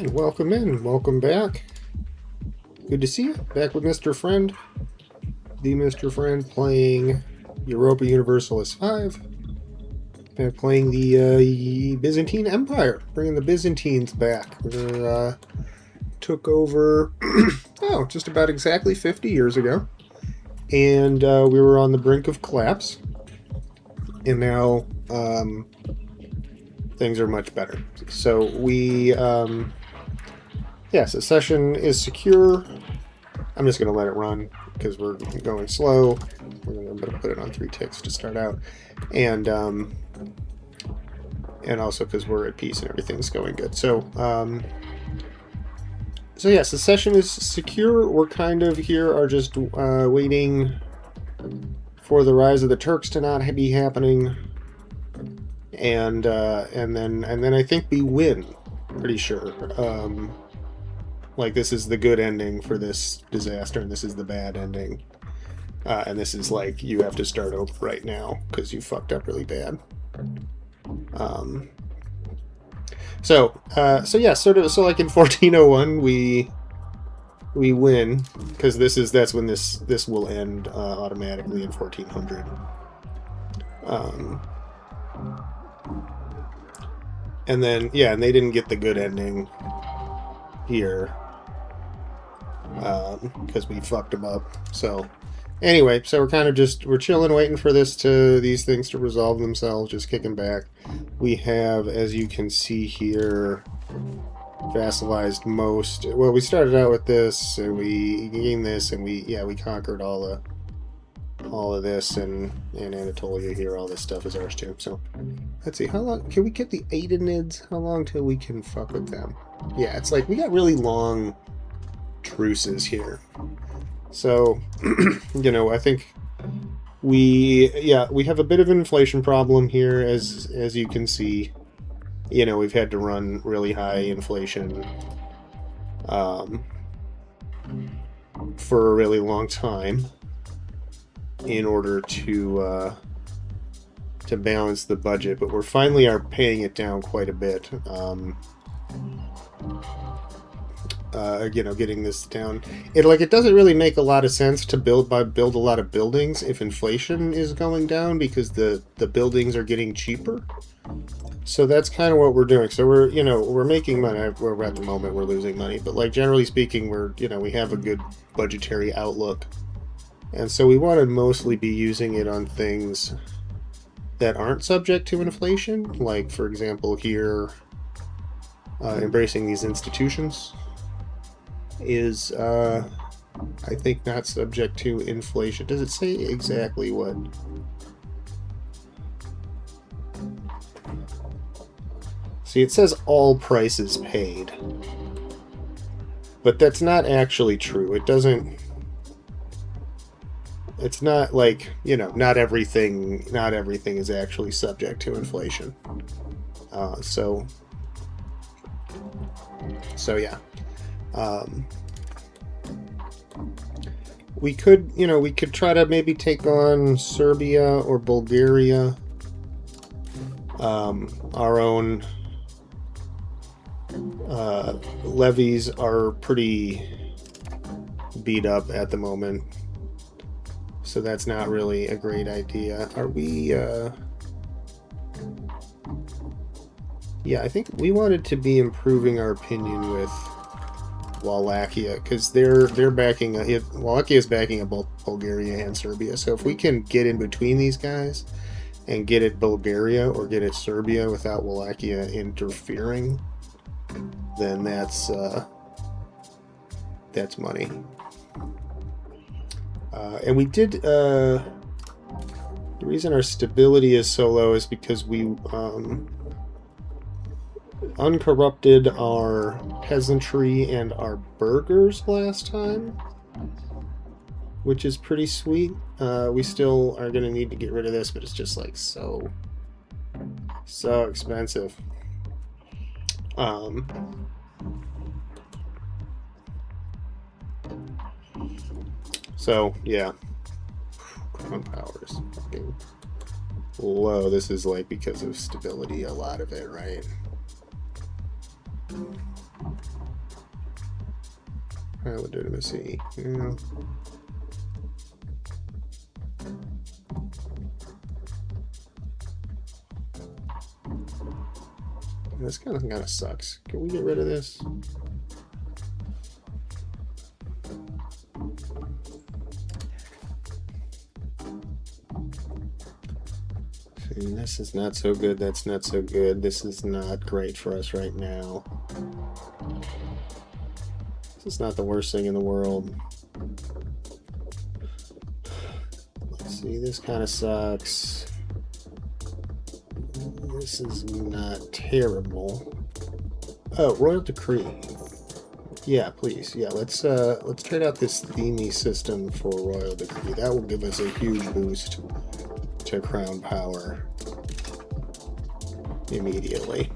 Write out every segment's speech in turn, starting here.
Alright, welcome in. Welcome back. Good to see you. Back with Mr. Friend. The Mr. Friend playing Europa Universalis 5. Back playing the Byzantine Empire. Bringing the Byzantines back. We took over, just about exactly 50 years ago. And we were on the brink of collapse. And now things are much better. So we, secession is secure. I'm just going to let it run because we're going slow. We're going to put it on 3 ticks to start out. And also because we're at peace and everything's going good. So, secession is secure. We're kind of are just waiting for the rise of the Turks to not be happening. And then I think we win. Pretty sure. This is the good ending for this disaster, and this is the bad ending. And this is you have to start over right now because you fucked up really bad. So in 1401 we win because that's when this will end automatically in 1400. And then, and they didn't get the good ending here because we fucked them up. So, anyway, so we're kind of we're chilling, waiting for these things to resolve themselves, just kicking back. We have, as you can see here, vassalized most. Well, we started out with this, and we gained this, and we conquered all of this, and Anatolia here, all this stuff is ours too. So let's see, how long can we get the Aidenids? How long till we can fuck with them? Yeah, it's we got really long truces here. So I think we have a bit of an inflation problem here, as you can see. We've had to run really high inflation for a really long time in order to balance the budget, but we're finally paying it down quite a bit. Getting this down. It doesn't really make a lot of sense to build a lot of buildings if inflation is going down, because the buildings are getting cheaper. So that's kind of what we're doing. So we're making money. We're at the moment we're losing money, but generally speaking, we have a good budgetary outlook. And so we want to mostly be using it on things that aren't subject to inflation. Like, for example, here, embracing these institutions is, I think, not subject to inflation. Does it say exactly what? See, it says all prices paid. But that's not actually true. It doesn't... It's not not everything is actually subject to inflation. So yeah. We could try to maybe take on Serbia or Bulgaria. Our own levies are pretty beat up at the moment. So that's not really a great idea. Are we, I think we wanted to be improving our opinion with Wallachia, because they're backing, Wallachia is backing both Bulgaria and Serbia. So if we can get in between these guys and get it Bulgaria or get it Serbia without Wallachia interfering, then that's money. And we did, the reason our stability is so low is because we uncorrupted our peasantry and our burghers last time, which is pretty sweet. We still are going to need to get rid of this, but it's just so expensive. So, yeah. Crown power is fucking low. This is because of stability, a lot of it, right? Legitimacy. Yeah. This kind of sucks. Can we get rid of this? See, this is not so good. That's not so good. This is not great for us right now. This is not the worst thing in the world. Let's see, this kind of sucks. This is not terrible. Oh, Royal Decree. Yeah, please. Yeah, let's trade out this themey system for Royal Decree. That will give us a huge boost to Crown Power immediately.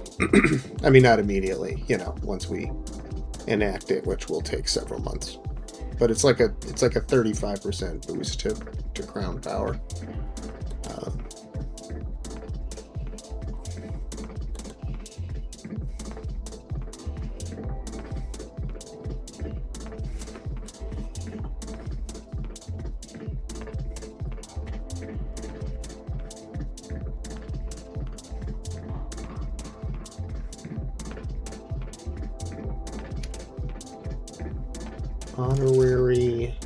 I mean, not immediately, you know, once we enact it, which will take several months. But it's like a 35% boost to Crown Power. Honorary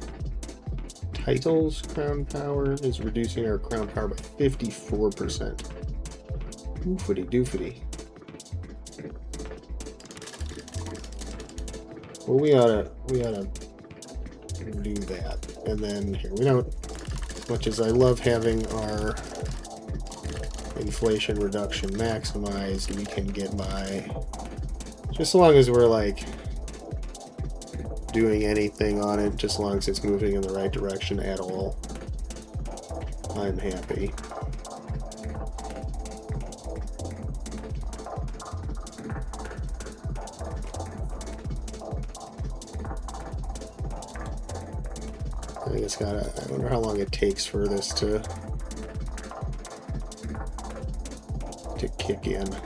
titles Crown Power is reducing our Crown Power by 54%. Oofity doofity. Well, we oughta do that. And then here we don't, as much as I love having our inflation reduction maximized, we can get by, just as long as we're like doing anything on it, just as long as it's moving in the right direction at all, I'm happy. I think it's gotta, I wonder how long it takes for this to kick in. So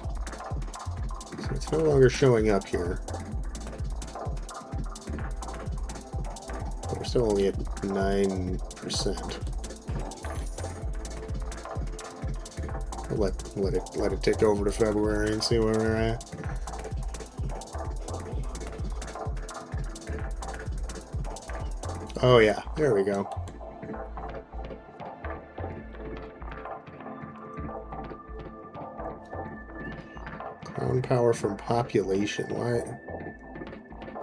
it's no longer showing up here. We're still only at 9%. I'll let it tick over to February and see where we're at. Oh yeah, there we go. Crown Power from population. Why?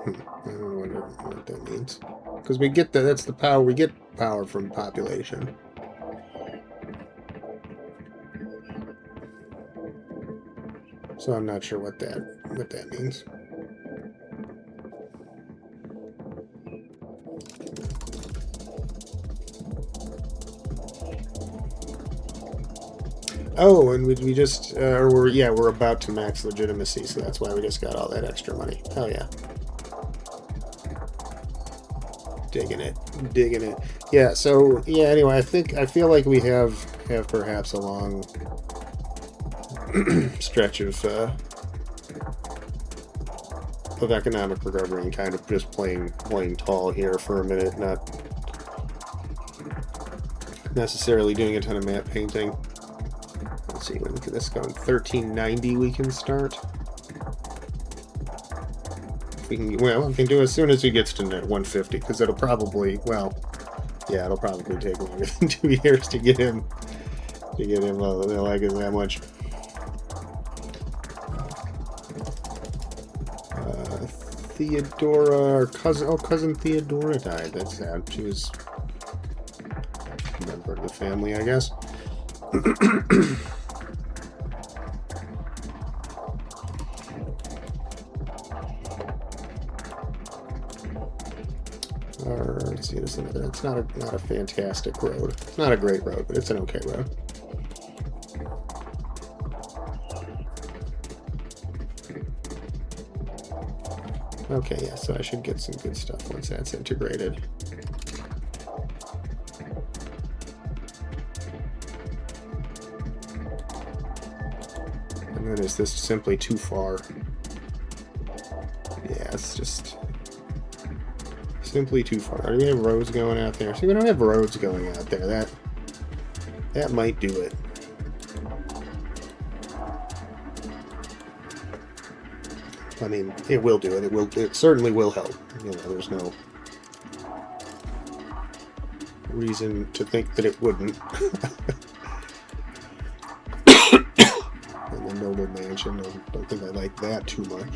I don't know what that means. Because we get that's the power, we get power from population. So I'm not sure what that means. Oh, and we just, we're about to max legitimacy, so that's why we just got all that extra money. Hell yeah. Digging it. Yeah, so, yeah, anyway, I feel like we have perhaps a long stretch of economic recovery and kind of just playing tall here for a minute, not necessarily doing a ton of map painting. Let's see, when this go in 1390 we can start. We can do it as soon as he gets to 150, because it'll probably, it'll probably take longer than 2 years to get him like it that much. Theodora, our cousin Theodora died. That's sad. She was a member of the family, I guess. Let's see, it's not a fantastic road. It's not a great road, but it's an okay road. Okay, yeah, so I should get some good stuff once that's integrated. And then is this simply too far? That's just simply too far. Do we have roads going out there? See, we don't have roads going out there. That might do it. I mean, it will do it. It certainly will help. You know, there's no reason to think that it wouldn't. And the noble mansion, I don't think I like that too much.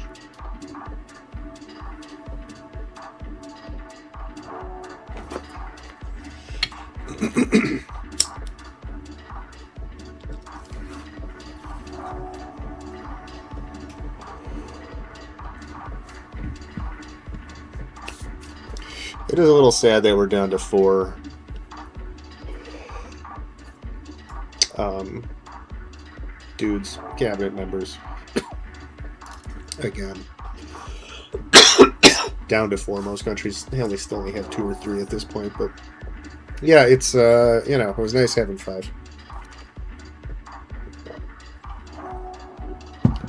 It is a little sad that we're down to 4 dudes, cabinet members. Again. Down to 4. Most countries still only have 2 or 3 at this point, but yeah, it's, you know, it was nice having 5.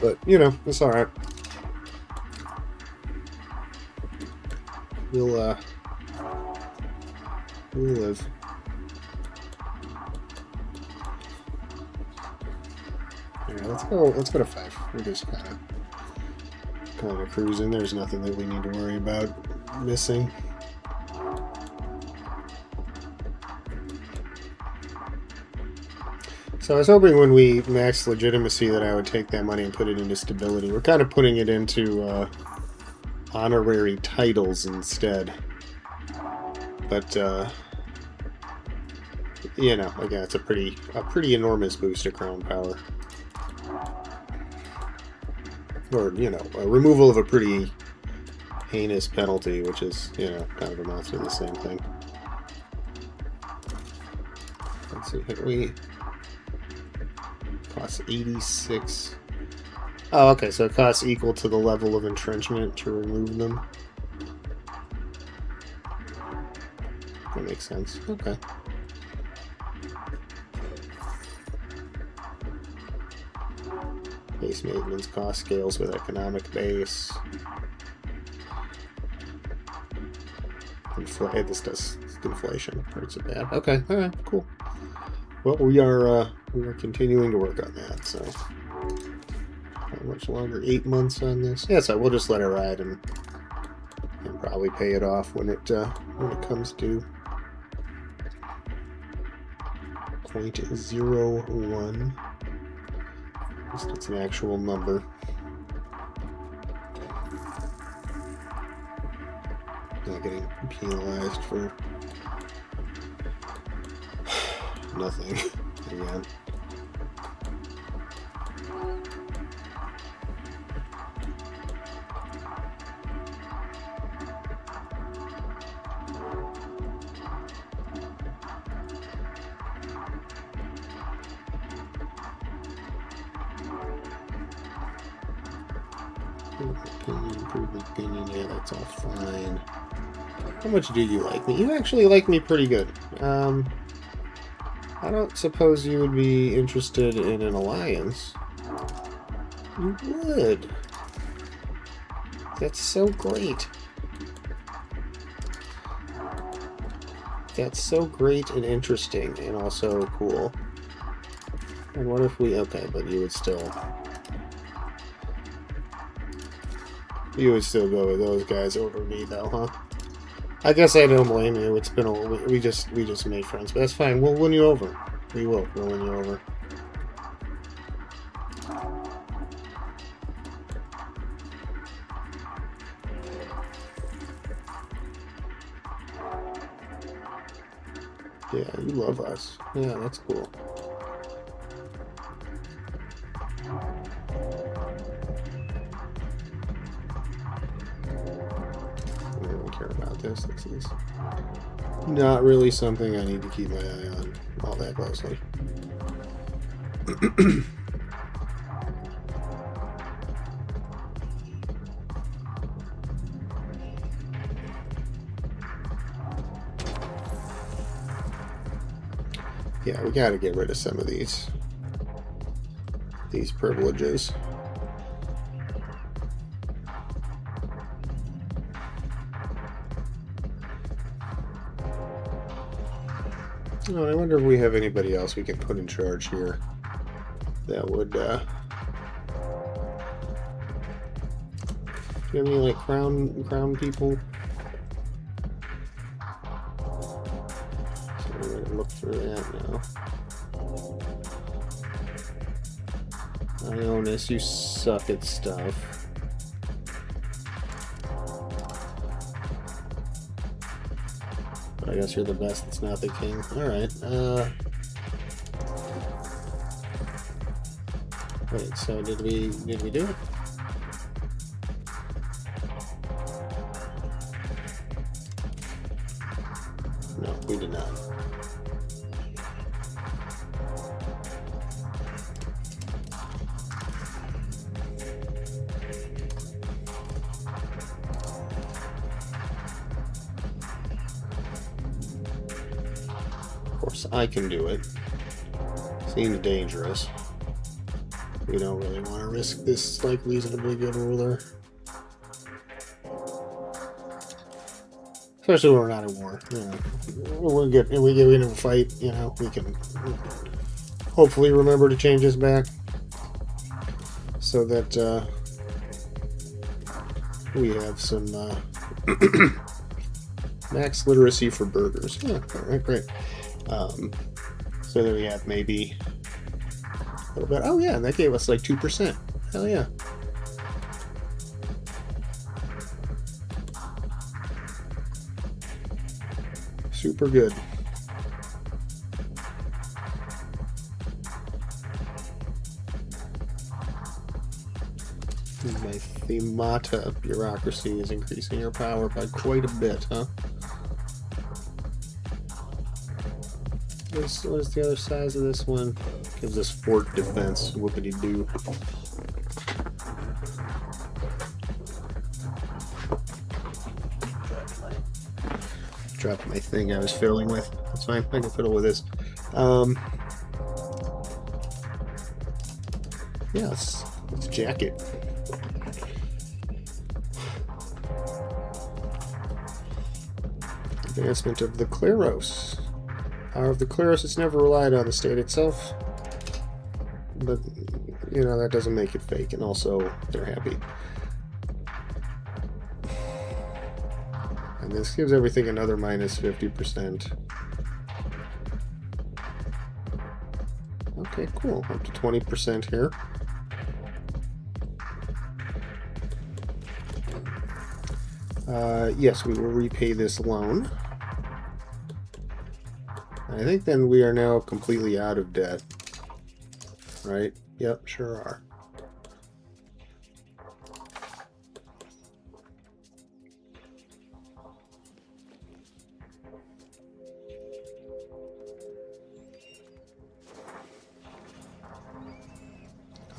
But, you know, it's alright. We'll live. Yeah, let's go to 5. We're just kind of cruising. There's nothing that we need to worry about missing. So I was hoping when we maxed legitimacy that I would take that money and put it into stability. We're kind of putting it into honorary titles instead. But you know, again, it's a pretty enormous boost to crown power. Or, you know, a removal of a pretty heinous penalty, which is, you know, kind of amounts to the same thing. Let's see, we costs 86. Oh, okay, so it costs equal to the level of entrenchment to remove them. That makes sense. Okay. Base maintenance cost scales with economic base. This does inflation. Hurts it bad. Okay. All right. Cool. Well, we are continuing to work on that. So, how much longer? 8 months on this? Yeah. So we'll just let it ride and probably pay it off when it comes to 0.01. It's an actual number. Not getting penalized for nothing again. Opinion, yeah, that's all fine. How much do you like me? You actually like me pretty good. I don't suppose you would be interested in an alliance. You would. That's so great. That's so great and interesting and also cool. And what if we... Okay, but you would still... You would still go with those guys over me, though, huh? I guess I don't blame you. It's been we just made friends, but that's fine. We'll win you over. We will. We'll win you over. Yeah, you love us. Yeah, that's cool. This is not really something I need to keep my eye on all that closely. Yeah, we gotta get rid of some of these privileges. Oh, I wonder if we have anybody else we can put in charge here that would, do you have any, like, crown people? So we're gonna look for that now. Ionis, you suck at stuff. But I guess you're the best that's not the king. Alright, wait, so did we do it? No, we did not. Of course, I can do it. Seems dangerous. We don't really want to risk this, like, reasonably good ruler. Especially when we're not at war. You know, if we get into a fight, you know, we can hopefully remember to change this back so that we have some max literacy for burgers. Yeah, all right, great. So there we have maybe a little bit. Oh yeah, and that gave us like 2%. Hell yeah. Super good. My themata bureaucracy is increasing your power by quite a bit, huh? What is the other size of this one? Gives us fort defense. Whoopity-doo. Dropped my thing I was fiddling with. That's fine. I can fiddle with this. Yeah, let's jack it. Advancement of the Kleros. Power of the Kleros has never relied on the state itself, but you know that doesn't make it fake, and also they're happy. And this gives everything another minus 50%. Okay, cool. Up to 20% here. Yes, we will repay this loan. I think then we are now completely out of debt. Right? Yep, sure are.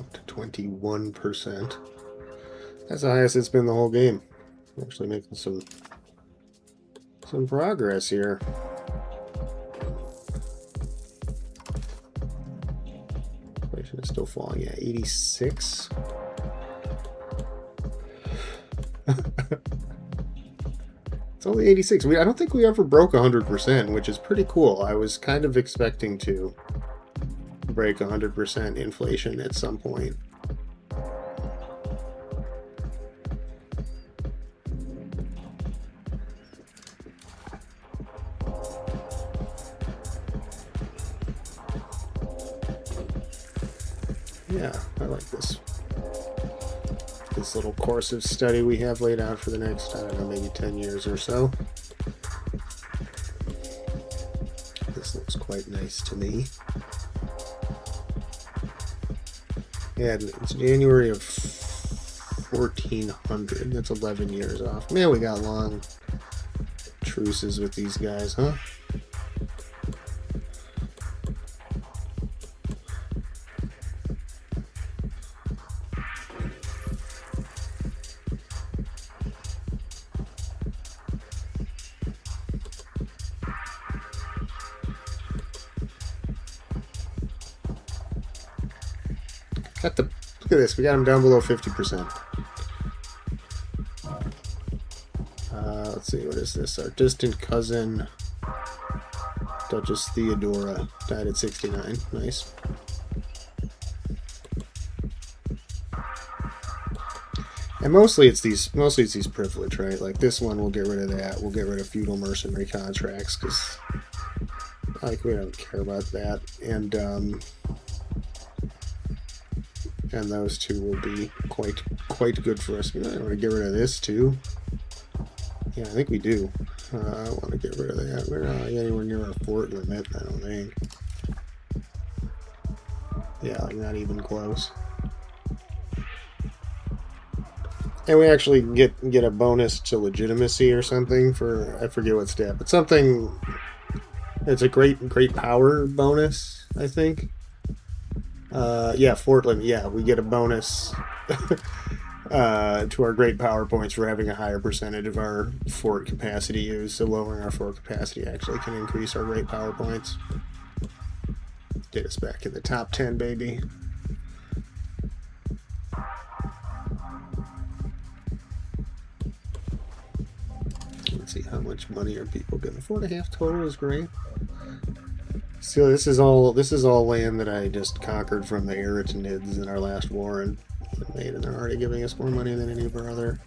Up to 21%. That's the highest it's been the whole game. Actually making some progress here. Inflation is still falling. Yeah, 86. It's only 86. I don't think we ever broke 100%, which is pretty cool. I was kind of expecting to break 100% inflation at some point. Yeah, I like this little course of study we have laid out for the next, I don't know, maybe 10 years or so. This looks quite nice to me. Yeah, it's January of 1400. That's 11 years off. Man, we got long truces with these guys, huh? Look at this, we got him down below 50%. Let's see, what is this? Our distant cousin Duchess Theodora died at 69. Nice. And mostly it's these privilege, right? Like this one, we'll get rid of that. We'll get rid of feudal mercenary contracts because like we don't care about that. And those two will be quite good for us. I want to get rid of this too. Yeah, I think we do. I want to get rid of that. We're not anywhere near our fort limit, I don't think. Yeah, like not even close. And we actually get a bonus to legitimacy or something for, I forget what stat, but something. It's a great power bonus, I think. Yeah, fort limit. Yeah, we get a bonus to our great power points for having a higher percentage of our fort capacity used. So lowering our fort capacity actually can increase our great power points. Get us back in the top 10, baby. Let's see how much money are people getting. 4.5 total is great. So this is all land that I just conquered from the Eretinids in our last war and they're already giving us more money than any of our other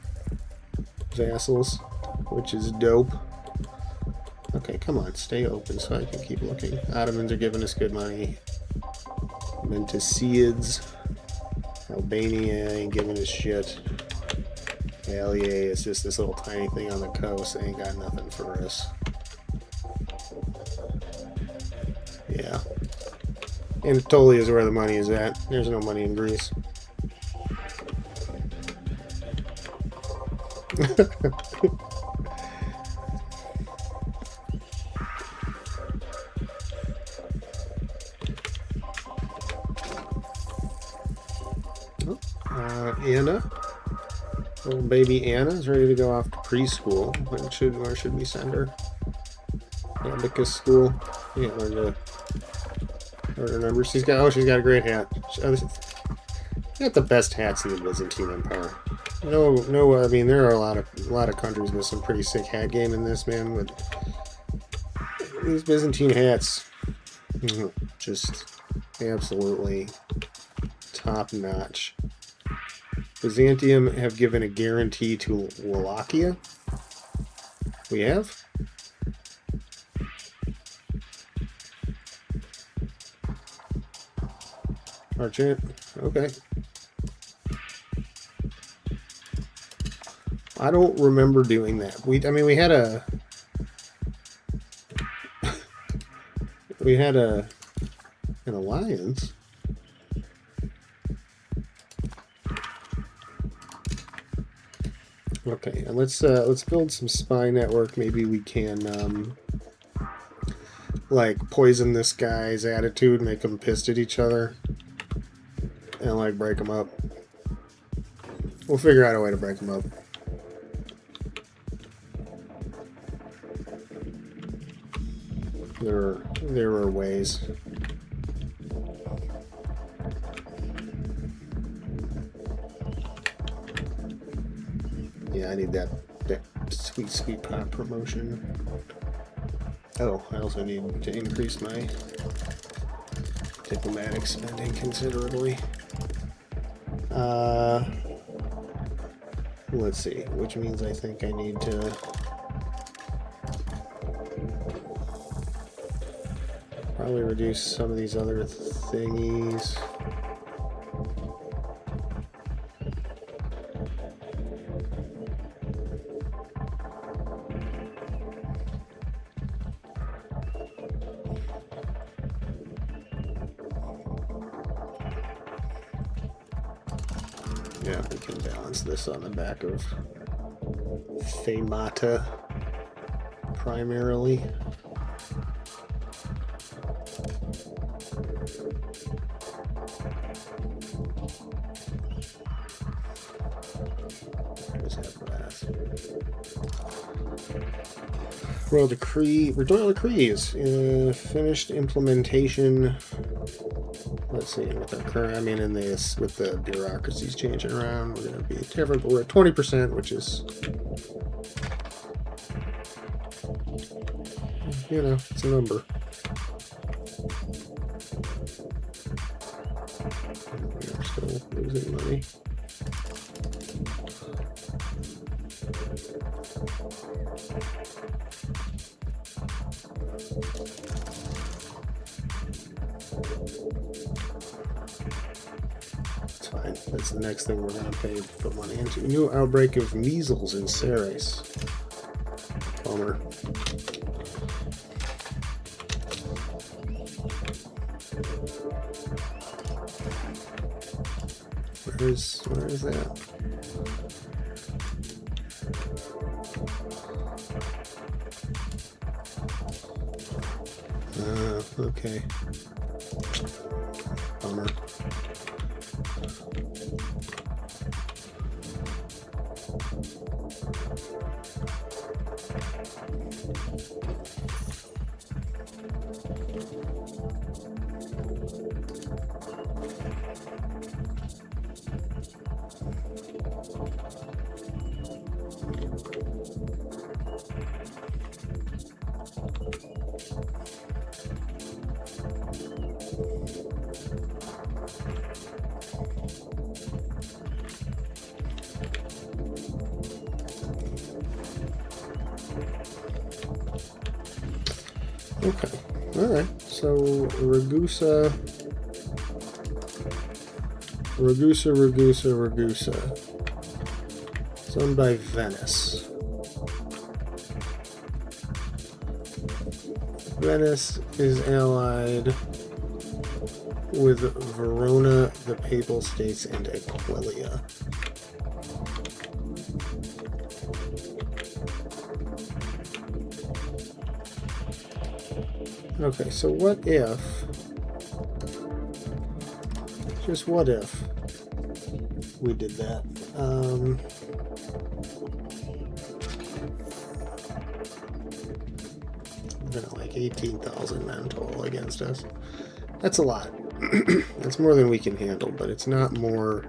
vassals, which is dope. Okay, come on, stay open so I can keep looking. Ottomans are giving us good money. Menticids, Albania ain't giving us shit. Allier is just this little tiny thing on the coast. They ain't got nothing for us. Yeah. Anatolia is where the money is at. There's no money in Greece. Anna. Little baby Anna is ready to go off to preschool. Where should we send her? Abacus school. Yeah, learn her numbers. She's got a great hat. She's got the best hats in the Byzantine Empire. No. I mean, there are a lot of countries with some pretty sick hat game in this, man. But these Byzantine hats, just absolutely top notch. Byzantium have given a guarantee to Wallachia. We have? Archant. Okay. I don't remember doing that. We had an alliance. Okay, and let's build some spy network. Maybe we can like poison this guy's attitude, make him pissed at each other, and like break them up. We'll figure out a way to break them up. There are ways. Yeah, I need that sweet pot promotion. Oh, I also need to increase my diplomatic spending considerably. Let's see, which means I think I need to probably reduce some of these other thingies. Yeah, we can balance this on the back of Femata primarily. Royal Decree is finished implementation. Let's see, with our current, with the bureaucracies changing around, we're going to be different, but we're at 20%, which is, it's a number. Okay. It's fine. That's the next thing we're going to put money into. New outbreak of measles in Ceres. Bummer. Where is that? Okay. Bummer. Okay. Alright. So Ragusa. It's owned by Venice. Venice is allied with Verona, the Papal States, and Aquileia. Okay, so what if, just what if we did that? Like 18,000 men total against us. That's a lot. That's more than we can handle, but it's not more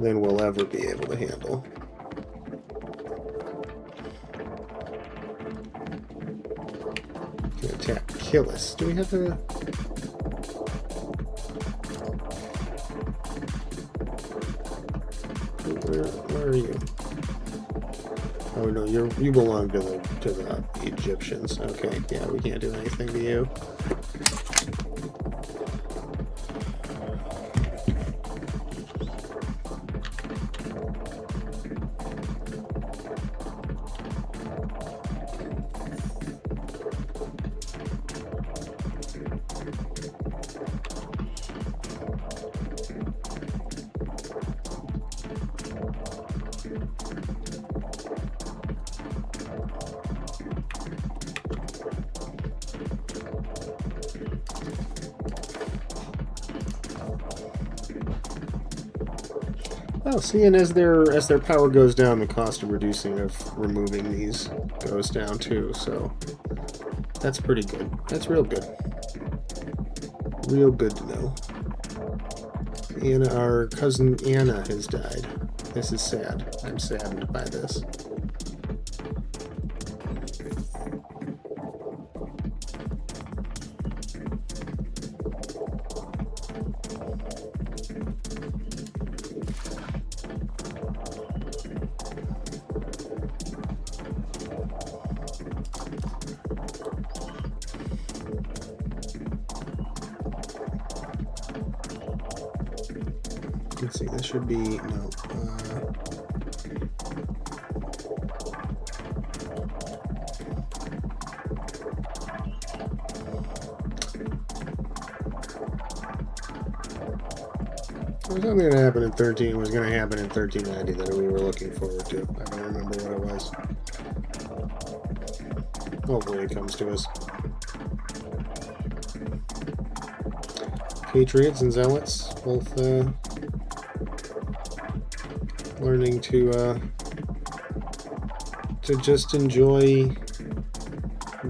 than we'll ever be able to handle. Attack Achilles. Do we have a... Where are you? Oh no, you belong to the Egyptians. Okay, yeah, we can't do anything to you. Oh, see, and as their power goes down, the cost of removing these goes down too. So that's pretty good. That's real good. Real good to know. Anna, our cousin Anna, has died. This is sad. I'm saddened by this. Let's see, this should be, no, something that happened in 13 was going to happen in 1390 that we were looking forward to. I don't remember what it was. Hopefully it comes to us. Patriots and Zealots, both learning to just enjoy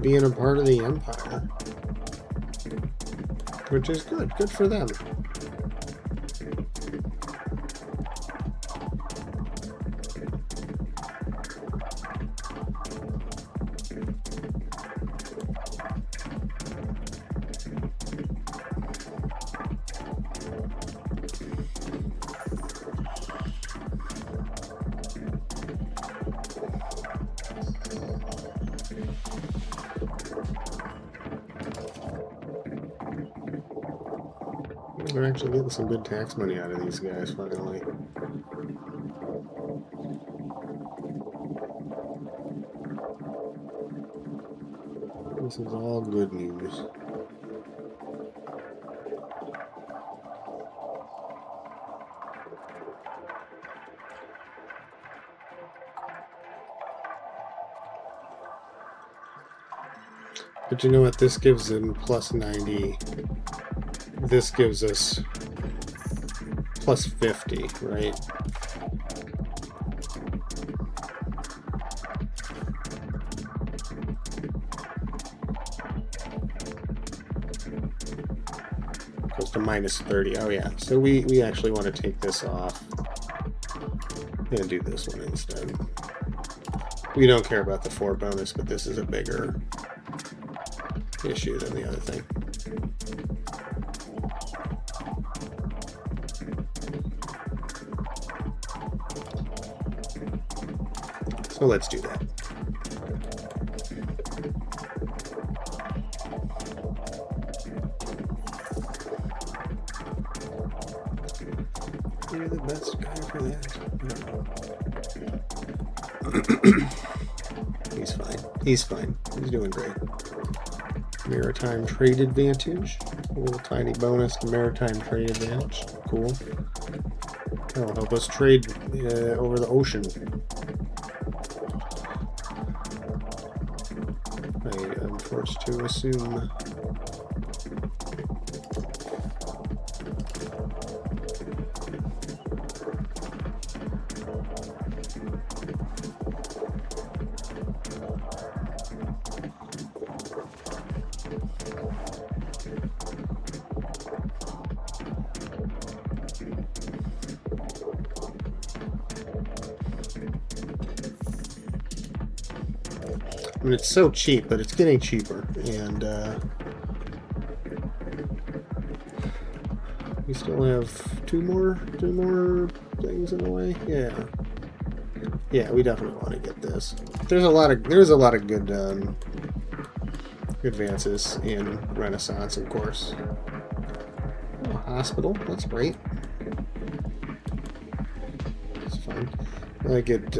being a part of the Empire, which is good. Good for them. We're actually getting some good tax money out of these guys finally. This is all good news. But you know what? This gives them plus 90. This gives us plus 50, right? Goes to minus 30. Oh yeah. So we actually want to take this off and do this one instead. We don't care about the 4 bonus, but this is a bigger issue than the other thing. So let's do that. You're the best guy for that. He's fine. He's fine. He's doing great. Maritime trade advantage. A little tiny bonus to maritime trade advantage. Cool. That'll help us trade over the ocean. I am forced to assume. I mean, it's so cheap, but it's getting cheaper, and we still have two more things in the way. Yeah, we definitely want to get this. There's a lot of good advances in Renaissance, of course. Oh, hospital, that's great. It's fun. I get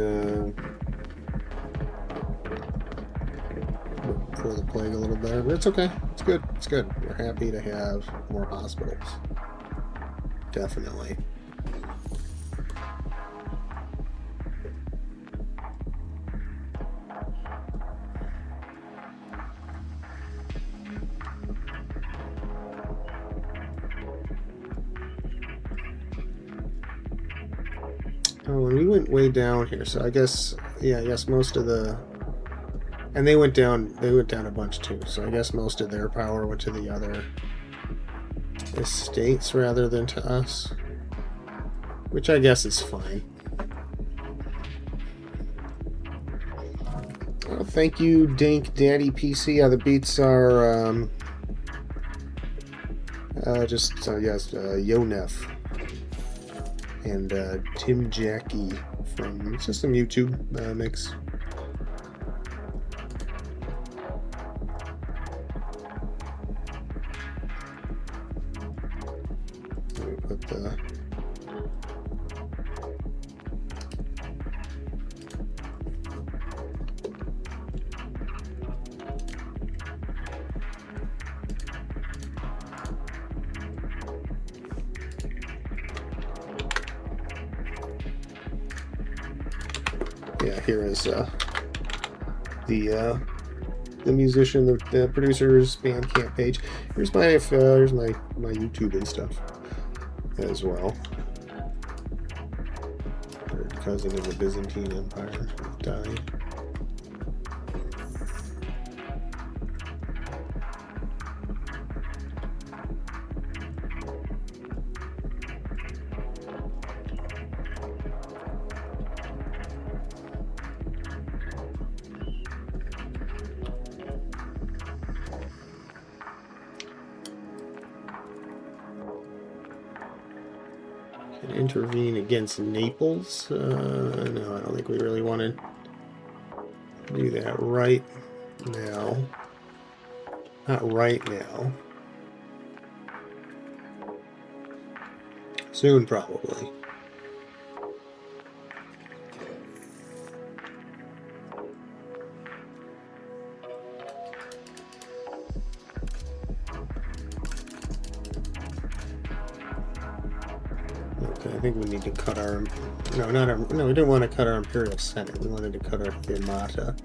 for the plague a little better, but it's okay. It's good. It's good. We're happy to have more hospitals. Definitely. Oh, and we went way down here, so I guess most of the, and they went down a bunch too, so I guess most of their power went to the other estates rather than to us, which I guess is fine. Oh, thank you, Dink Daddy PC. The beats are Yonef and Tim Jackie from just some YouTube mix. Let me put the here is the musician, the producer's Bandcamp page. Here's my YouTube and stuff as well. Third cousin of the Byzantine Empire died. Intervene against Naples. No, I don't think we really want to do that right now. Not right now. Soon, probably. Okay, I think we need to cut our... No, not our... No, we didn't want to cut our Imperial Senate. We wanted to cut our Themata.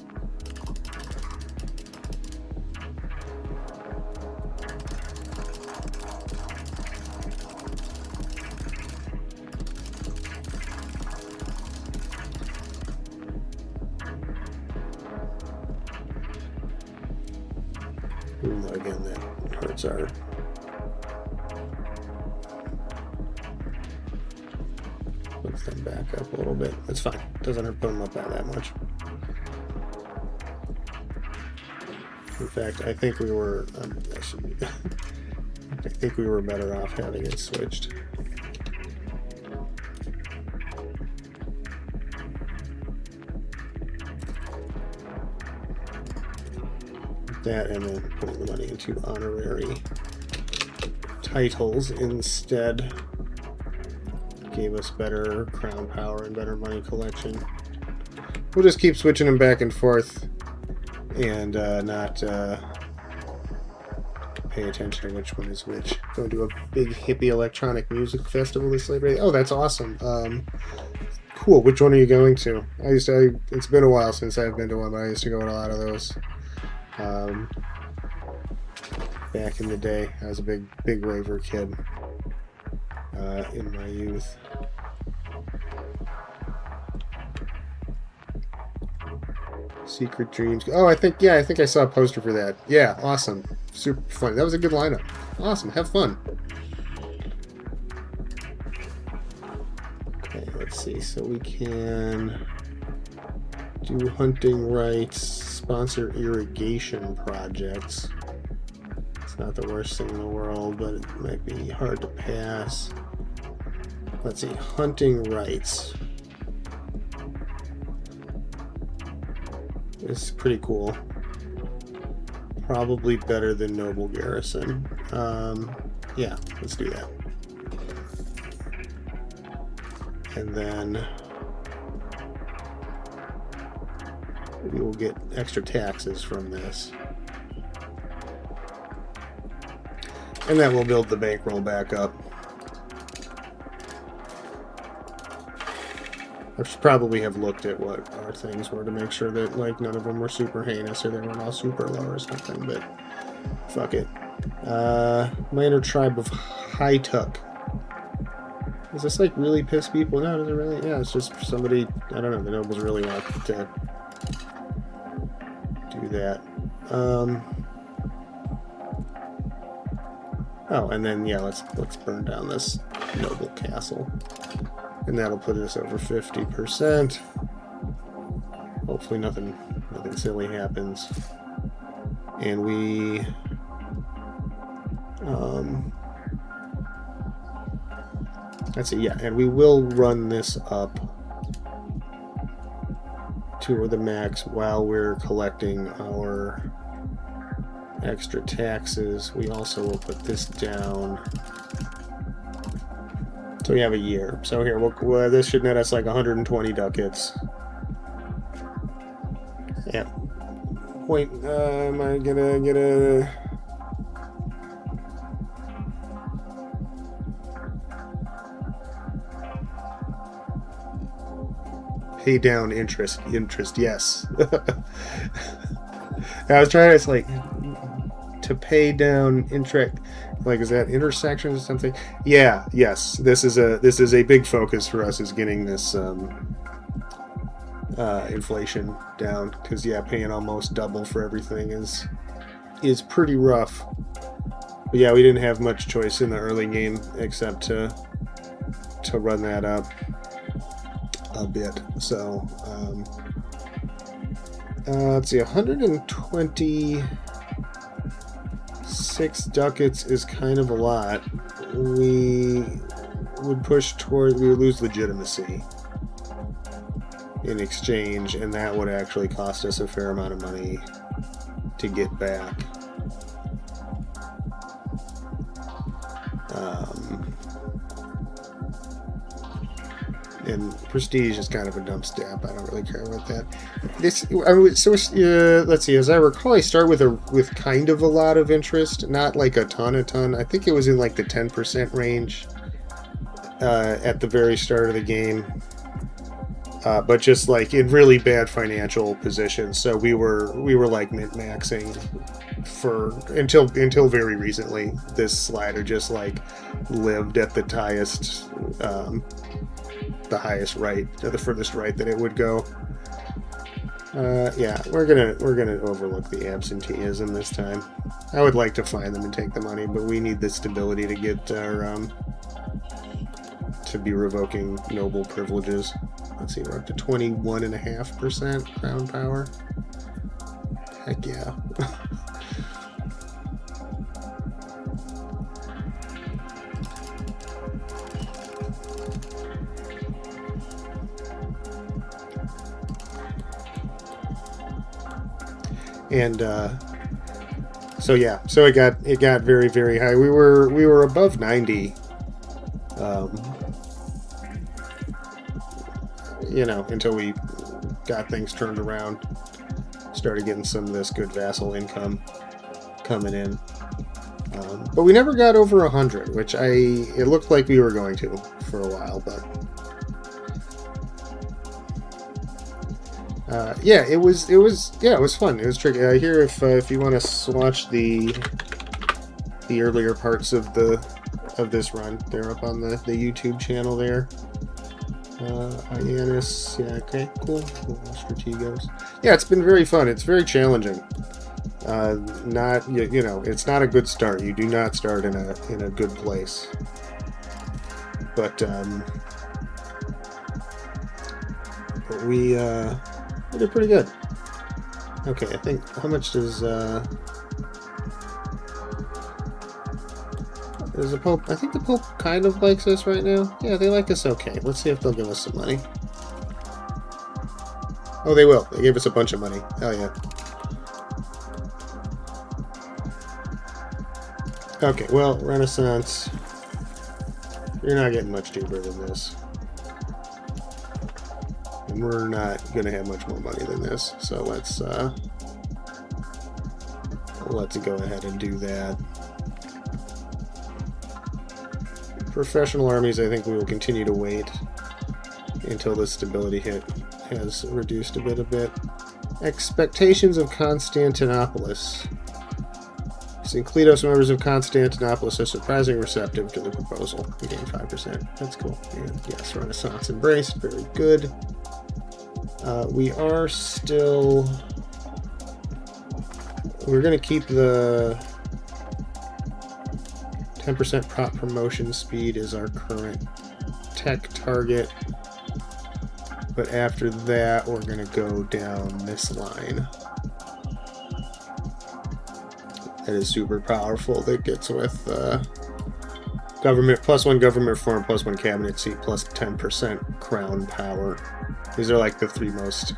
Even though, again, that hurts our... Puts them back up a little bit. That's fine. Doesn't hurt put them up by that much. In fact, I think we were... I think we were better off having it switched. That, and then putting the money into honorary titles instead gave us better crown power and better money collection. We'll just keep switching them back and forth and not pay attention to which one is which. Go to a big hippie electronic music festival this Labor Day. Oh, that's awesome. Cool. Which one are you going to? It's been a while since I've been to one, but I used to go to a lot of those. Back in the day, I was a big raver kid in my youth. Secret Dreams. Oh, I think I saw a poster for that. Yeah, awesome. Super fun. That was a good lineup. Awesome. Have fun. Okay, let's see. So we can do hunting rights, sponsor irrigation projects. It's not the worst thing in the world, but it might be hard to pass. Let's see. Hunting rights. It's pretty cool. Probably better than Noble Garrison. Yeah, let's do that. And then we will get extra taxes from this. And that will build the bankroll back up. I should probably have looked at what our things were to make sure that, like, none of them were super heinous or they weren't all super low or something, but fuck it. Minor tribe of Haituk. Does this, like, really piss people? No, does it really? Yeah, it's just somebody, I don't know, the nobles really want to do that. Oh, and then, yeah, let's burn down this noble castle. And that'll put us over 50%. Hopefully nothing silly happens. And we... let's see, yeah, and we will run this up to the max while we're collecting our extra taxes. We also will put this down. So we have a year. So here, this should net us like 120 ducats. Yeah. Wait, am I gonna get a... Pay down interest, yes. I was trying to, like, to pay down interest, like, is that intersections or something? Yeah, yes. This is a big focus for us, is getting this inflation down, because yeah, paying almost double for everything is pretty rough. But yeah, we didn't have much choice in the early game except to run that up a bit. So let's see, 126 ducats is kind of a lot. We would push toward, we would lose legitimacy in exchange, and that would actually cost us a fair amount of money to get back. And prestige is kind of a dumb stamp. I don't really care about that. Let's see. As I recall, I start with kind of a lot of interest, not like a ton. I think it was in like the 10% range at the very start of the game. But just like in really bad financial positions, so we were like min maxing until very recently. This slider just like lived at the highest, the highest right, or the furthest right that it would go. Yeah, we're gonna overlook the absenteeism this time. I would like to find them and take the money, but we need the stability to get our to be revoking noble privileges. Let's see, we're up to 21.5% crown power. Heck yeah. And so yeah, so it got very, very high. We were above 90. You know, until we got things turned around, started getting some of this good vassal income coming in. But we never got over 100, which it looked like we were going to for a while, but yeah, it was fun. It was tricky. I hear if you want to watch the earlier parts of this run, they're up on the YouTube channel there. Iannis, yeah, okay, cool. Strategos. Yeah, it's been very fun. It's very challenging. Not you know, it's not a good start. You do not start in a good place. But we did pretty good. Okay, I think how much does the Pope? I think the Pope kind of likes us right now. Yeah, they like us okay. Let's see if they'll give us some money. Oh, they will. They gave us a bunch of money. Hell yeah. Okay, well, Renaissance. You're not getting much cheaper than this. And we're not going to have much more money than this. So let's go ahead and do that. Professional armies, I think we will continue to wait until the stability hit has reduced a bit. Expectations of Constantinopolis. St. Cletos members of Constantinopolis are surprisingly receptive to the proposal. We gain 5%. That's cool. And yes, Renaissance embraced. Very good. We are still... We're going to keep the 10% prop promotion speed is our current tech target. But after that, we're going to go down this line. That is super powerful. That gets with government, +1 government reform, +1 cabinet seat, plus 10% crown power. These are like the three most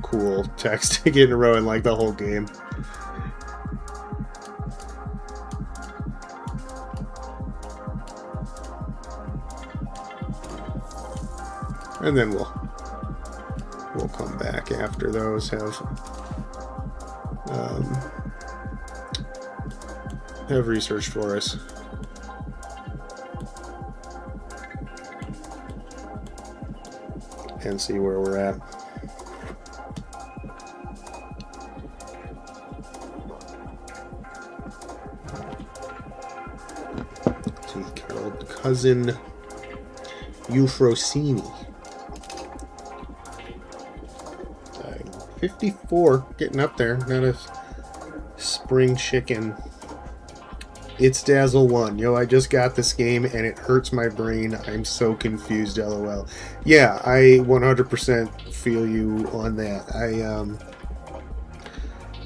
cool techs to get in a row in like the whole game. And then we'll come back after those have researched for us. And see where we're at. See, Carol, cousin Euphrosini. 54, getting up there. Not a spring chicken. It's Dazzle 1. Yo, I just got this game and it hurts my brain. I'm so confused, LOL. Yeah, I 100% feel you on that.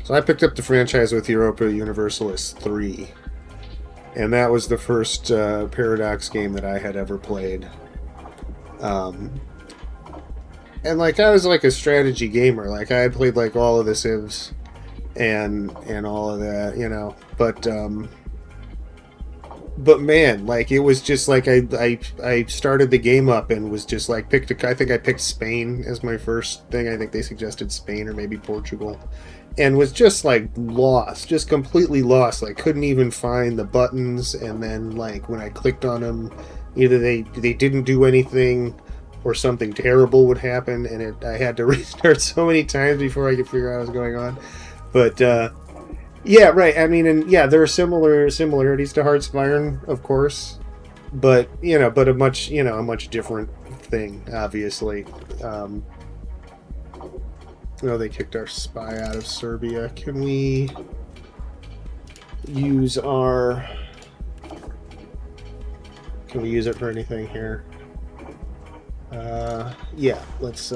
So I picked up the franchise with Europa Universalis 3. And that was the first Paradox game that I had ever played. And like I was like a strategy gamer, like I had played like all of the Civs and all of that, you know. But But man, like it was just like I started the game up and was just like I think I picked Spain as my first thing. I think they suggested Spain or maybe Portugal, and was just like lost, just completely lost. Like couldn't even find the buttons, and then like when I clicked on them, either they didn't do anything or something terrible would happen, and I had to restart so many times before I could figure out what was going on. But yeah, right. I mean, and yeah, there are similarities to Hearts of Iron, of course, but but a much different thing, obviously. Oh, they kicked our spy out of Serbia. Can we use our? Can we use it for anything here? Yeah, let's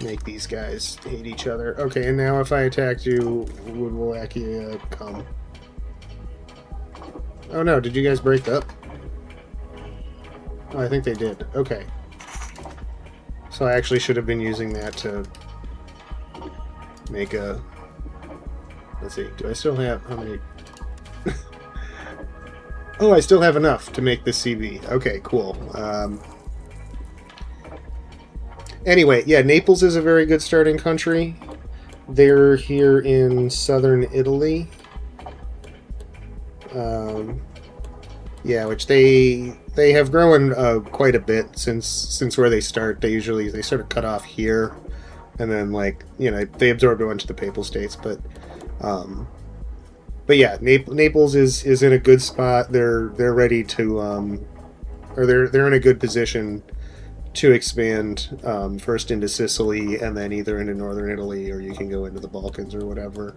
make these guys hate each other. Okay, and now if I attacked you, would Wallachia come? Oh no, did you guys break up? Oh, I think they did. Okay. So I actually should have been using that to make a... Let's see, do I still have... How many... Oh, I still have enough to make this CB. Okay, cool. Anyway, yeah, Naples is a very good starting country. They're here in southern Italy. Yeah, which they have grown quite a bit since where they start. They sort of cut off here, and then they absorbed a bunch of the Papal States. But yeah, Naples is in a good spot. They're ready to or they're in a good position to expand first into Sicily and then either into northern Italy, or you can go into the Balkans or whatever.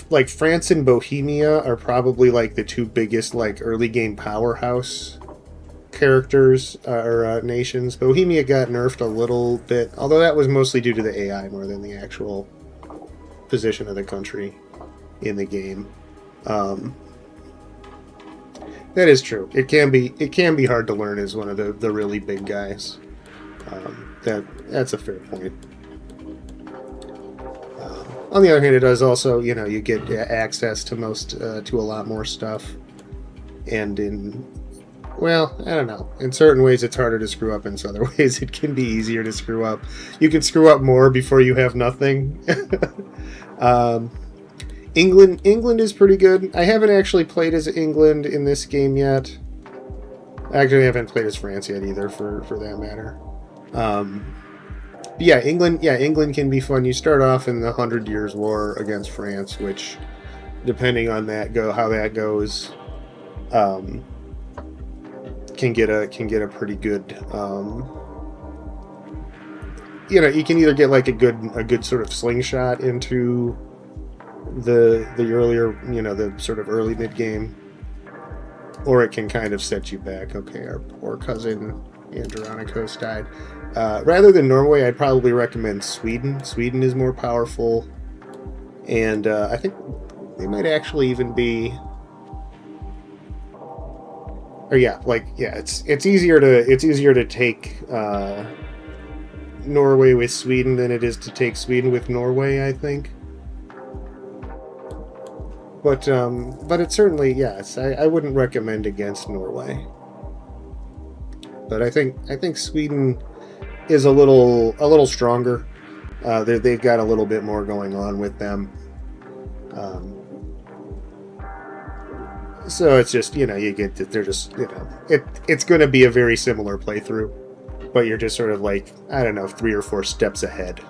Like France and Bohemia are probably like the two biggest like early game powerhouse characters or nations. Bohemia got nerfed a little bit, although that was mostly due to the AI more than the actual position of the country in the game. That is true. It can be hard to learn as one of the really big guys. That's a fair point. On the other hand, it does also, you get access to to a lot more stuff, and I don't know. In certain ways, it's harder to screw up. In other ways, it can be easier to screw up. You can screw up more before you have nothing. England is pretty good. I haven't actually played as England in this game yet. Actually, I haven't played as France yet either, for that matter. Yeah, England can be fun. You start off in the 100 Years' War against France, which, depending on how that goes, can get a pretty good. You can either get like a good sort of slingshot into the earlier, the sort of early mid game, or it can kind of set you back. Okay, our poor cousin Andronicos died. Rather than Norway, I'd probably recommend Sweden. Sweden is more powerful, and I think they might actually even be. Or it's easier to take Norway with Sweden than it is to take Sweden with Norway, I think. But it's certainly, yes, I wouldn't recommend against Norway. But I think Sweden is a little stronger. They've got a little bit more going on with them. So it's just, you get that they're just, it's going to be a very similar playthrough, but you're just sort of like, I don't know, 3 or 4 steps ahead.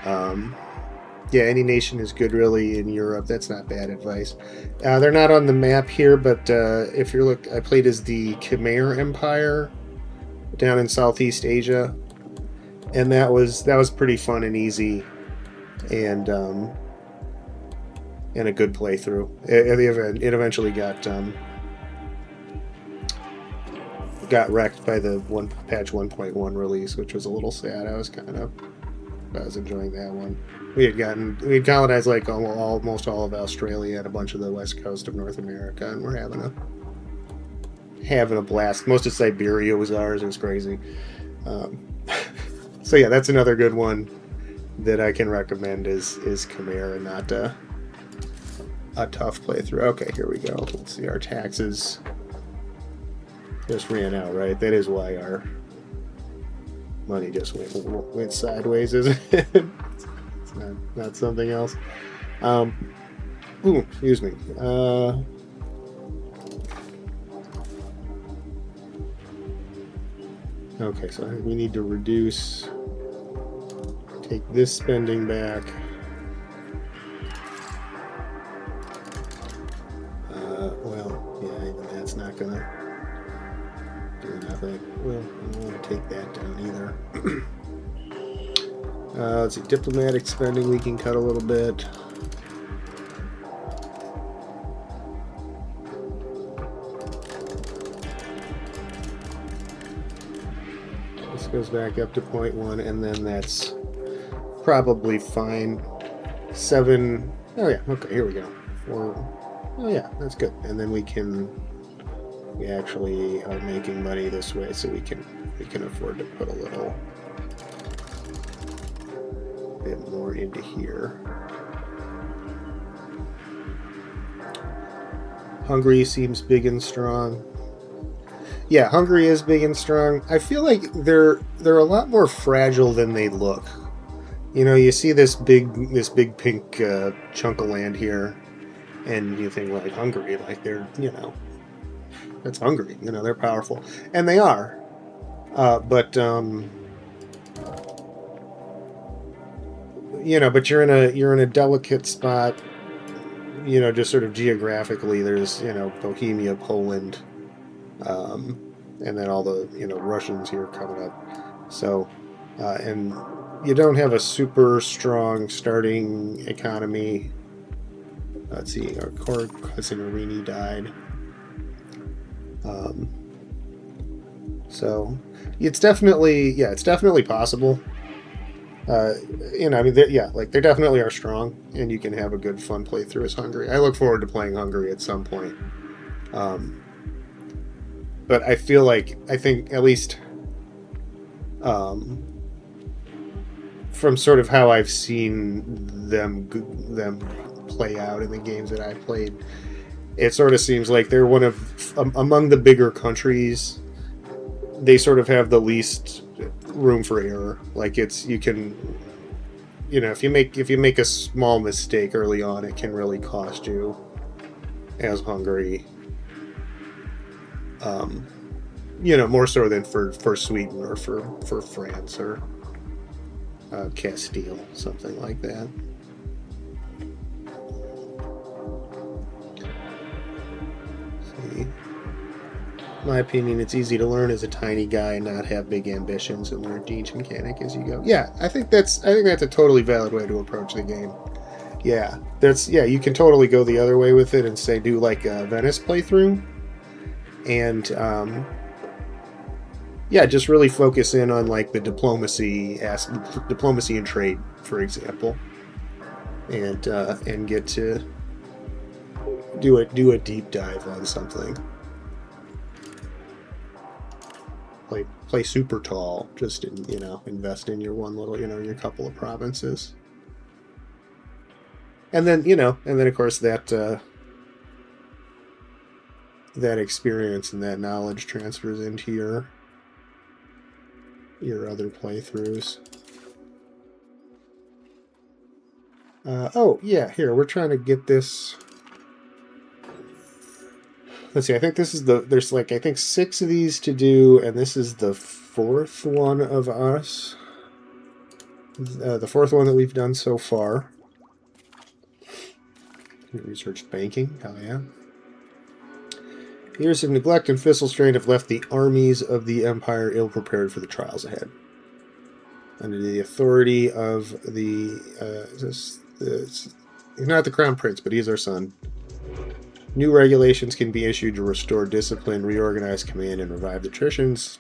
Yeah, any nation is good really in Europe. That's not bad advice. They're not on the map here, but if you look, I played as the Khmer Empire down in Southeast Asia, and that was pretty fun and easy, and a good playthrough. It eventually got wrecked by the patch 1.1 release, which was a little sad. I was enjoying that one. We had colonized like almost all of Australia and a bunch of the west coast of North America, and we're having a blast. Most of Siberia was ours. It was crazy. So yeah, that's another good one that I can recommend is Khmer, and a tough playthrough. Okay, here we go. Let's see, our taxes just ran out, right? That is why our money just went sideways, isn't it? It's not something else. Ooh, excuse me. Okay, so I think we need to reduce, take this spending back. Well, yeah, even that's not gonna do nothing. Well, I don't want to take that down either. Let's see, diplomatic spending we can cut a little bit. This goes back up to 0.1, and then that's probably fine. 7. Oh yeah, okay, here we go. 4. Oh yeah, that's good. And then we actually are making money this way, so we can afford to put a little bit more into here. Hungary seems big and strong. Yeah, Hungary is big and strong. I feel like they're a lot more fragile than they look. You know, you see this big pink chunk of land here, and you think, like, Hungary, like, they're, you know, that's Hungary, you know, they're powerful, and they are, but you know, but you're in a delicate spot, you know, just sort of geographically. There's, you know, Bohemia, Poland, and then all the, you know, Russians here coming up, so and you don't have a super strong starting economy. Let's see, our core cousin Irini died. So it's definitely possible. You know, I mean, they definitely are strong, and you can have a good, fun playthrough as Hungary. I look forward to playing Hungary at some point. But I think at least, from sort of how I've seen them play out in the games that I've played, it sort of seems like they're one of, among the bigger countries, they sort of have the least room for error. Like, you can, you know, if you make a small mistake early on, it can really cost you, as Hungary. You know, more so than for Sweden or for France or Castile, something like that. My opinion, it's easy to learn as a tiny guy and not have big ambitions and learn each mechanic as you go. Yeah, I think that's a totally valid way to approach the game. Yeah, you can totally go the other way with it and say do like a Venice playthrough, and yeah, just really focus in on like the diplomacy and trade, for example, and get to do a deep dive on something. Play super tall, just invest in your one little, your couple of provinces. And then, of course that experience and that knowledge transfers into your other playthroughs. Oh yeah, here, we're trying to get this. Let's see, I think there's like, I think 6 of these to do, and this is the 4th one of us. The 4th one that we've done so far. Research banking, hell yeah. Years of neglect and fiscal strain have left the armies of the Empire ill-prepared for the trials ahead. Under the authority of he's not the Crown Prince, but he's our son. New regulations can be issued to restore discipline, reorganize command, and revive the traditions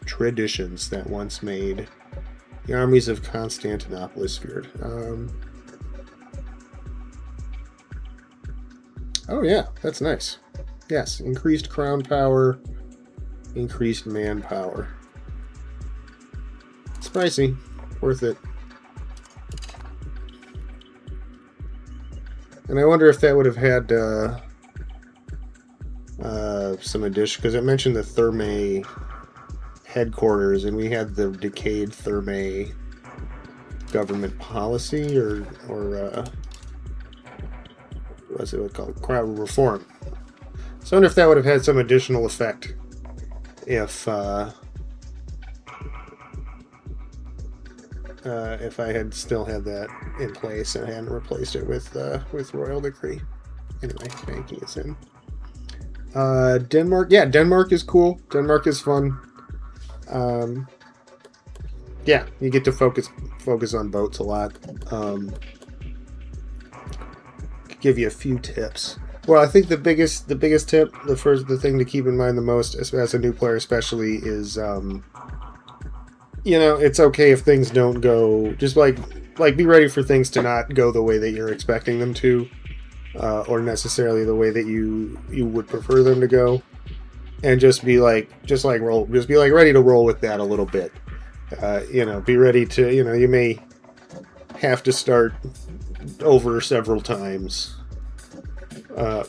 that once made the armies of Constantinople feared. Oh yeah, that's nice. Yes, increased crown power, increased manpower. It's pricey, worth it. And I wonder if that would have had some addition, because it mentioned the Thermae headquarters, and we had the decayed Thermae government policy, or what's it called? Crowd reform. So I wonder if that would have had some additional effect if I had still had that in place and I hadn't replaced it with royal decree. Anyway, banking is in. Denmark, yeah, Denmark is cool. Denmark is fun. Yeah, you get to focus on boats a lot. Give you a few tips. Well, I think the biggest tip, the thing to keep in mind the most as a new player especially is it's okay if things don't go, just like be ready for things to not go the way that you're expecting them to, or necessarily the way that you would prefer them to go, and just be ready to roll with that a little bit. Be ready to, you may have to start over several times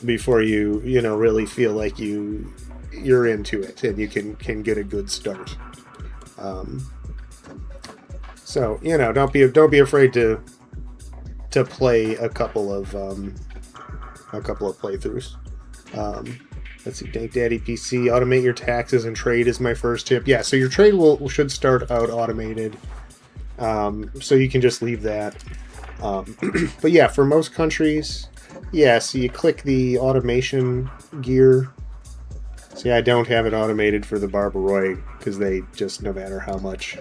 before you really feel like you're into it and you can get a good start. So don't be afraid to play a couple of playthroughs. Let's see, Dank Daddy PC, automate your taxes and trade is my first tip. Yeah, so your trade should start out automated, so you can just leave that. But yeah, for most countries, yeah, so you click the automation gear. See, I don't have it automated for the Barbaroi because they just, no matter how much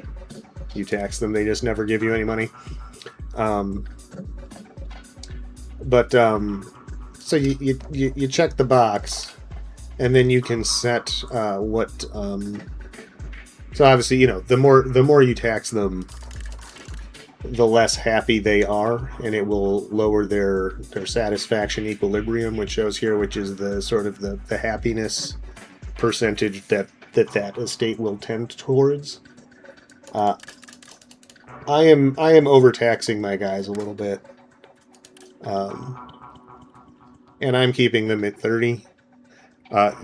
you tax them, they just never give you any money. So you check the box, and then you can set what. So obviously, the more you tax them, the less happy they are, and it will lower their satisfaction equilibrium, which shows here, which is the sort of the happiness percentage that estate will tend towards. I am overtaxing my guys a little bit, and I'm keeping them at 30.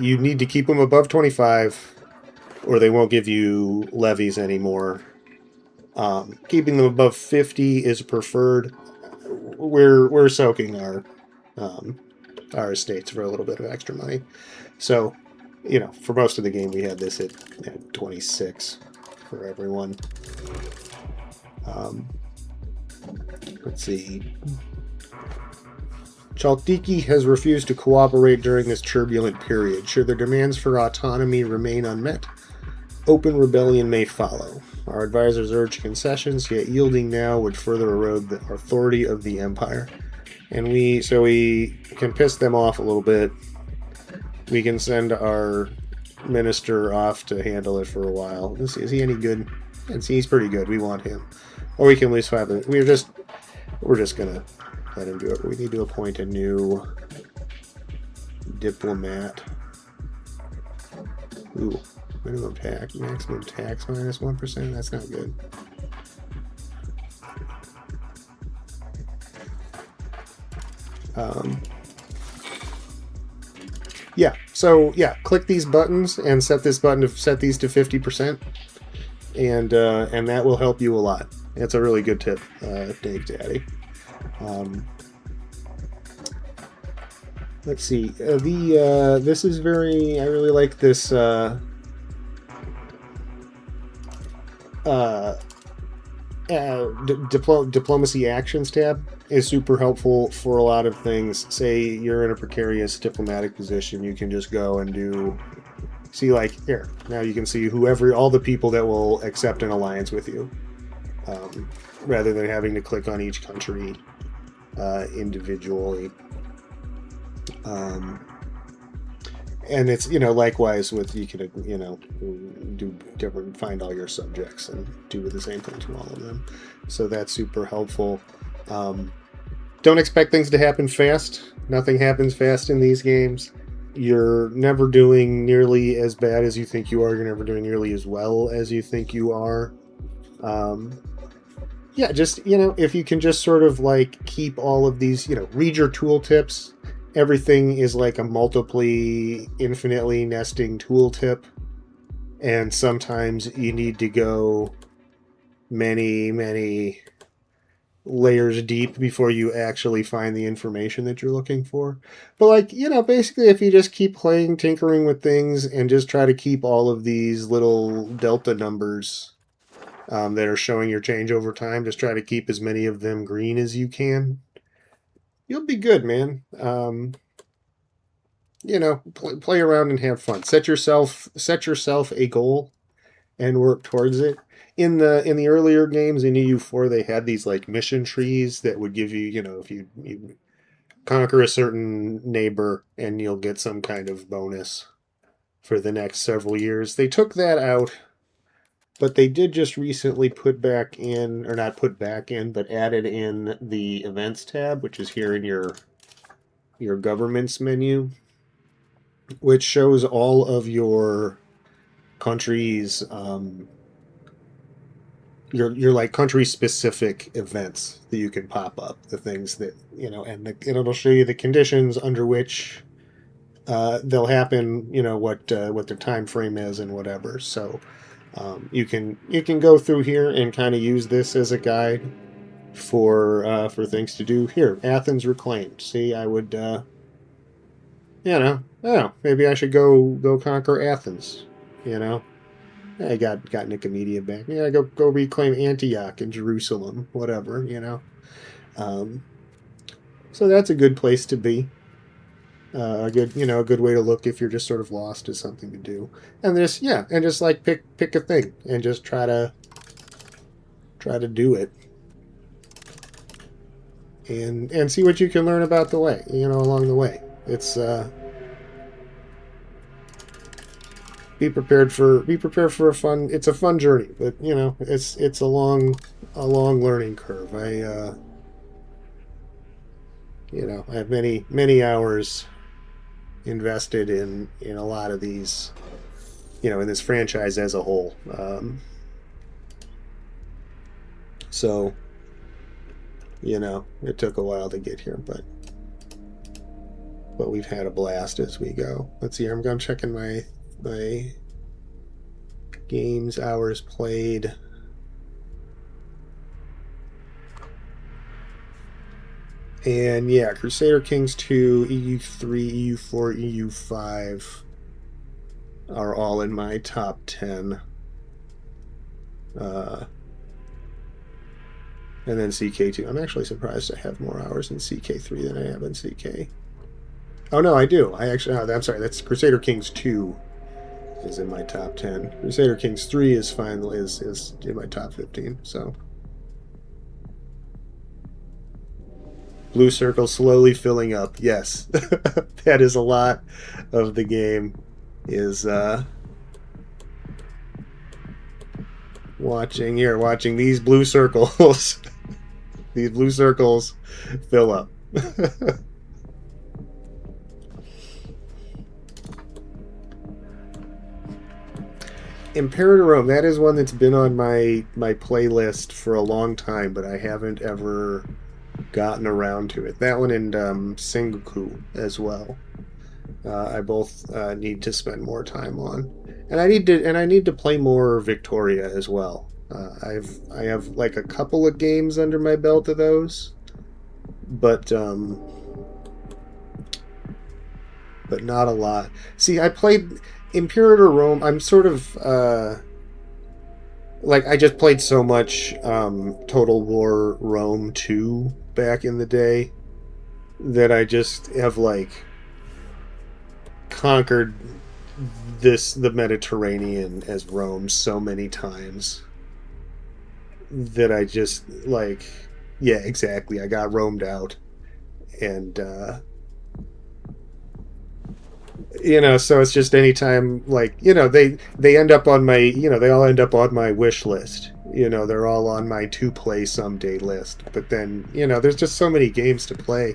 You need to keep them above 25, or they won't give you levies anymore. Keeping them above 50 is preferred. We're soaking our estates for a little bit of extra money. So, for most of the game we had this at 26 for everyone. Let's see. Chaltiki has refused to cooperate during this turbulent period. Should their demands for autonomy remain unmet, open rebellion may follow. Our advisors urge concessions, yet yielding now would further erode the authority of the empire. And we can piss them off a little bit. We can send our minister off to handle it for a while. Is he any good? And see, he's pretty good. We want him. Or we can lose 5. We're just gonna let him do it. We need to appoint a new diplomat. Ooh. Maximum tax minus 1%. That's not good. Yeah. So yeah, click these buttons and set these to 50%, and that will help you a lot. It's a really good tip, Dave Daddy. Let's see. This is very. I really like this. Diplomacy actions tab is super helpful for a lot of things. Say you're in a precarious diplomatic position, you can just go and see, like, here, now you can see all the people that will accept an alliance with you, rather than having to click on each country individually. And it's, likewise with, you can, do different, find all your subjects and do the same thing to all of them. So that's super helpful. Don't expect things to happen fast. Nothing happens fast in these games. You're never doing nearly as bad as you think you are. You're never doing nearly as well as you think you are. yeah, just, you know, if you can just sort of like keep all of these, you know, read your tooltips. Everything is like a multiply, infinitely nesting tooltip. And sometimes you need to go many, many layers deep before you actually find the information that you're looking for. But, like, you know, basically, if you just keep playing, tinkering with things, and just try to keep all of these little delta numbers that are showing your change over time, just try to keep as many of them green as you can. You'll be good, man. You know, play around and have fun. Set yourself a goal and work towards it. In the earlier games in EU4, they had these like mission trees that would give you, you know, if you conquer a certain neighbor and you'll get some kind of bonus for the next several years. They took that out, but they did just recently put back in, or not put back in, but added in the events tab, which is here in your governments menu, which shows all of your countries' your like country specific events that you can pop up, the things that, you know, and it'll show you the conditions under which they'll happen, you know, what their time frame is and whatever. So you can go through here and kind of use this as a guide for things to do. Here, Athens reclaimed. See, I would you know, oh, maybe I should go conquer Athens, you know. I got Nicomedia back. Yeah, go reclaim Antioch and Jerusalem, whatever, you know. Um, so that's a good place to be. A good way to look if you're just sort of lost as something to do. And just like pick a thing and just try to do it. And see what you can learn about the way, you know, along the way. It's be prepared for a fun. It's a fun journey, but you know it's a long learning curve. I have many hours invested in a lot of these, you know, in this franchise as a whole. So you know, it took a while to get here, but we've had a blast as we go. Let's see here. I'm checking my games hours played. And yeah, Crusader Kings 2, EU3, EU4, EU5 are all in my top 10. And then CK2. I'm actually surprised I have more hours in CK3 than I have in CK. Oh no, I do. I'm sorry, that's Crusader Kings 2 is in my top 10. Crusader Kings 3 is in my top 15, so. Blue circle slowly filling up. Yes. That is a lot of the game is watching these blue circles. These blue circles fill up. Imperator Rome, that is one that's been on my playlist for a long time, but I haven't ever gotten around to it. That one and Sengoku as well. I both need to spend more time on, and I need to play more Victoria as well. I have like a couple of games under my belt of those, but not a lot. See, I played Imperator Rome. I'm sort of like I just played so much Total War Rome 2 back in the day that I just have like conquered the Mediterranean as Rome so many times that I just like, yeah, exactly. I got roamed out, and you know, so it's just anytime, like, you know, they end up on my, you know, they all end up on my wish list. You know, they're all on my to play someday list. But then, you know, there's just so many games to play,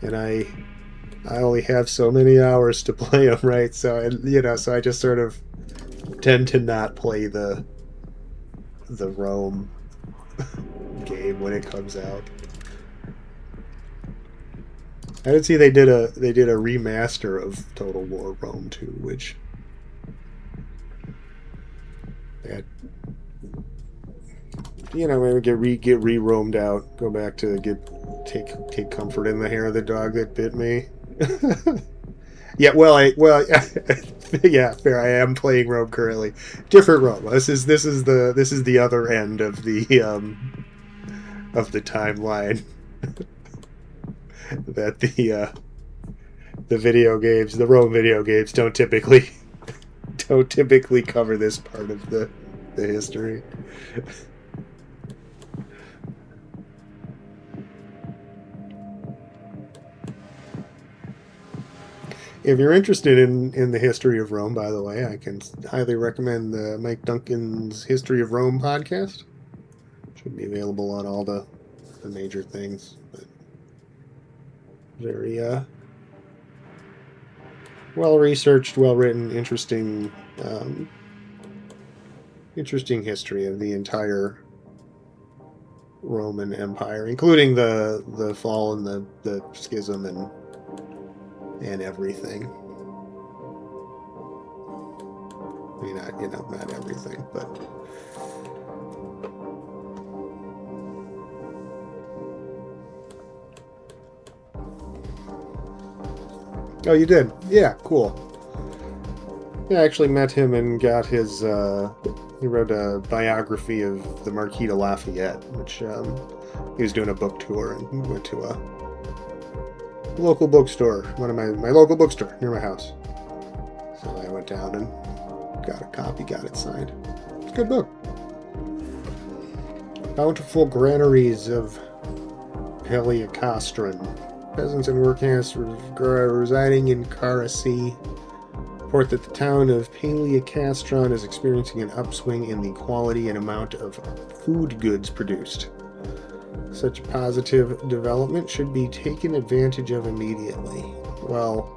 and I only have so many hours to play them, right? So, you know, so I just sort of tend to not play the Rome game when it comes out. I did see they did a remaster of Total War Rome 2, which that, you know, maybe get re-roamed out, go back to take comfort in the hair of the dog that bit me. Yeah, yeah, fair. I am playing Rome currently. Different Rome. This is the other end of the timeline that the video games, the Rome video games, don't typically cover this part of the history. If you're interested in the history of Rome, by the way, I can highly recommend the Mike Duncan's History of Rome podcast. Should be available on all the major things. But very well researched, well written, interesting history of the entire Roman Empire, including the fall and the schism and everything. I mean, not everything, but oh, you did? Yeah, cool. Yeah, I actually met him and got his. He wrote a biography of the Marquis de Lafayette, which he was doing a book tour, and we went to a local bookstore, one of my local bookstore near my house. So I went down and got a copy, got it signed. It's a good book. Bountiful granaries of Paleocastron. Peasants and workers residing in Carasi report that the town of Paleocastron is experiencing an upswing in the quality and amount of food goods produced. Such positive development should be taken advantage of immediately. Well,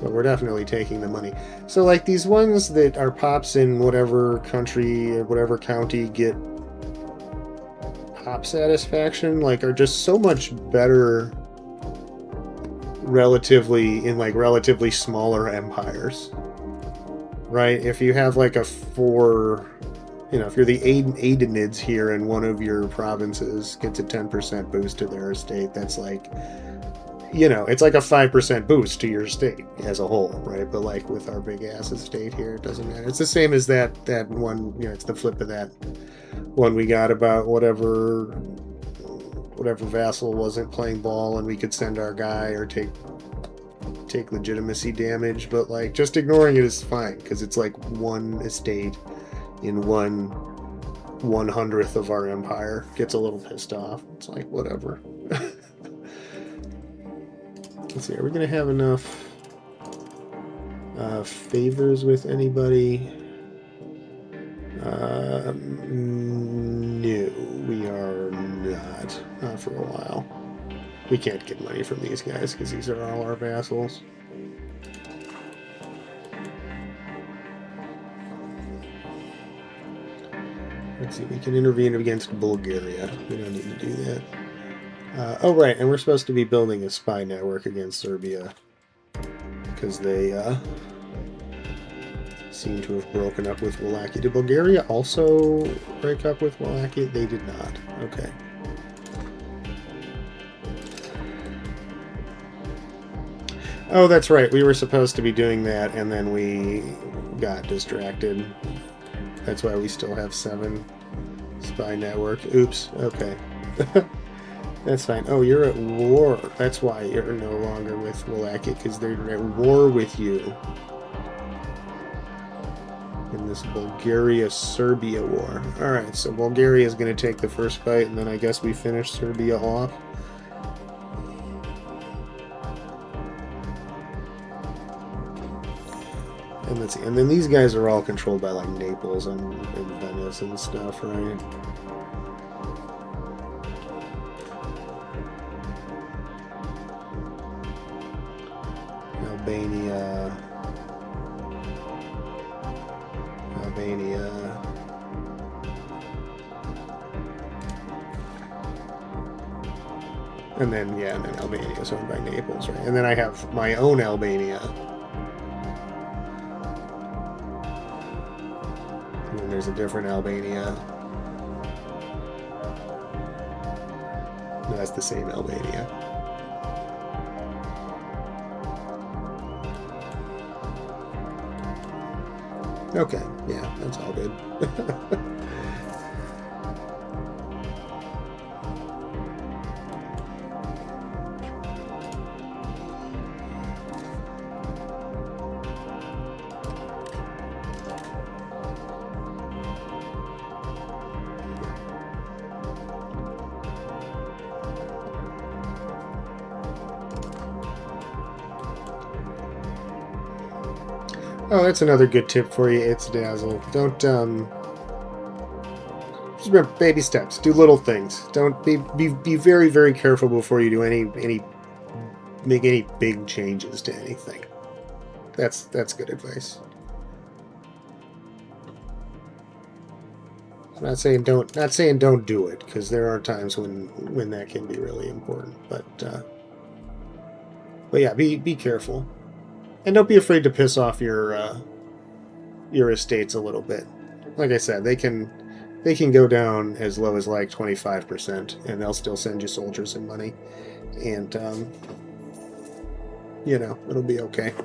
but we're definitely taking the money. So, like, these ones that are pops in whatever country or whatever county get pop satisfaction, like, are just so much better relatively smaller empires. Right? If you have like if you're the Aidenids here and one of your provinces gets a 10% boost to their estate, that's like, it's like a 5% boost to your state as a whole, right? But like with our big ass estate here, it doesn't matter. It's the same as that one, it's the flip of that one we got about whatever vassal wasn't playing ball and we could send our guy or take legitimacy damage, but like just ignoring it is fine because it's like one estate in 1/100th of our empire gets a little pissed off. It's like, whatever. Let's see, are we going to have enough favors with anybody? No, we are not for a while. We can't get money from these guys because these are all our vassals. Let's see, we can intervene against Bulgaria. We don't need to do that. Oh, right, and we're supposed to be building a spy network against Serbia because they seem to have broken up with Wallachia. Did Bulgaria also break up with Wallachia? They did not. Okay. Oh, that's right. We were supposed to be doing that, and then we got distracted. That's why we still have 7 spy network. Oops. Okay. That's fine. Oh, you're at war. That's why you're no longer with Wallachia, because they're at war with you. In this Bulgaria-Serbia war. Alright, so Bulgaria is going to take the first fight, and then I guess we finish Serbia off. And let's see, and then these guys are all controlled by like Naples and Venice and stuff, right? Albania. And then, yeah, and then Albania is owned by Naples, right? And then I have my own Albania. And then there's a different Albania. No, that's the same Albania. Okay, yeah, that's all good. Oh, that's another good tip for you. It's Dazzle. Don't just remember baby steps. Do little things. Don't be very, very careful before you do make any big changes to anything. That's good advice. I'm not saying don't do it, because there are times when that can be really important. But yeah, be careful. And don't be afraid to piss off your estates a little bit. Like I said, they can go down as low as like 25%, and they'll still send you soldiers and money, and it'll be okay.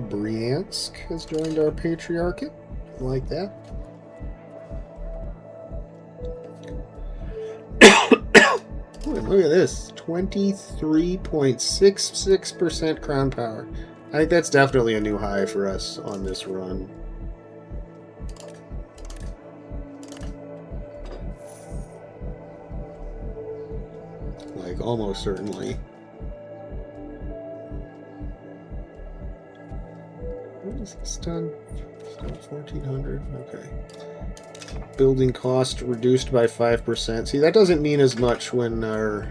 Bryansk has joined our patriarchate. Like that. Look at this. 23.66% crown power. I think that's definitely a new high for us on this run. Like, almost certainly. What is this done? 1,400. Okay. Building cost reduced by 5%. See, that doesn't mean as much when our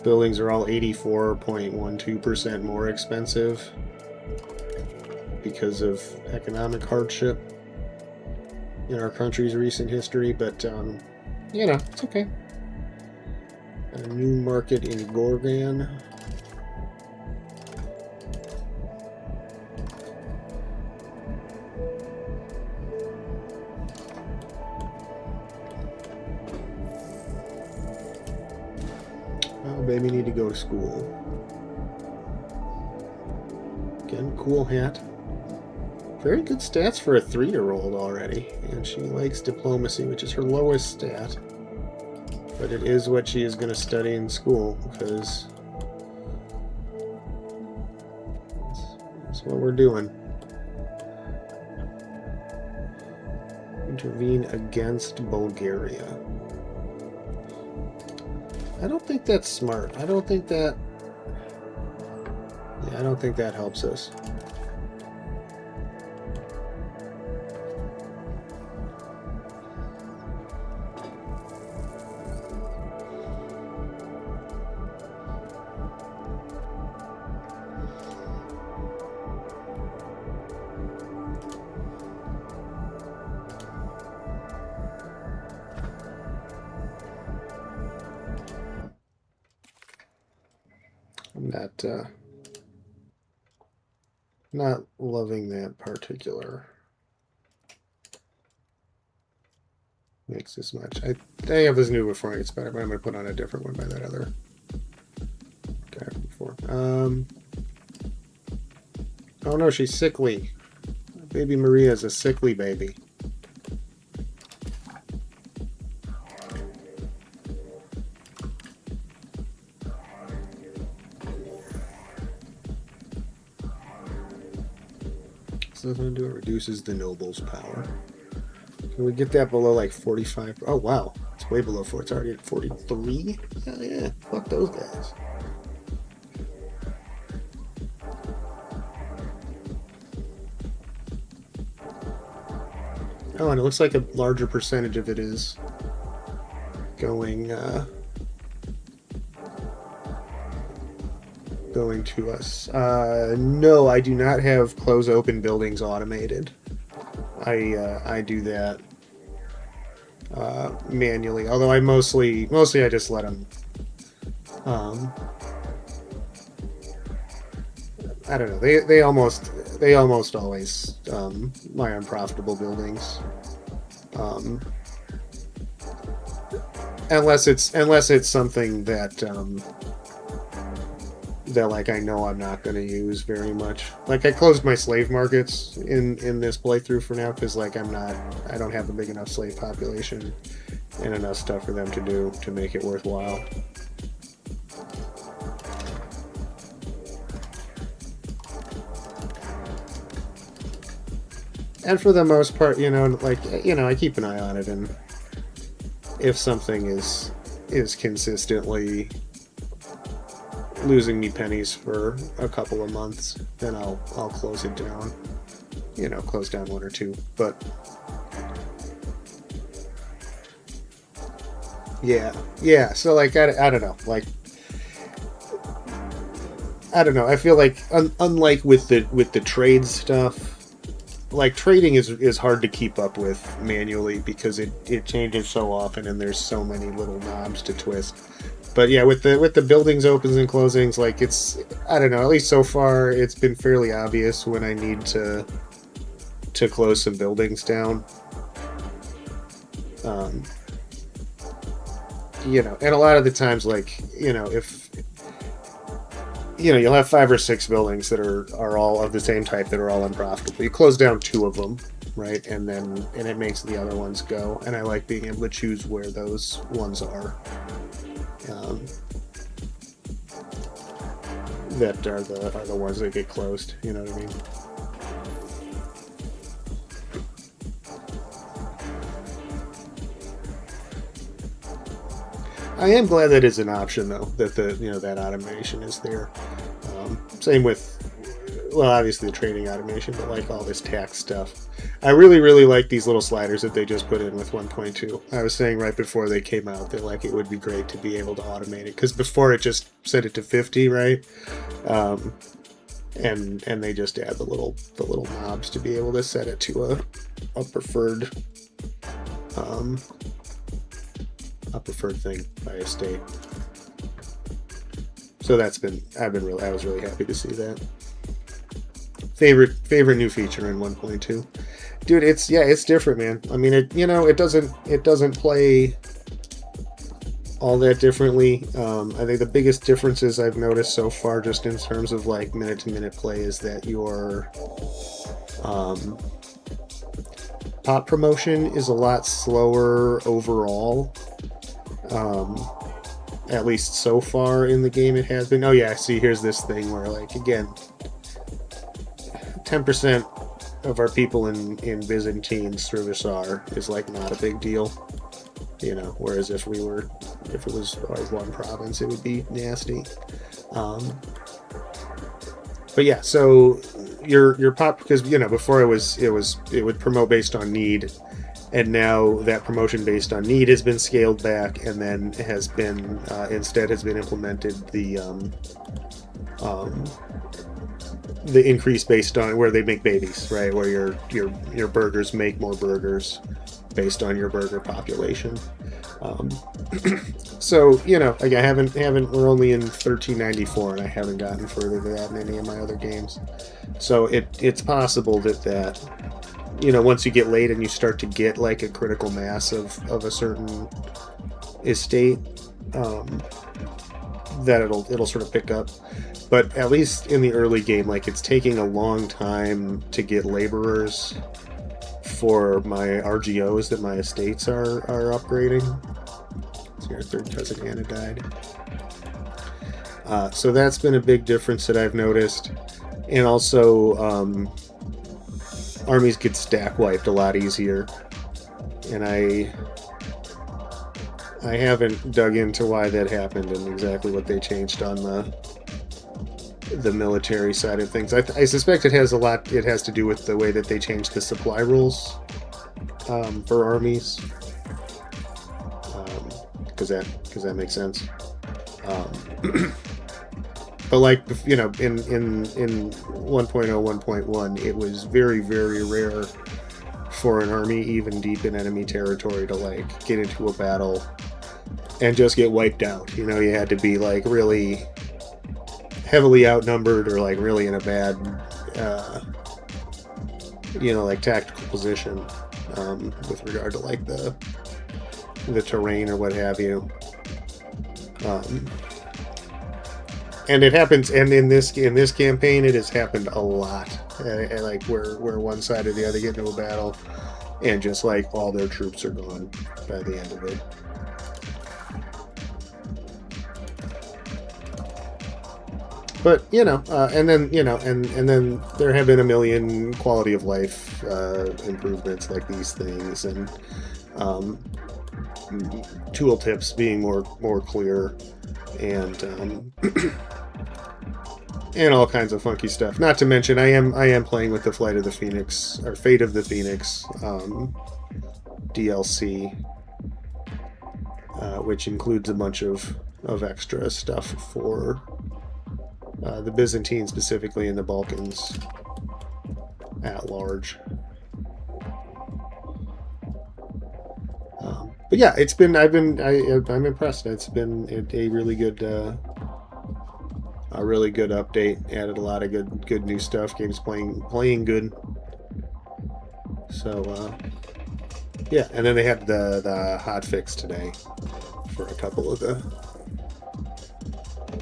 buildings are all 84.12% more expensive because of economic hardship in our country's recent history, but it's okay. A new market in Gorgan. Baby need to go to school. Again, cool hat. Very good stats for a 3-year-old already. And she likes diplomacy, which is her lowest stat. But it is what she is going to study in school, because that's what we're doing. Intervene against Bulgaria. I don't think that's smart. I don't think that helps us. I'm not loving that particular mix as much. I have this new before it gets better, but I'm going to put on a different one by that other guy before. Oh no, she's sickly. Baby Maria is a sickly baby. Going to do it reduces the noble's power. Can we get that below like 45? Oh wow, it's way below 4. It's already at 43. Hell yeah, fuck those guys. Oh, and it looks like a larger percentage of it is going going to us. No, I do not have close open buildings automated. I do that manually. Although I mostly I just let them. I don't know. They almost always my unprofitable buildings. Unless it's something that that like I know I'm not going to use very much. Like I closed my slave markets in this playthrough for now because like I don't have a big enough slave population and enough stuff for them to do to make it worthwhile. And for the most part, I keep an eye on it, and if something is consistently losing me pennies for a couple of months, then I'll close it down. Close down one or two. But yeah. So like I don't know, like I don't know. I feel like unlike with the trade stuff. Like trading is hard to keep up with manually because it changes so often and there's so many little knobs to twist. But yeah, with the buildings opens and closings, like I don't know, at least so far it's been fairly obvious when I need to close some buildings down. And a lot of the times, like, if you'll have 5 or 6 buildings that are all of the same type that are all unprofitable. You close down 2 of them, right? And it makes the other ones go. And I like being able to choose where those ones are. That are the ones that get closed. You know what I mean? I am glad that it's an option though, that that automation is there. Same with, well, obviously the trading automation, but like all this tax stuff. I really, really like these little sliders that they just put in with 1.2. I was saying right before they came out that like it would be great to be able to automate it, because before it just set it to 50, right? And they just add the little knobs to be able to set it to a preferred thing by a state. So I was really happy to see that. Favorite new feature in 1.2. Dude, it's different, man. I mean, it doesn't play all that differently. I think the biggest differences I've noticed so far, just in terms of like minute to minute play, is that your pop promotion is a lot slower overall. At least so far in the game it has been. Oh yeah, see, here's this thing where, like, again, 10% of our people in Byzantine service is like not a big deal, whereas if it was like one province, it would be nasty. But yeah, so your pop, because before it would promote based on need. And now that promotion based on need has been scaled back, and then has been instead has been implemented the increase based on where they make babies, right? Where your burgers make more burgers based on your burger population. So like I haven't we're only in 1394, and I haven't gotten further than that in any of my other games. So it's possible that once you get late and you start to get like a critical mass of a certain estate, that it'll sort of pick up. But at least in the early game, like, it's taking a long time to get laborers for my RGOs that my estates are upgrading. So our third cousin Anna died. So that's been a big difference that I've noticed. And also, armies get stack wiped a lot easier, and I haven't dug into why that happened and exactly what they changed on the military side of things. I suspect it has to do with the way that they changed the supply rules, for armies, because that makes sense. But like, you know, in 1.0 1.1, it was very, very rare for an army, even deep in enemy territory, to like get into a battle and just get wiped out. You know, you had to be like really heavily outnumbered or like really in a bad, you know, like tactical position, with regard to like the terrain or what have you. And it happens, and in this campaign, it has happened a lot. Like where one side or the other get into a battle, and just like all their troops are gone by the end of it. But you know, and then you know, and then there have been a million quality of life improvements like these things, and tooltips being more clear, and and all kinds of funky stuff. Not to mention, I am playing with the Flight of the Phoenix, or Fate of the Phoenix DLC, which includes a bunch of extra stuff for the Byzantine, specifically in the Balkans at large. But yeah, it's been I'm impressed. It's been a really good update. Added a lot of good new stuff. Game's playing good. So yeah, and then they had the hot fix today for a couple of the,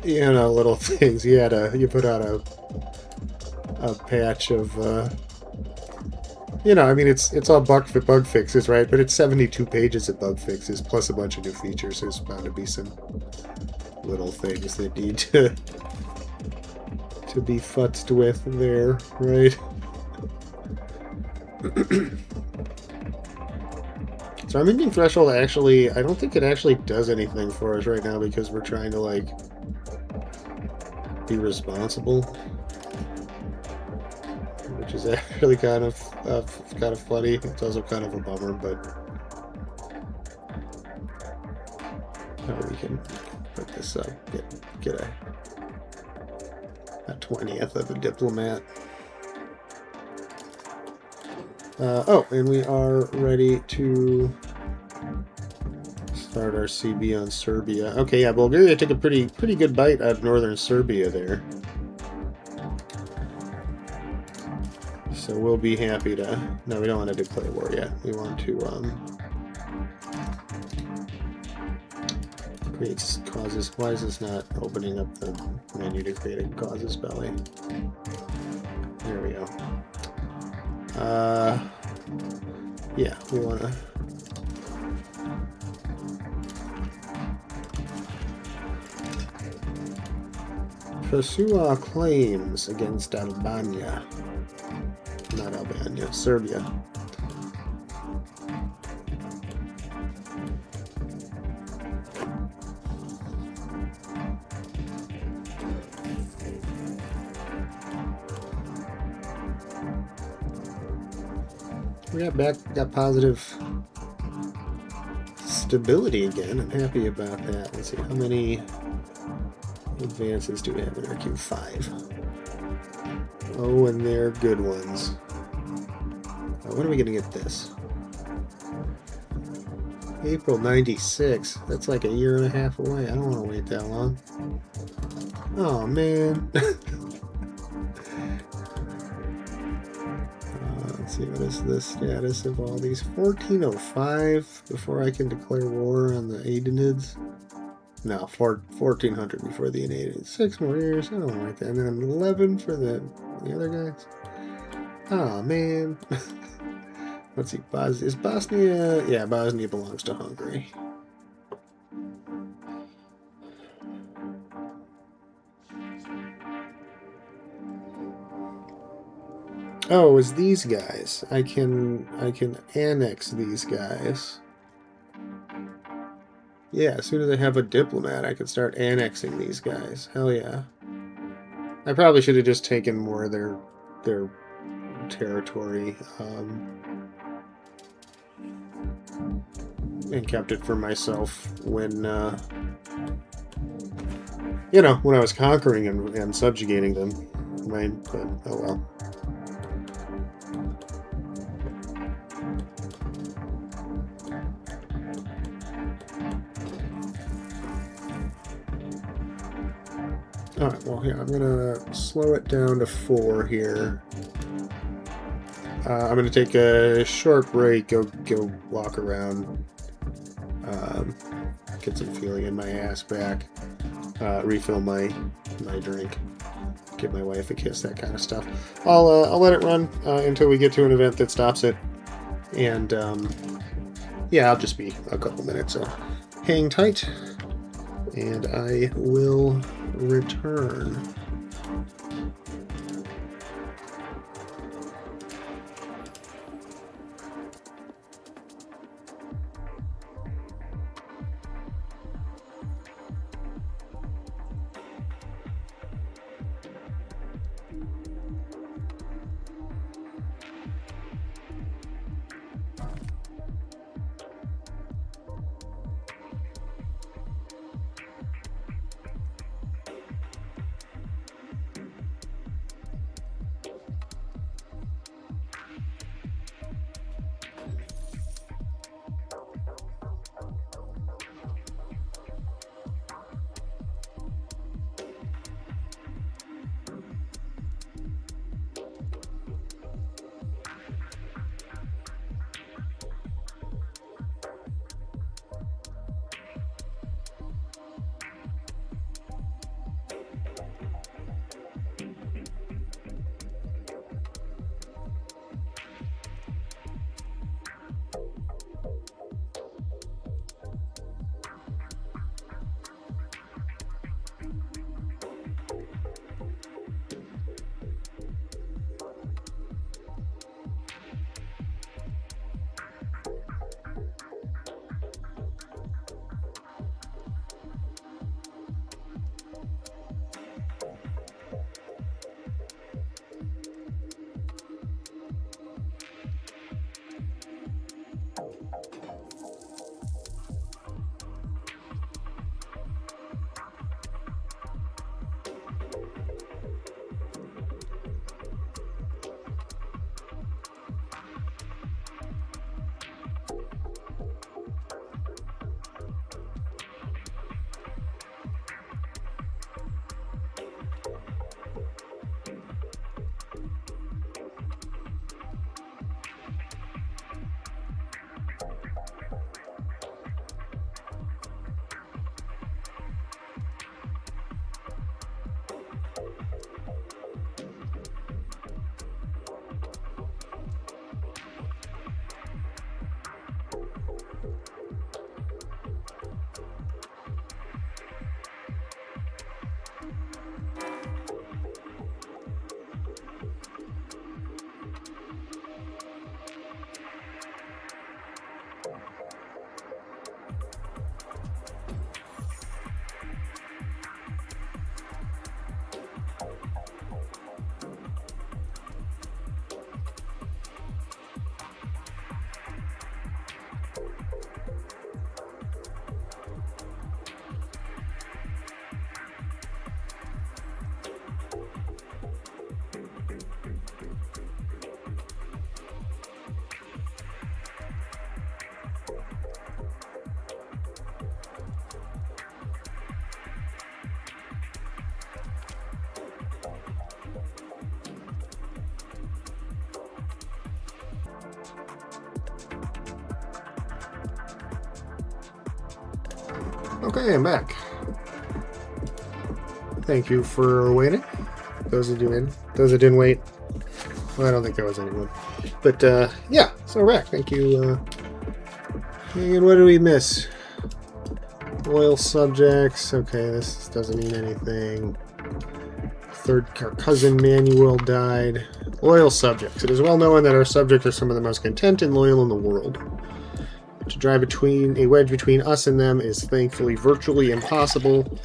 you know, little things. You put out a patch of you know, I mean, it's all bug fixes, right? But it's 72 pages of bug fixes plus a bunch of new features. There's bound to be some little things that need to be futzed with there, right? So our mending threshold, actually, I don't think it actually does anything for us right now, because we're trying to like be responsible, which is actually kind of funny. It's also kind of a bummer, but we can put this up, get a 20th of a diplomat. Oh, and we are ready to start our CB on Serbia. Okay, yeah, Bulgaria took a pretty good bite out of northern Serbia there. So we'll be happy to... No, we don't want to declare war yet. We want to create causes. Why is this not opening up the menu to create a causes belly? There we go. Yeah, we want to... pursue our claims against Albania. Not Albania, Serbia. We got positive stability again. I'm happy about that. Let's see, how many advances do we have in our queue? 5. Oh, and they're good ones. When are we gonna get this? April 96. That's like a year and a half away. I don't want to wait that long. Oh, man. Let's see, what is the status of all these? 1405 before I can declare war on the Aidenids. No, 1400 before the Aidenids. 6 more years. I don't like that. And then 11 for the other guys. Oh, man. Let's see. Is Bosnia? Yeah, Bosnia belongs to Hungary. Oh, it's these guys. I can annex these guys. Yeah, as soon as I have a diplomat, I can start annexing these guys. Hell yeah. I probably should have just taken more of their territory. and kept it for myself when, you know, when I was conquering and subjugating them. Right? But, oh well. Alright, well, here, I'm going to slow it down to 4 here. I'm going to take a short break, go walk around, get some feeling in my ass back, refill my drink, give my wife a kiss, that kind of stuff. I'll let it run until we get to an event that stops it, and yeah, I'll just be a couple minutes, so hang tight, and I will return. Okay, I'm back. Thank you for waiting. Those that didn't wait. Well, I don't think there was anyone. But yeah, so Rack, thank you. And what did we miss? Loyal subjects. Okay, this doesn't mean anything. Our cousin Manuel died. Loyal subjects. It is well known that our subjects are some of the most content and loyal in the world. To drive a wedge between us and them is thankfully virtually impossible,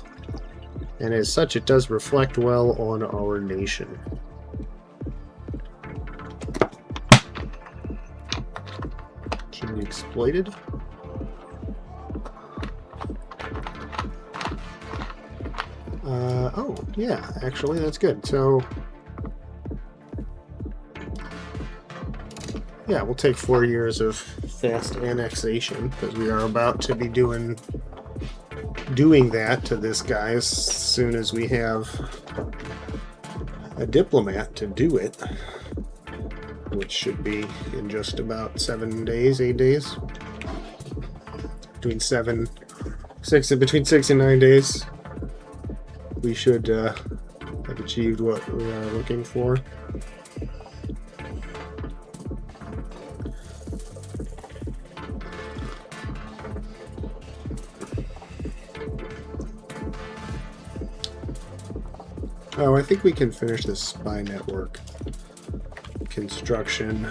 and as such it does reflect well on our nation. Should be exploited. Oh, yeah, actually, that's good. So, yeah, we'll take 4 years of fast annexation, because we are about to be doing that to this guy as soon as we have a diplomat to do it, which should be in just about 7 days, 8 days. Between 6 and 9 days, we should have achieved what we are looking for. Oh, I think we can finish this spy network construction.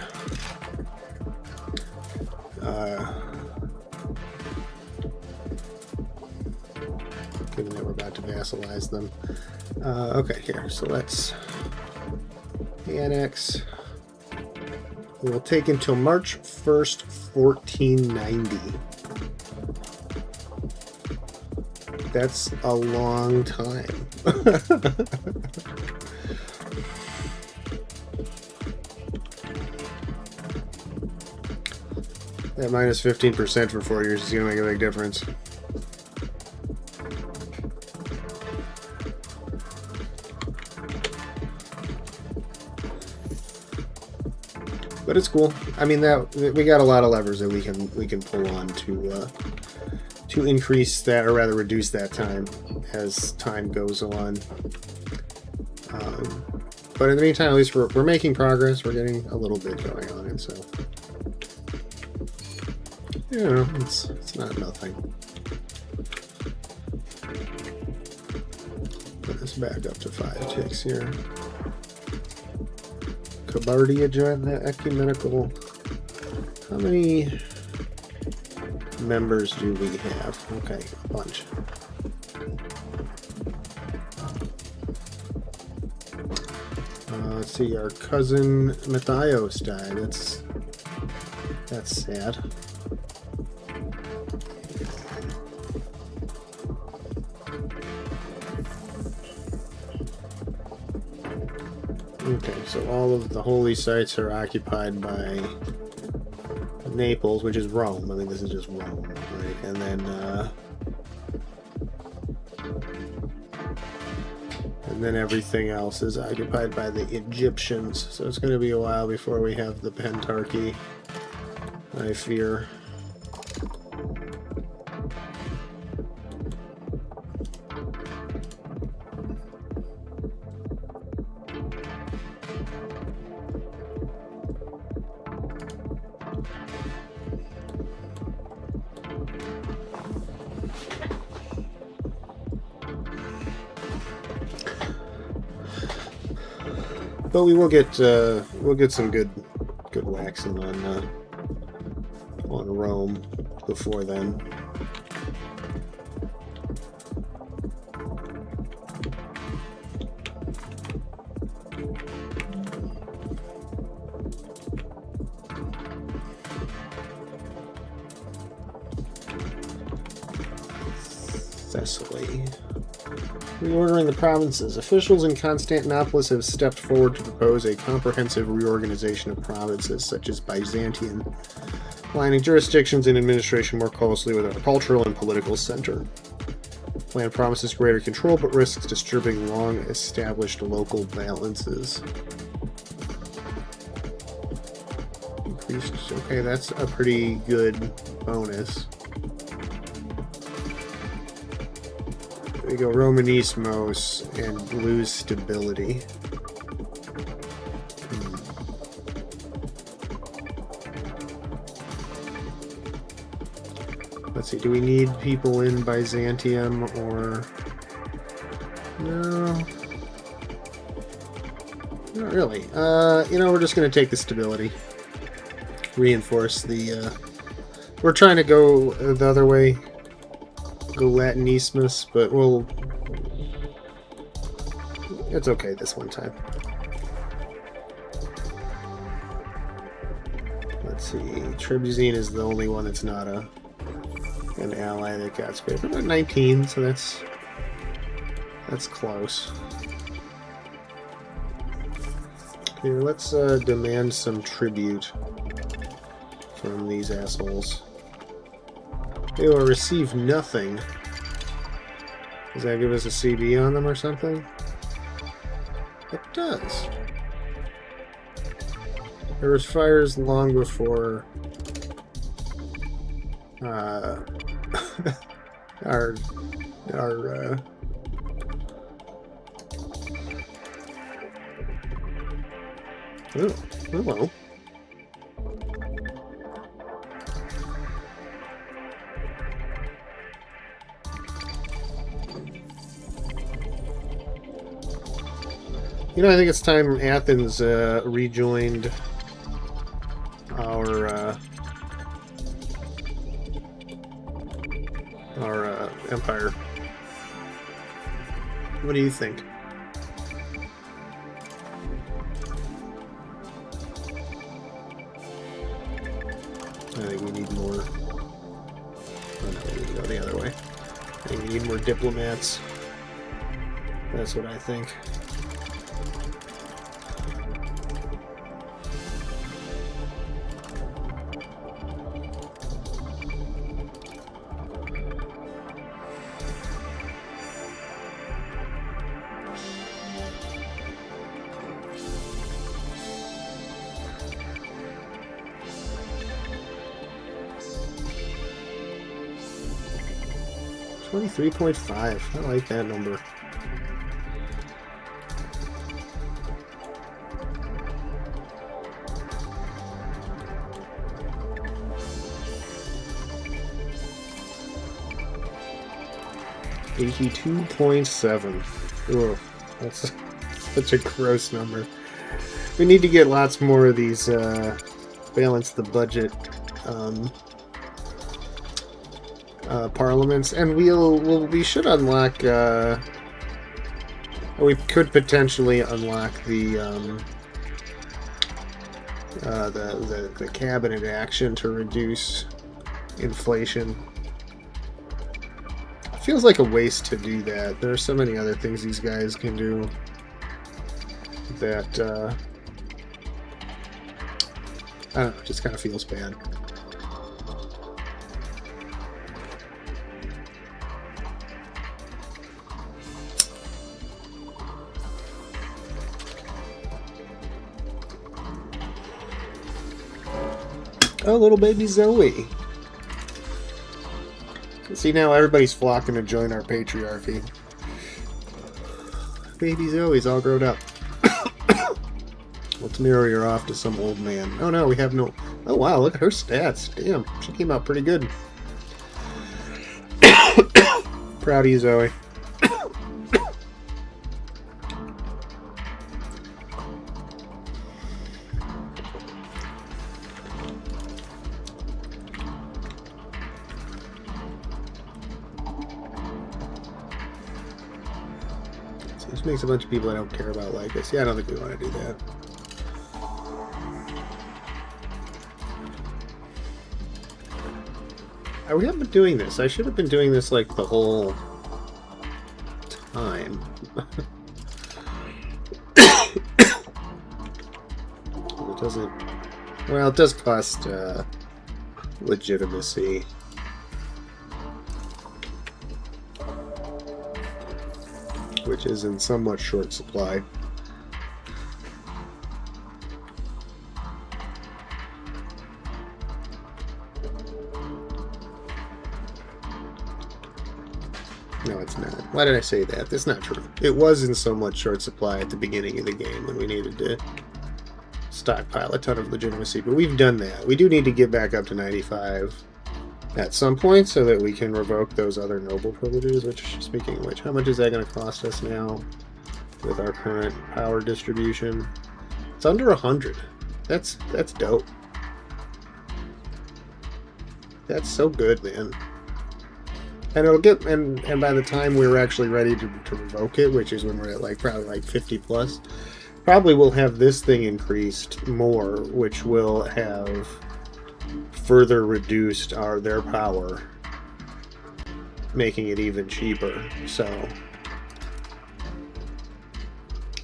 Given that we're about to vassalize them. Okay, here, so let's annex. It will take until March 1st, 1490. That's a long time. That minus 15% for 4 years is going to make a big difference. But it's cool. I mean, that we got a lot of levers that we can pull on to increase that, or rather reduce that time as time goes on. But in the meantime, at least we're making progress. We're getting a little bit going on it, so you know, it's not nothing. Put this back up to 5 ticks here. Kabardia joined the ecumenical. How many members do we have? Okay, a bunch. Let's see, our cousin Matthios died. That's sad. Okay, so all of the holy sites are occupied by Naples, which is Rome. I mean, this is just Rome, right? And then everything else is occupied by the Egyptians. So it's going to be a while before we have the Pentarchy, I fear. But we will get some good waxing on Rome before then. Thessaly. Reordering the provinces. Officials in Constantinople have stepped forward to propose a comprehensive reorganization of provinces, such as Byzantine, aligning jurisdictions and administration more closely with our cultural and political center. The plan promises greater control, but risks disturbing long-established local balances. Increased. Okay, that's a pretty good bonus. We go Romanismos and lose stability. Let's see, do we need people in Byzantium or... No. Not really. You know, we're just going to take the stability. Reinforce the... We're trying to go the other way. Go Latinismus, but we'll... It's okay this one time. Let's see. Trebizond is the only one that's not an ally that got space. We're at 19, so that's That's close. Here, let's demand some tribute from these assholes. They will receive nothing. Does that give us a CB on them or something? It does. There was fires long before our oh, hello. You know, I think it's time Athens rejoined our empire. What do you think? I think we need more. Oh no, we need to go the other way. I think we need more diplomats. That's what I think. $23.5. I like that number. $82.7. Oh, that's such a gross number. We need to get lots more of these balance the budget parliaments, and we should unlock. We could potentially unlock the cabinet action to reduce inflation. It feels like a waste to do that. There are so many other things these guys can do that I don't know, just kind of feels bad. Oh, little baby Zoe. See, now everybody's flocking to join our patriarchy. Baby Zoe's all grown up. Let's mirror her off to some old man. Oh no, we have no... Oh wow, look at her stats. Damn, she came out pretty good. Proud of you, Zoe. This makes a bunch of people I don't care about like us. Yeah, I don't think we want to do that. We haven't been doing this. I should have been doing this like the whole time. It doesn't... Well, it does cost legitimacy. Which is in somewhat short supply. No, it's not. Why did I say that? That's not true. It was in somewhat short supply at the beginning of the game when we needed to stockpile a ton of legitimacy, but we've done that. We do need to get back up to 95 at some point so that we can revoke those other noble privileges, which, speaking of which, how much is that going to cost us now with our current power distribution? It's under 100. That's dope. That's so good, man. And it'll get, and by the time we're actually ready to revoke it, which is when we're at like probably like 50 plus, probably we'll have this thing increased more, which will have further reduced their power, making it even cheaper. So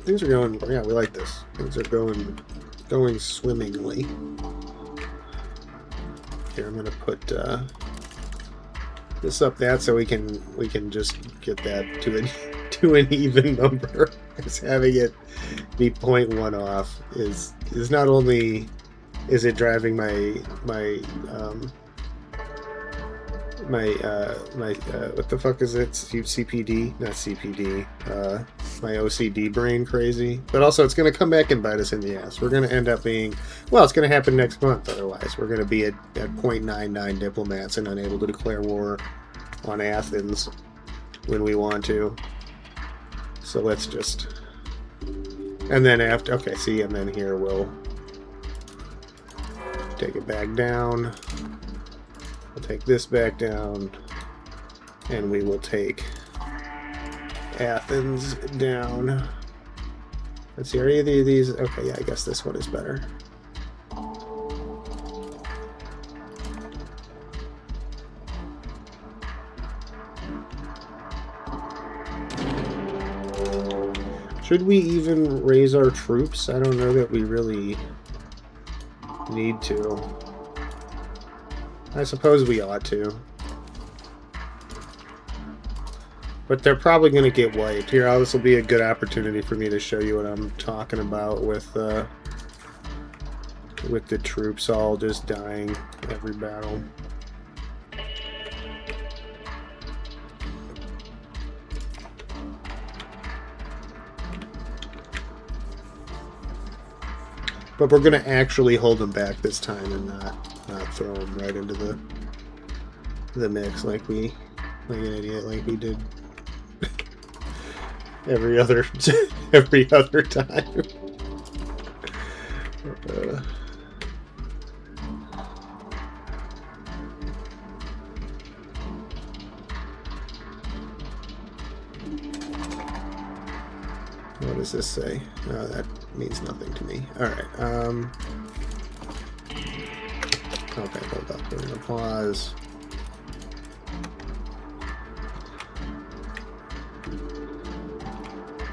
Things are going. Yeah, we like this. Things are going swimmingly. Here, I'm gonna put this up that so we can just get that to an even number. Because having it be 0.1 off is not only is it driving my what the fuck is it? CPD? Not CPD. My OCD brain crazy. But also it's going to come back and bite us in the ass. We're going to end up being... Well, it's going to happen next month otherwise. We're going to be at 0.99 diplomats and unable to declare war on Athens when we want to. So let's just... And then after... Okay, see, and then here we'll take it back down. We'll take this back down, and we will take Athens down. Let's see, are either of these... Okay, yeah, I guess this one is better. Should we even raise our troops? I don't know that we really need to. I suppose we ought to. But they're probably going to get wiped. Here, this will be a good opportunity for me to show you what I'm talking about with the troops all just dying every battle. But we're going to actually hold them back this time and not throw them right into the mix like an idiot, like we did every other time. What does this say? Oh, that means nothing to me. Alright, okay, hold up. We're gonna pause.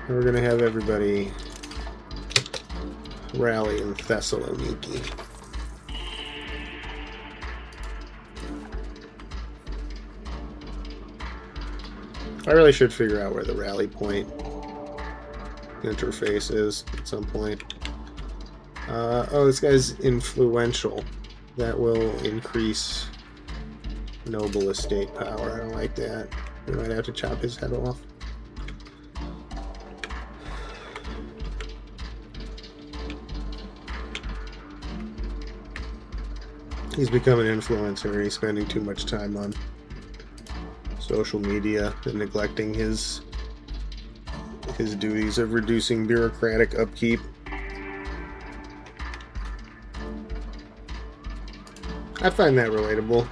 And we're gonna have everybody rally in Thessaloniki. I really should figure out where the rally point interface is at some point. Oh, this guy's influential. That will increase noble estate power. I don't like that. We might have to chop his head off. He's become an influencer. He's spending too much time on social media and neglecting his duties of reducing bureaucratic upkeep. I find that relatable.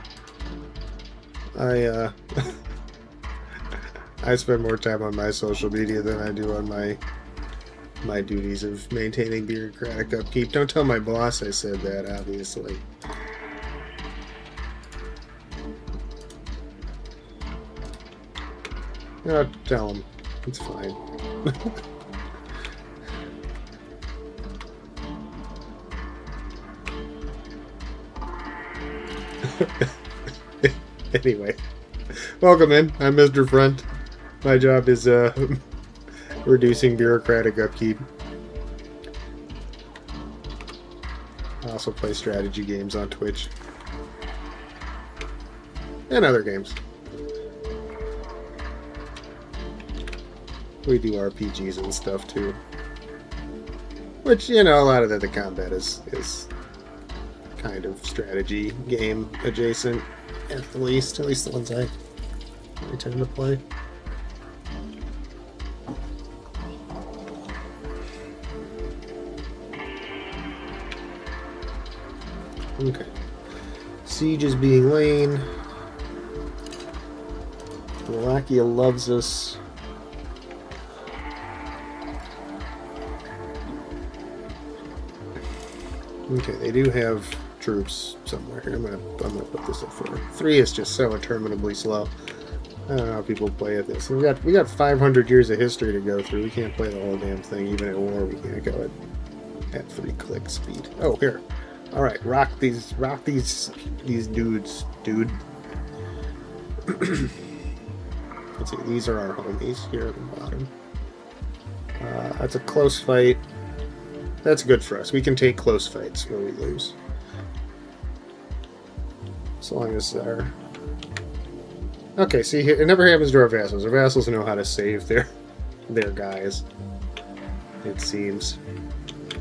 I spend more time on my social media than I do on my duties of maintaining bureaucratic upkeep. Don't tell my boss I said that, obviously. No, tell him. It's fine. Anyway, welcome in. I'm Mr. Front. My job is reducing bureaucratic upkeep. I also play strategy games on Twitch and other games. We do RPGs and stuff too, which, you know, a lot of the combat is kind of strategy game adjacent, at least the ones I tend to play. Okay, siege is being laid. Wallachia loves us. Okay, they do have troops somewhere here. I'm gonna put this up for 3 is just so interminably slow. I don't know how people play at this. We got 500 years of history to go through. We can't play the whole damn thing. Even at war, we can't go at 3-click speed. Oh, here. All right, rock these dudes, dude. Let's see. These are our homies here at the bottom. That's a close fight. That's good for us. We can take close fights where we lose. As long as our... Okay, see, it never happens to our vassals. Our vassals know how to save their guys, it seems.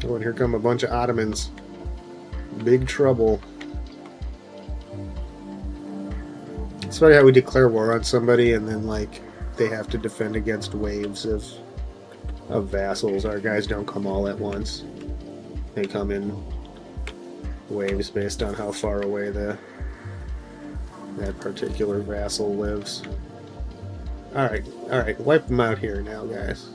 Oh, and here come a bunch of Ottomans. Big trouble. It's funny how we declare war on somebody and then, like, they have to defend against waves of vassals. Our guys don't come all at once. They come in waves based on how far away that particular vassal lives. Alright, wipe them out here now, guys.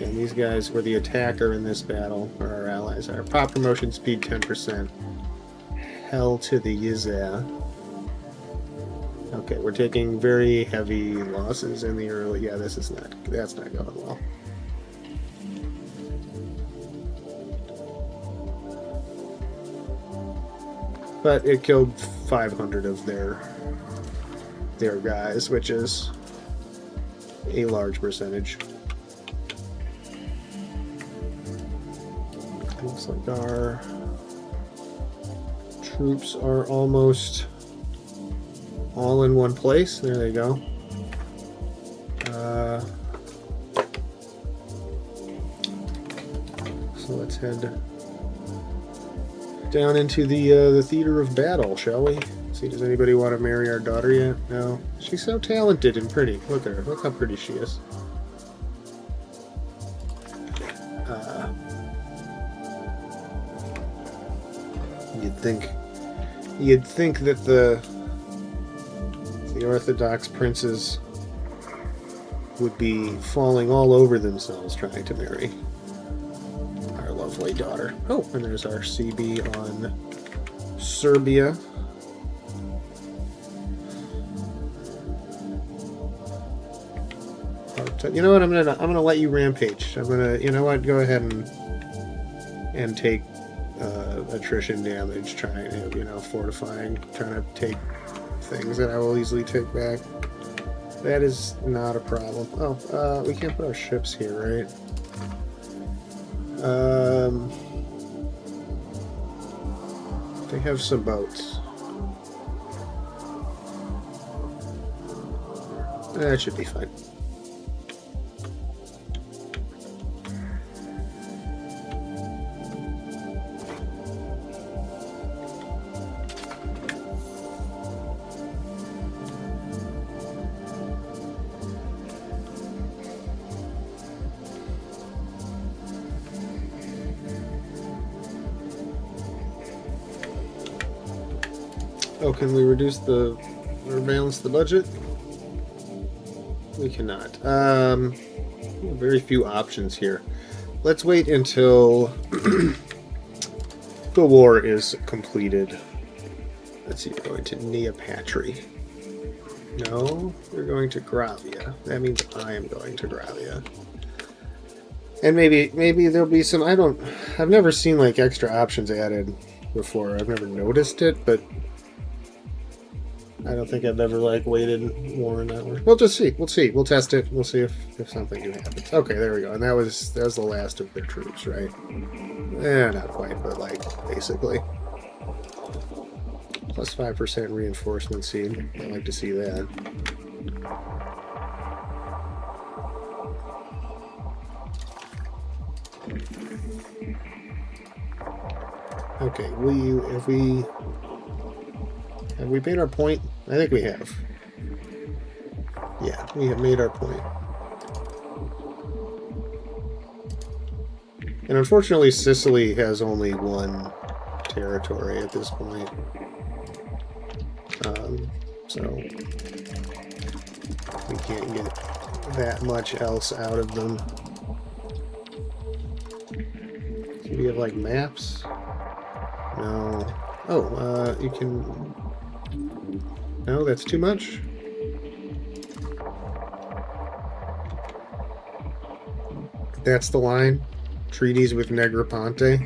And these guys were the attacker in this battle, or our allies are. Pop promotion speed 10%. Hell to the Yizah. Okay, we're taking very heavy losses in the early... Yeah, that's not going well. But it killed 500 of their guys, which is a large percentage. Looks like our troops are almost all in one place. There they go. So let's head down into the theater of battle, shall we? See, does anybody want to marry our daughter yet? No. She's so talented and pretty. Look at her. Look how pretty she is. You'd think that the Orthodox princes would be falling all over themselves trying to marry our lovely daughter. Oh, and there's our CB on Serbia. You know what? I'm gonna let you rampage. You know what? Go ahead and take attrition damage, trying to, fortifying, trying to take things that I will easily take back. That is not a problem. Oh, we can't put our ships here, right? They have some boats. That should be fine. Oh, can we reduce or balance the budget? We cannot. We have very few options here. Let's wait until the war is completed. Let's see, we're going to Neopatry. No, we're going to Gravia. That means I am going to Gravia. And maybe there'll be some, I've never seen like extra options added before. I've never noticed it, but I don't think I've ever like waited war in that way. We'll just see. We'll see. We'll test it. We'll see if something new happens. Okay, there we go. And that was the last of their troops, right? Not quite, but like basically. Plus 5% reinforcement seed. I'd like to see that. Okay, have we made our point? I think we have. Yeah, we have made our point. And unfortunately, Sicily has only one territory at this point. So we can't get that much else out of them. Do we have like maps? No. Oh, you can... No, that's too much? That's the line. Treaties with Negroponte.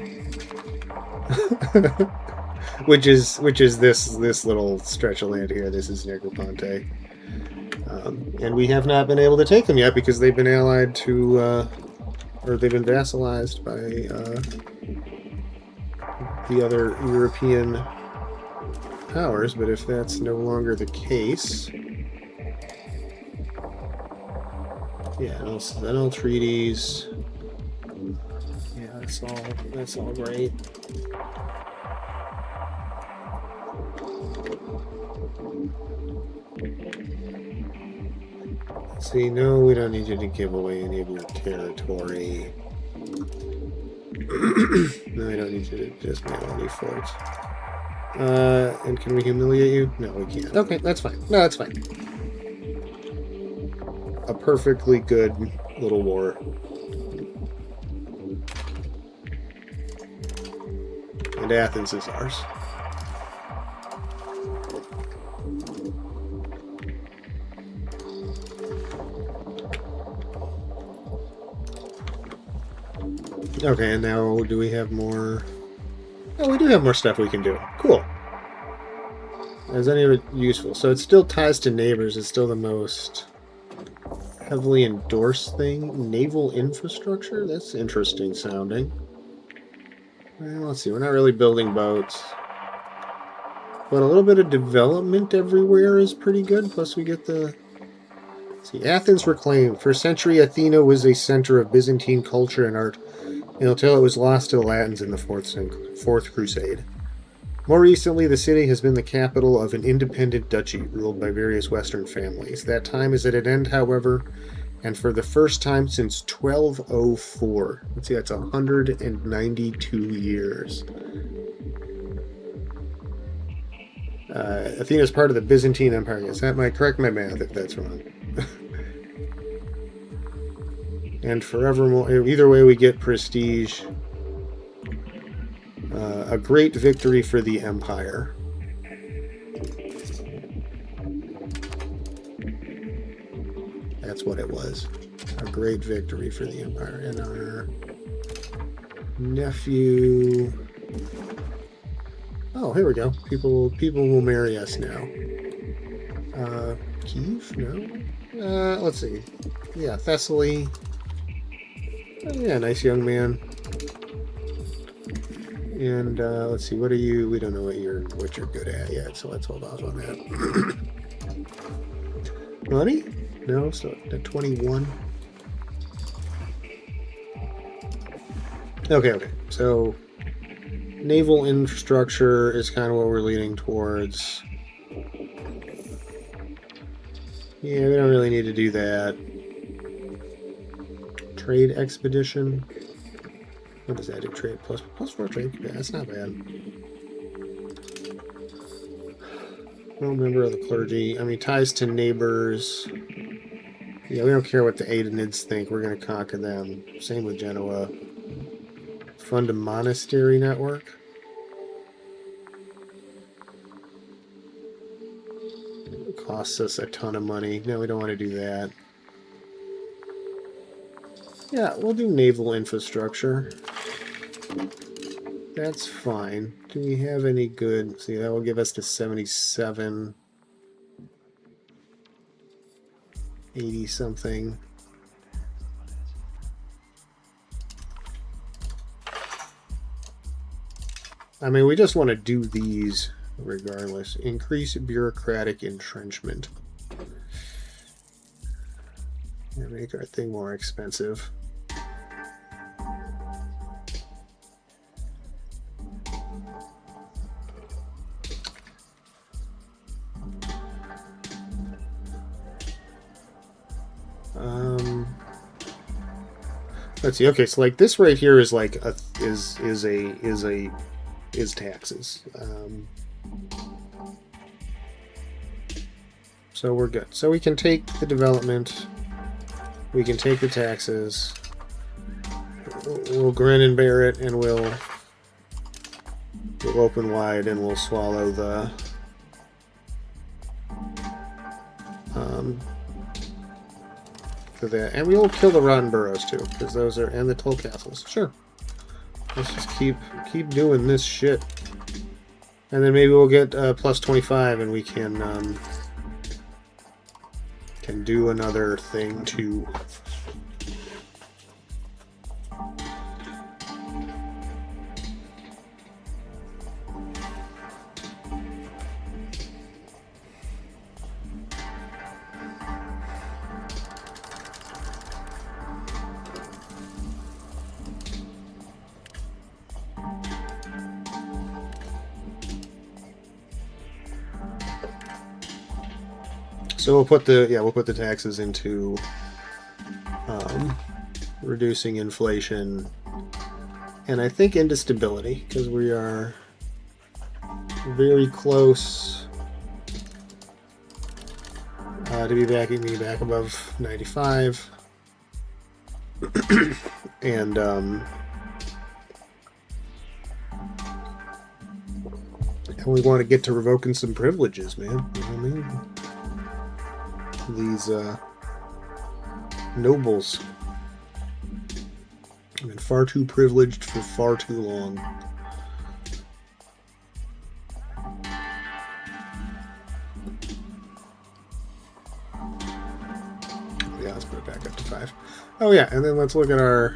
which is this little stretch of land here. This is Negroponte. And we have not been able to take them yet because they've been allied to, or they've been vassalized by the other European powers. But if that's no longer the case, yeah, then all treaties. Yeah, that's all great. See, no, we don't need you to give away any of your territory. No, I don't need you to dismantle any forts. And can we humiliate you? No, we can't. Okay, that's fine. No, that's fine. A perfectly good little war. And Athens is ours. Okay, and now do we have more? Oh, we do have more stuff we can do. Cool. Is any of it useful? So it still ties to neighbors. It's still the most heavily endorsed thing. Naval infrastructure? That's interesting sounding. Well, let's see. We're not really building boats. But a little bit of development everywhere is pretty good. Plus we get the... Let's see. Athens reclaimed. For a century, Athena was a center of Byzantine culture and art, until it was lost to the Latins in the Fourth Crusade. More recently, the city has been the capital of an independent duchy ruled by various Western families. That time is at an end, however, and for the first time since 1204. Let's see, that's 192 years. Athena is part of the Byzantine Empire. Yes, that might correct my math if that's wrong. And forevermore, either way we get prestige. A great victory for the Empire. That's what it was. A great victory for the Empire. And our nephew... Oh, here we go. People will marry us now. Kiev? No? Let's see. Yeah, Thessaly. Yeah, nice young man. And let's see, what are you? We don't know what you're good at yet, so let's hold off on that. Money? No, so at 21. Okay. So naval infrastructure is kind of what we're leaning towards. Yeah, we don't really need to do that. Trade expedition. What does that do? Trade plus 4 trade. Yeah, that's not bad. Well, member of the clergy. I mean, ties to neighbors. Yeah, we don't care what the Aidenids think. We're going to conquer them. Same with Genoa. Fund a monastery network. It costs us a ton of money. No, we don't want to do that. Yeah, we'll do naval infrastructure. That's fine. Do we have any good... See, that will give us to 77... 80 something. I mean, we just want to do these regardless. Increase bureaucratic entrenchment. Yeah, make our thing more expensive. Let's see. Okay, so like this right here is like is taxes. So we're good. So we can take the development. We can take the taxes. We'll grin and bear it, and we'll open wide, and we'll swallow the both of that. And we will kill the rotten burrows too, because those are, and the toll castles. Sure. Let's just keep doing this shit. And then maybe we'll get plus 25 and we can do another thing too. So we'll put the taxes into reducing inflation, and I think into stability, because we are very close to be backing me back above 95, and we want to get to revoking some privileges, man. You know what I mean? These nobles have been far too privileged for far too long. Yeah, let's put it back up to 5. Oh yeah, and then let's look at our...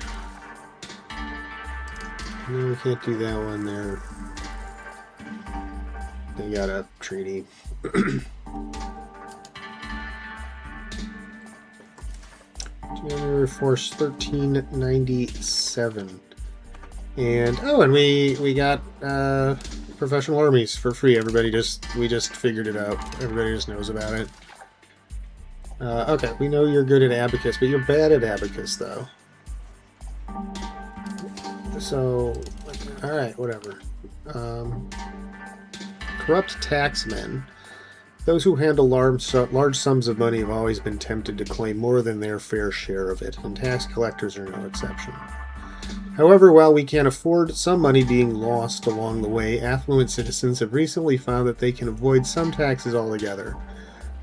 No, we can't do that one there. They got a treaty. Force 1397, and we got professional armies for free. We just figured it out. Everybody just knows about it. Okay, we know you're good at abacus, but you're bad at abacus though. So, all right, whatever. Corrupt taxmen. Those who handle large sums of money have always been tempted to claim more than their fair share of it, and tax collectors are no exception. However, while we can afford some money being lost along the way, affluent citizens have recently found that they can avoid some taxes altogether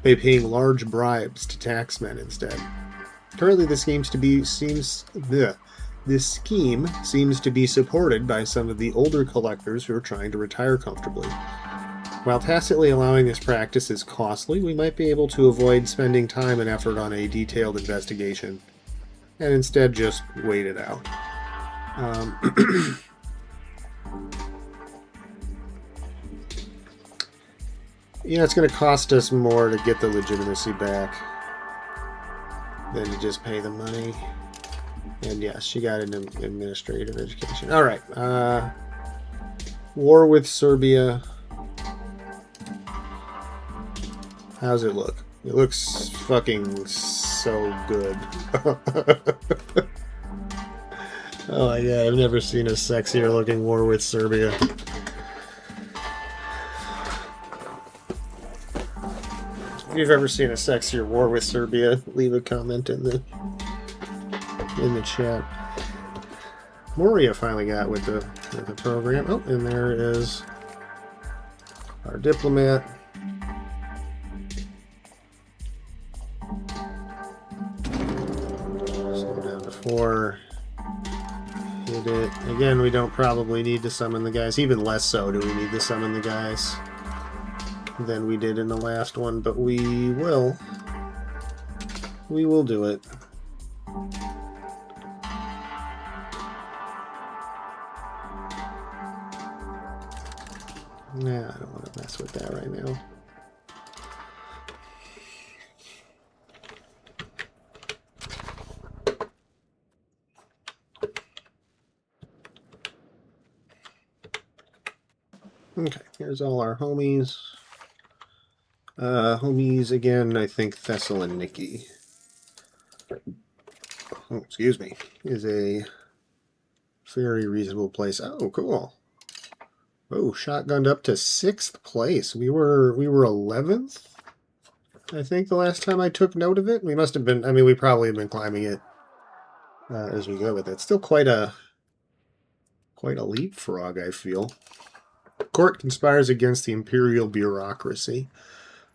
by paying large bribes to taxmen instead. Currently, this scheme seems to be supported by some of the older collectors who are trying to retire comfortably. While tacitly allowing this practice is costly, we might be able to avoid spending time and effort on a detailed investigation, and instead just wait it out. It's going to cost us more to get the legitimacy back than to just pay the money. And yes, she got an administrative education. All right. War with Serbia. How's it look? It looks fucking so good. Oh my god, I've never seen a sexier looking war with Serbia. If you've ever seen a sexier war with Serbia, leave a comment in the chat. Moria finally got with the program. Oh, and there is our diplomat. Or hit it. Again, we don't probably need to summon the guys. Even less so do we need to summon the guys than we did in the last one, but we will. We will do it. Nah, I don't want to mess with that right now. Okay, here's all our homies. Homies again, I think Thessaloniki. Oh, excuse me. Is a very reasonable place. Oh, cool. Oh, shotgunned up to 6th place. We were 11th, I think, the last time I took note of it. We must have been, I mean, we probably have been climbing it as we go, but that's still quite a leapfrog, I feel. Court conspires against the imperial bureaucracy.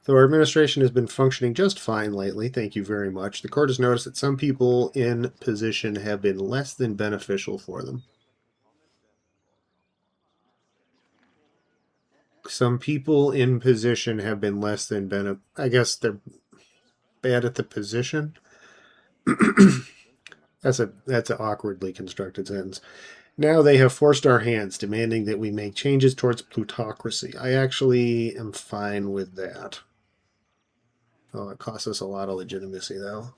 Though our administration has been functioning just fine lately, thank you very much, the court has noticed that some people in position have been less than beneficial for them. Some people in position have been less than I guess they're bad at the position. That's an awkwardly constructed sentence. Now they have forced our hands, demanding that we make changes towards plutocracy. I actually am fine with that. Oh, it costs us a lot of legitimacy, though.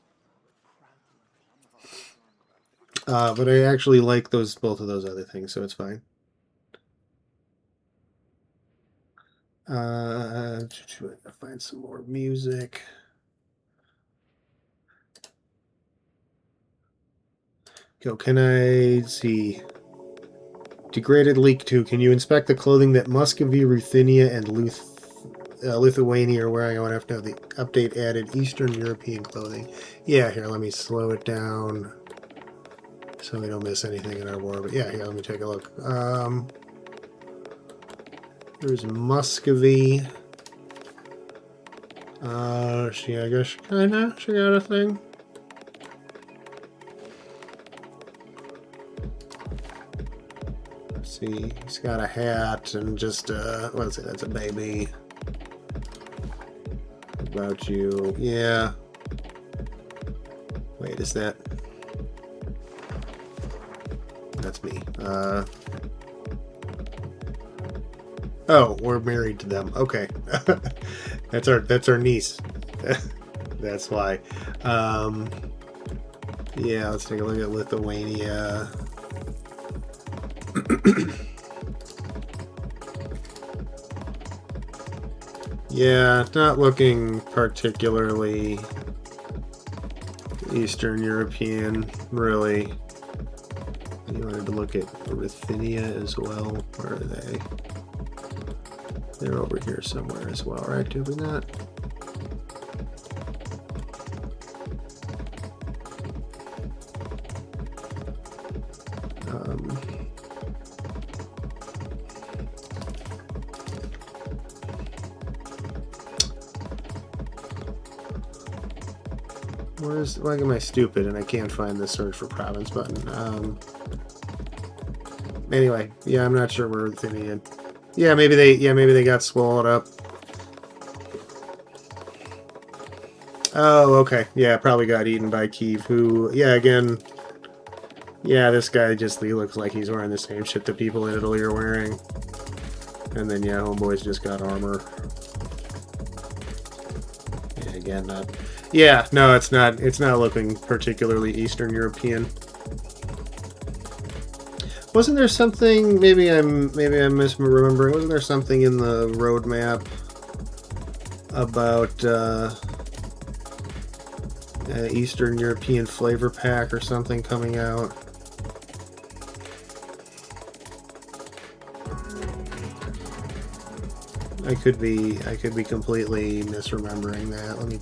But I actually like both of those other things, so it's fine. Find some more music. Go, can I see? Degraded leak 2. Can you inspect the clothing that Muscovy, Ruthenia, and Lithuania are wearing? I want to have to have the update added. Eastern European clothing. Yeah, here, let me slow it down so we don't miss anything in our war. But yeah, here, let me take a look. There's Muscovy. She, I guess, kinda, she got a thing. Let's see, he's got a hat and just, what is it, that's a baby. About you, yeah. Wait, is that... That's me. Oh, we're married to them. Okay. That's our niece. That's why. Yeah, let's take a look at Lithuania. Yeah, not looking particularly Eastern European, really. You wanted to look at Ruthenia as well. Where are they? They're over here somewhere as well, right? Did we not? Why am I stupid and I can't find the search for province button? Anyway, yeah, I'm not sure where Ruthenia. Yeah, maybe they got swallowed up. Oh, okay. Yeah, probably got eaten by Kiev, who, yeah, again, yeah, this guy he looks like he's wearing the same shit that people in Italy are wearing. And then, yeah, homeboys just got armor. Yeah, again, not... Yeah, no, it's not looking particularly Eastern European. Wasn't there something, maybe I'm misremembering, wasn't there something in the roadmap about Eastern European flavor pack or something coming out? I could be completely misremembering that. Let me...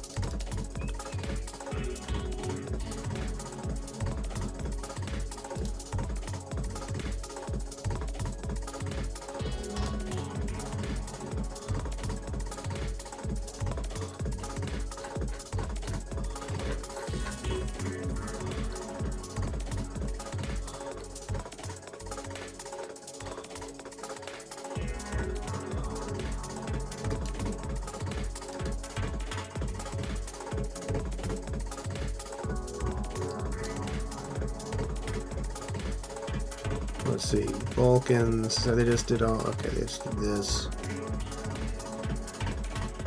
Let's see, Balkans, so they just did all, okay, they just did this.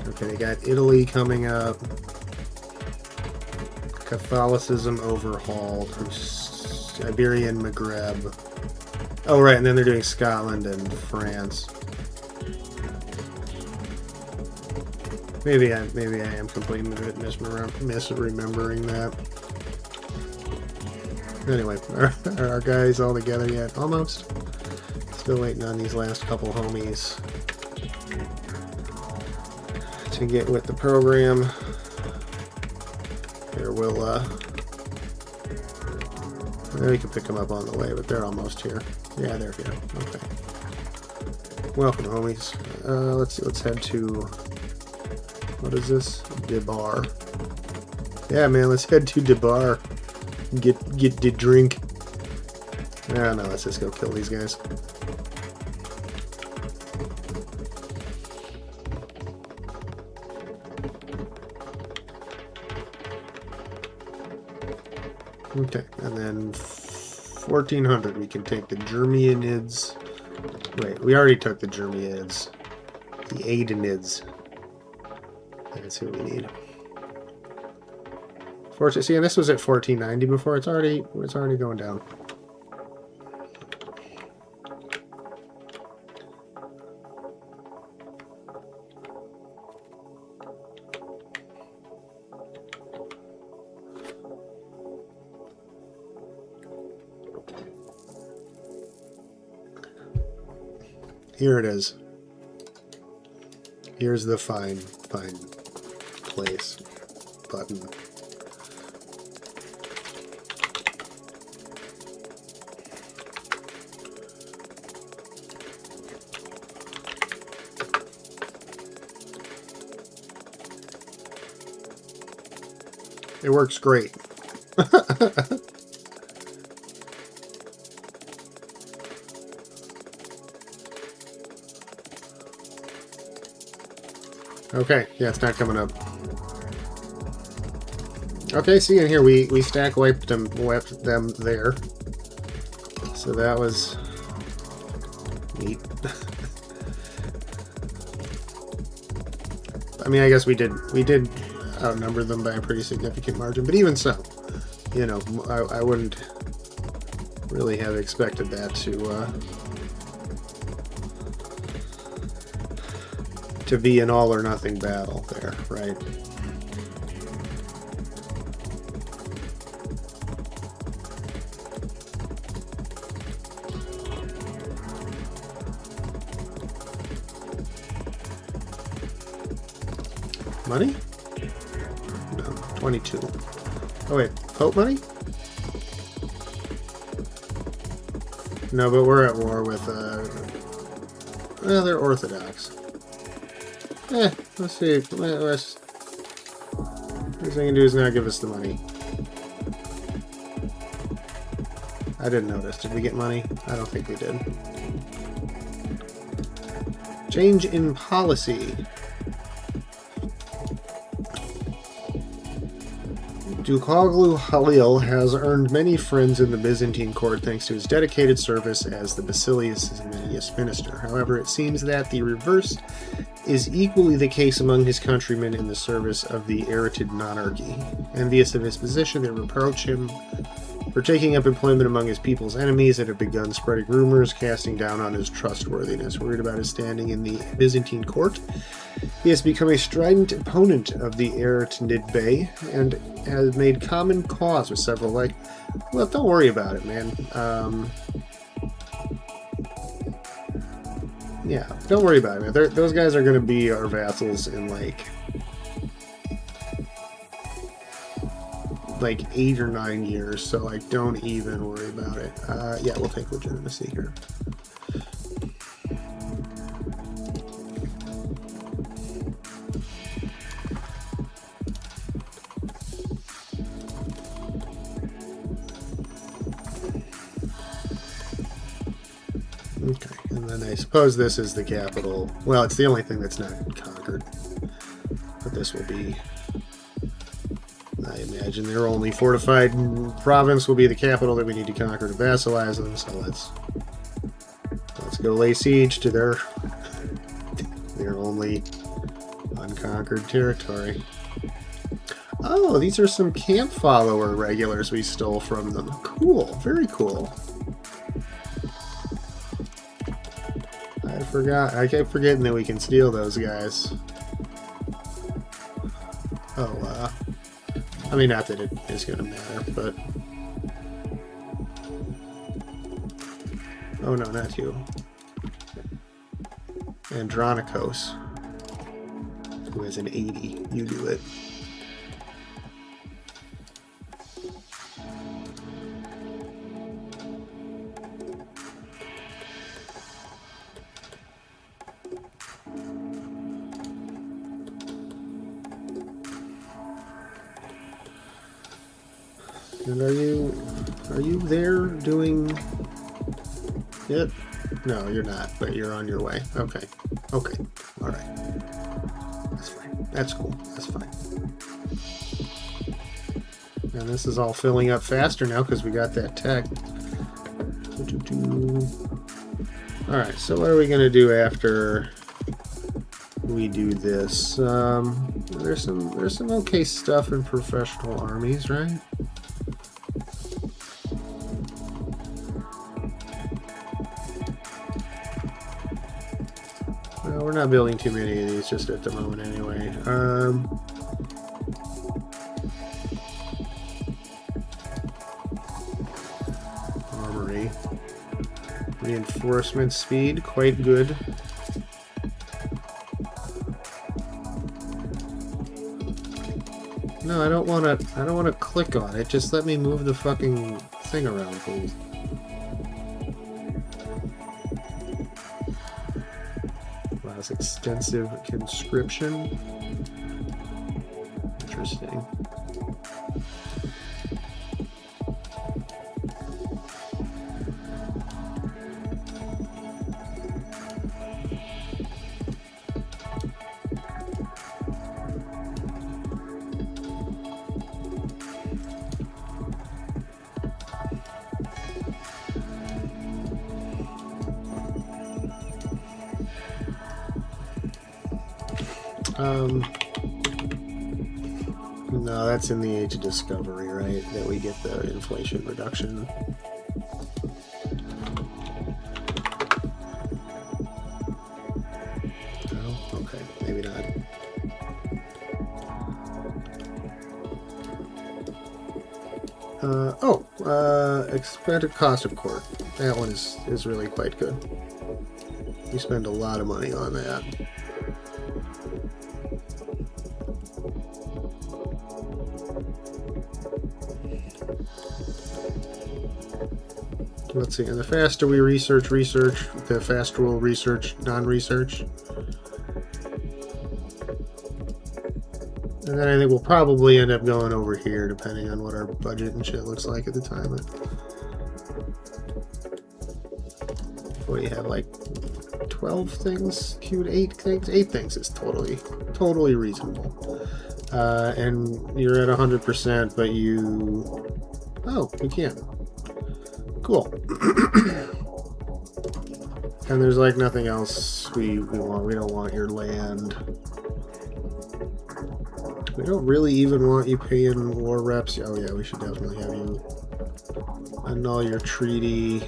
Okay, they got Italy coming up. Catholicism overhauled. Iberian Maghreb. Oh, right, and then they're doing Scotland and France. Maybe I am completely misremembering that. Anyway, are our guys all together yet? Almost. Still waiting on these last couple homies to get with the program. Here, we can pick them up on the way, but they're almost here. Yeah, they're here. Okay. Welcome, homies. Let's see. Let's head to What is this? Debar. Yeah, man, let's head to Debar. Get the drink. Ah, no, let's just go kill these guys. Okay, and then 1400 we can take the Germanids. Wait, we already took the Germanids. The Aidenids. That's who we need. See, and this was at 1490 before. It's already going down. Here it is. Here's the fine place button. It works great. Okay, yeah, it's not coming up. Okay, see, in here we stack wiped them there. So that was neat. I mean, I guess we did outnumber them by a pretty significant margin, but even so, you know, I wouldn't really have expected that to be an all or nothing battle there, right? Money? No, 22. Oh wait, Pope money? No, but we're at war with, well, they're Orthodox. Let's see. First thing I can do is not give us the money. I didn't notice. Did we get money? I don't think we did. Change in policy. Dukoglu Halil has earned many friends in the Byzantine court thanks to his dedicated service as the Basilius' minister. However, it seems that the reverse is equally the case among his countrymen in the service of the Aretid monarchy. Envious of his position, they reproach him for taking up employment among his people's enemies and have begun spreading rumors, casting down on his trustworthiness. Worried about his standing in the Byzantine court, he has become a strident opponent of the Aretid Bey and has made common cause with several, like, well, don't worry about it, man. Yeah, don't worry about it, man. Those guys are going to be our vassals in like 8 or 9 years, so like don't even worry about it. Yeah, we'll take legitimacy here. Okay, and then I suppose this is the capital. Well, it's the only thing that's not conquered. But this will be, I imagine their only fortified province will be the capital that we need to conquer to vassalize them, so let's go lay siege to their only unconquered territory. Oh, these are some camp follower regulars we stole from them. Cool, very cool. I kept forgetting that we can steal those guys. Oh, I mean, not that it is going to matter, but... Oh, no, not you. Andronikos, who has an 80. You do it. And are you there doing it? No, you're not, but you're on your way. Okay. Okay. All right. That's fine. That's cool. That's fine. And this is all filling up faster now because we got that tech. All right. So what are we gonna do after we do this? There's some okay stuff in professional armies, right? Well, we're not building too many of these just at the moment anyway. Armory. Reinforcement speed, quite good. No, I don't want to click on it. Just let me move the fucking thing around, please. Allows extensive conscription. Interesting. No, that's in the Age of Discovery, right? That we get the inflation reduction. No? Okay, maybe not. Expected cost of court. That one is really quite good. You spend a lot of money on that. Let's see, and the faster we research, the faster we'll research non-research. And then I think we'll probably end up going over here, depending on what our budget and shit looks like at the time. What do you have, like 12 things? Queued 8 things? 8 things is totally reasonable. And you're at 100%, but you... Oh, we can. Cool. And there's like nothing else we want. We don't want your land. We don't really even want you paying war reps. Oh yeah, we should definitely have you annul your treaty.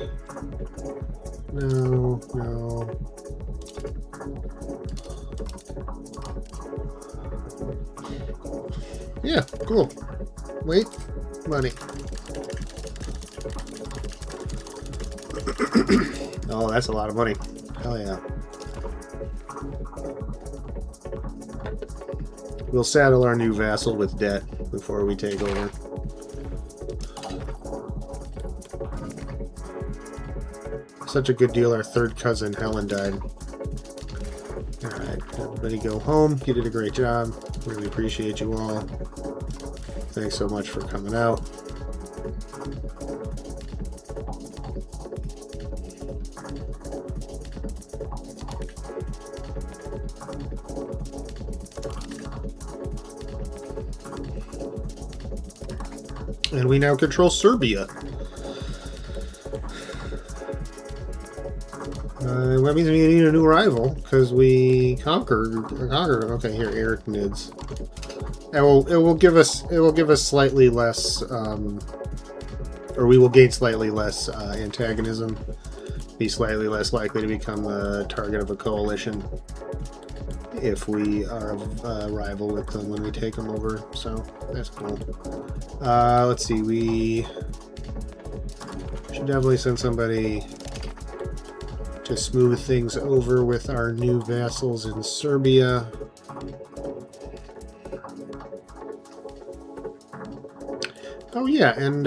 No. Yeah, cool. Wait, money. Oh, that's a lot of money. Hell yeah. We'll saddle our new vassal with debt before we take over. Such a good deal, our third cousin Helen died. Alright, everybody go home. You did a great job. Really appreciate you all. Thanks so much for coming out. And we now control Serbia. That means we need a new rival because we conquered. Okay, here, Eric Nids. It will give us slightly less, or we will gain slightly less antagonism. Be slightly less likely to become the target of a coalition if we are a rival with them when we take them over. So that's cool. Let's see. We should definitely send somebody to smooth things over with our new vassals in Serbia. Oh yeah, and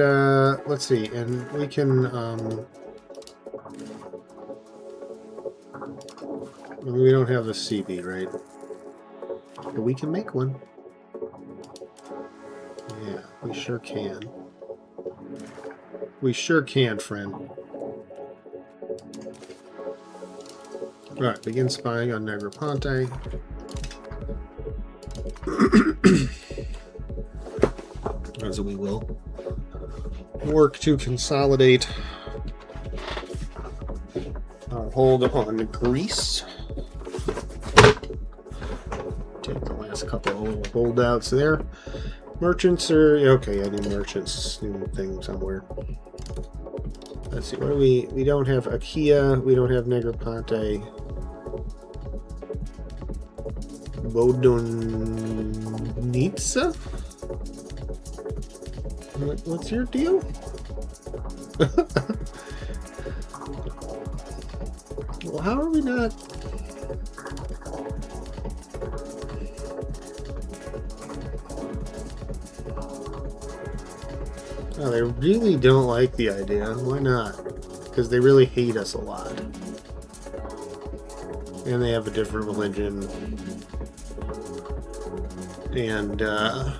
let's see, and we can we don't have a CB, right? But we can make one. Yeah, we sure can. We sure can, friend. Alright, begin spying on Negroponte. As we will work to consolidate our hold on Greece. Take the last couple of holdouts there. Merchants are okay. I need merchants thing somewhere. Let's see. What do we? We don't have Achaia. We don't have Negroponte. Vodonitsa. What's your deal? Well, how are we not? Oh, they really don't like the idea. Why not? Because they really hate us a lot. And they have a different religion. And, a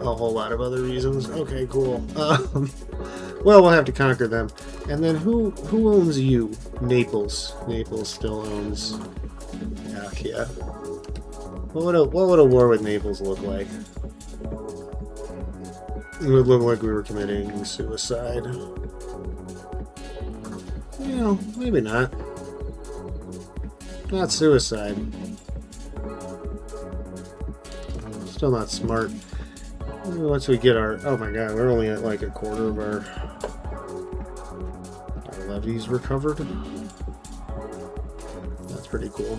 whole lot of other reasons. Okay, cool. Well, we'll have to conquer them. And then who owns you? Naples. Naples still owns Achaia. What would a war with Naples look like? It would look like we were committing suicide. You know, maybe not. Not suicide. Still not smart. Once we get our... Oh my god, we're only at like a quarter of our levies recovered. That's pretty cool.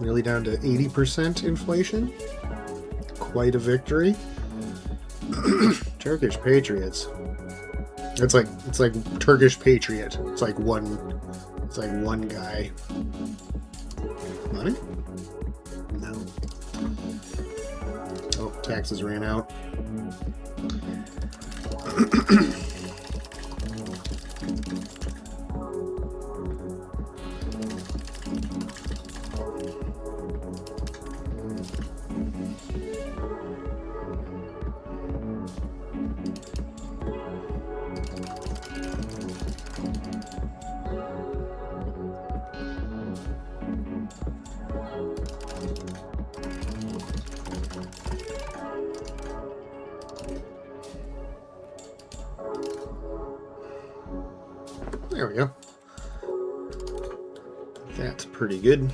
Nearly down to 80% inflation. Quite a victory. Turkish Patriots. It's like Turkish Patriot. It's like one guy. Money? No. Oh, taxes ran out. There we go. That's pretty good.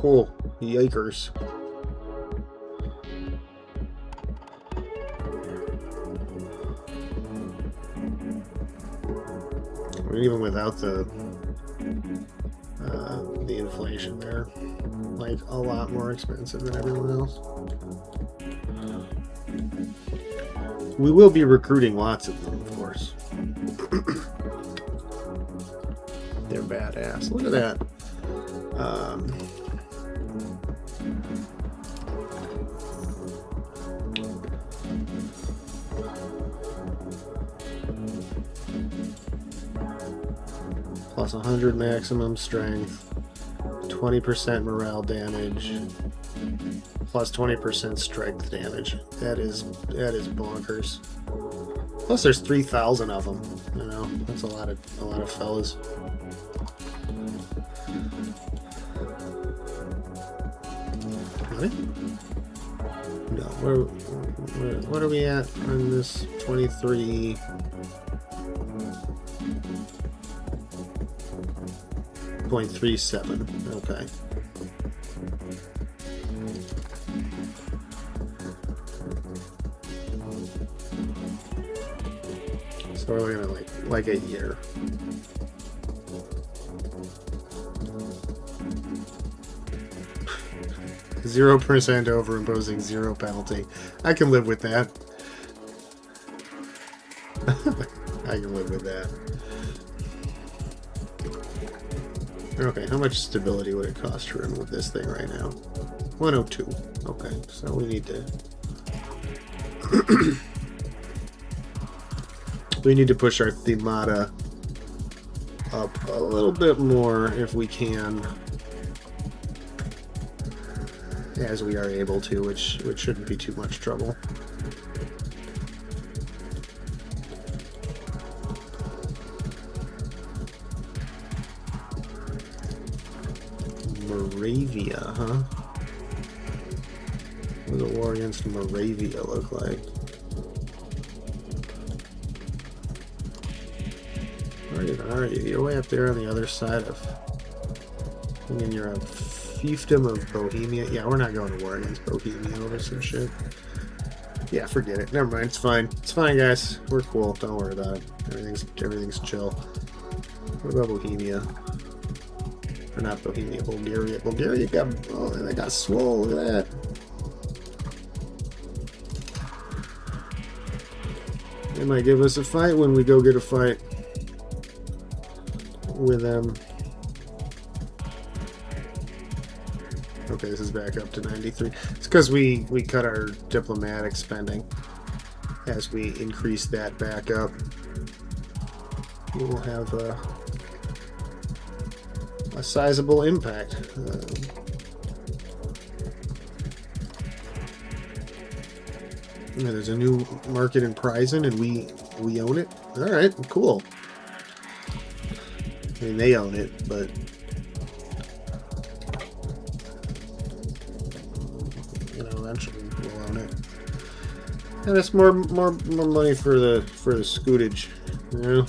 Oh, yikers. Even without the inflation, they're like a lot more expensive than everyone else. We will be recruiting lots of them, of course. They're badass. Look at that. Plus 100 maximum strength, 20% morale damage, plus 20% strength damage. That is bonkers. Plus there's 3,000 of them. You know, that's a lot of fellas. Money? No. What are we at on this 23? 0.37. Okay. So we're looking at like a year. %0 over imposing 0 penalty. I can live with that. I can live with that. Okay, how much stability would it cost to run with this thing right now? 102. Okay, so we need to... we need to push our Themata up a little bit more if we can, as we are able to, which shouldn't be too much trouble. Moravia, huh? What does a war against Moravia look like? Where even are you? You're way up there on the other side of... And then you're a fiefdom of Bohemia. Yeah, we're not going to war against Bohemia over some shit. Yeah, forget it. Never mind. It's fine. It's fine, guys. We're cool. Don't worry about it. Everything's chill. What about Bohemia? Or not Bohemia, Bulgaria. Bulgaria got... Oh, they got swole. Look at that. They might give us a fight when we go get a fight with them. Okay, this is back up to 93. It's because we cut our diplomatic spending. As we increase that back up, we will have a sizable impact. There's a new market in Pryson, and we own it. All right, cool. I mean, they own it, but you know, eventually we'll own it. And it's more money for the scootage, you know.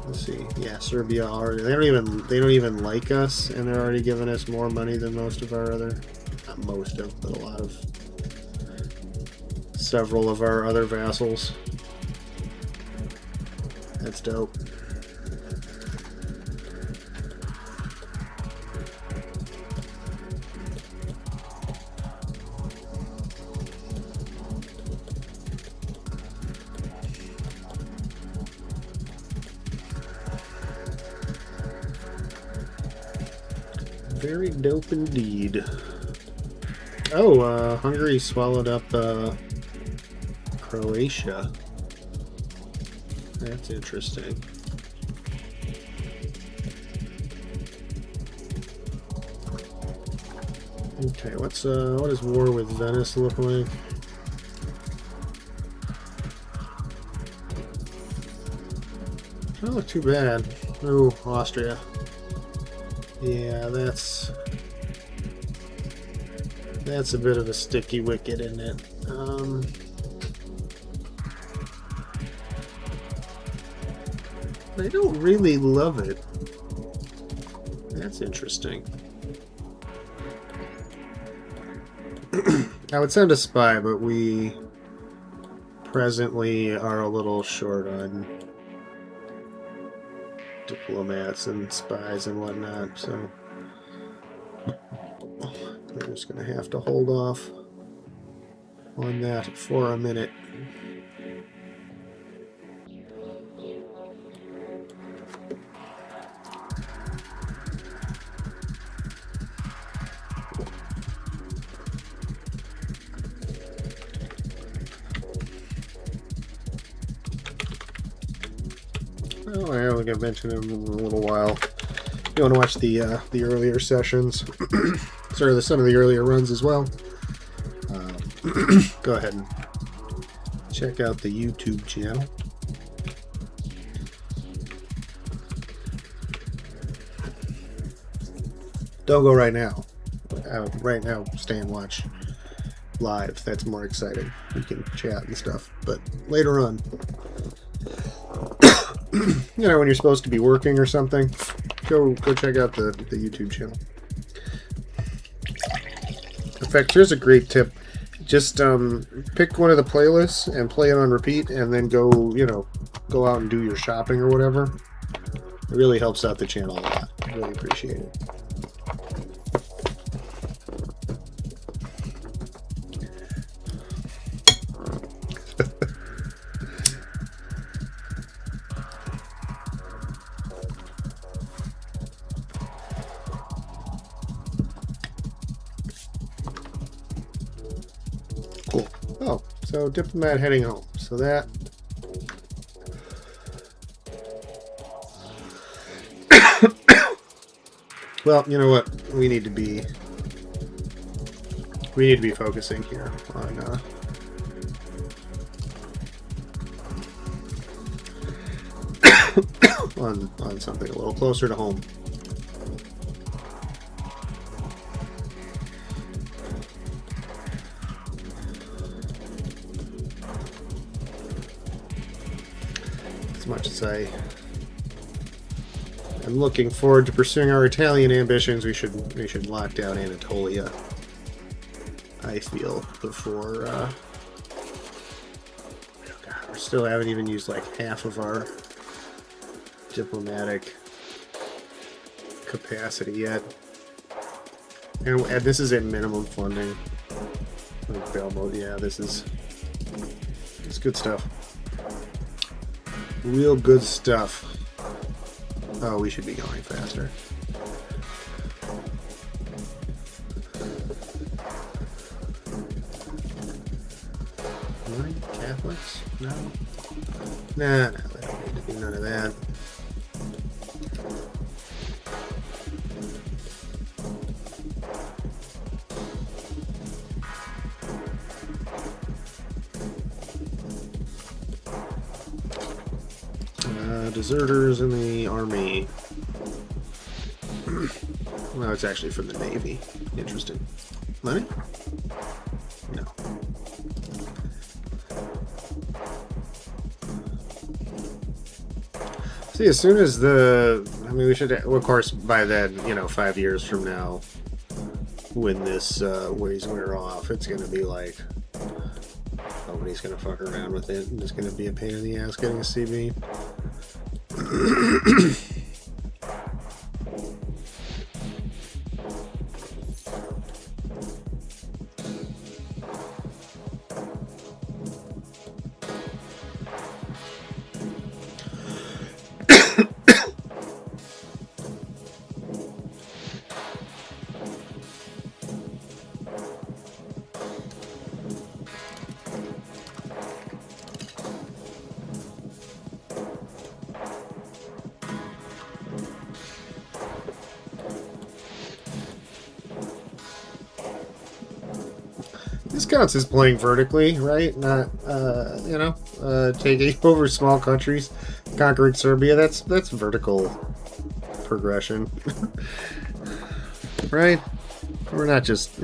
Let's see. Yeah, Serbia already. They don't even like us, and they're already giving us more money than most of our other, not most of, but a lot of, several of our other vassals. That's dope. Very dope indeed. Oh, Hungary swallowed up Croatia. That's interesting. Okay, what does war with Venice look like? Doesn't look too bad. Ooh, Austria. Yeah, that's a bit of a sticky wicket, isn't it? They don't really love it. That's interesting. I would send a spy, but we presently are a little short on diplomats and spies and whatnot, so we're just going to have to hold off on that for a minute. Oh, I think I mentioned it in a little while. If you want to watch the earlier sessions, sorry, some of the earlier runs as well, go ahead and check out the YouTube channel. Don't go right now. Right now, stay and watch live. That's more exciting. We can chat and stuff. But later on, you know, when you're supposed to be working or something, go check out the YouTube channel. In fact, here's a great tip. Just pick one of the playlists and play it on repeat, and then go out and do your shopping or whatever. It really helps out the channel a lot. I really appreciate it. So diplomat heading home. So that. Well, you know what? We need to be focusing here on something a little closer to home. As much as I am looking forward to pursuing our Italian ambitions, we should lock down Anatolia, I feel, before oh God, we still haven't even used like half of our diplomatic capacity yet. And this is at minimum funding. Like Belmo, yeah, this is good stuff. Real good stuff. Oh, we should be going faster. Really? Catholics? No. Nah, they don't need to do none of that. Deserters in the army. Well, it's actually from the Navy. Interesting. Money? No. See, as soon as we should, of course, by then, 5 years from now, when this weighs wear off, it's going to be like, nobody's going to fuck around with it, and it's going to be a pain in the ass getting a CB. This counts as playing vertically, right? Not, taking over small countries, conquering Serbia. That's vertical progression, right? We're not just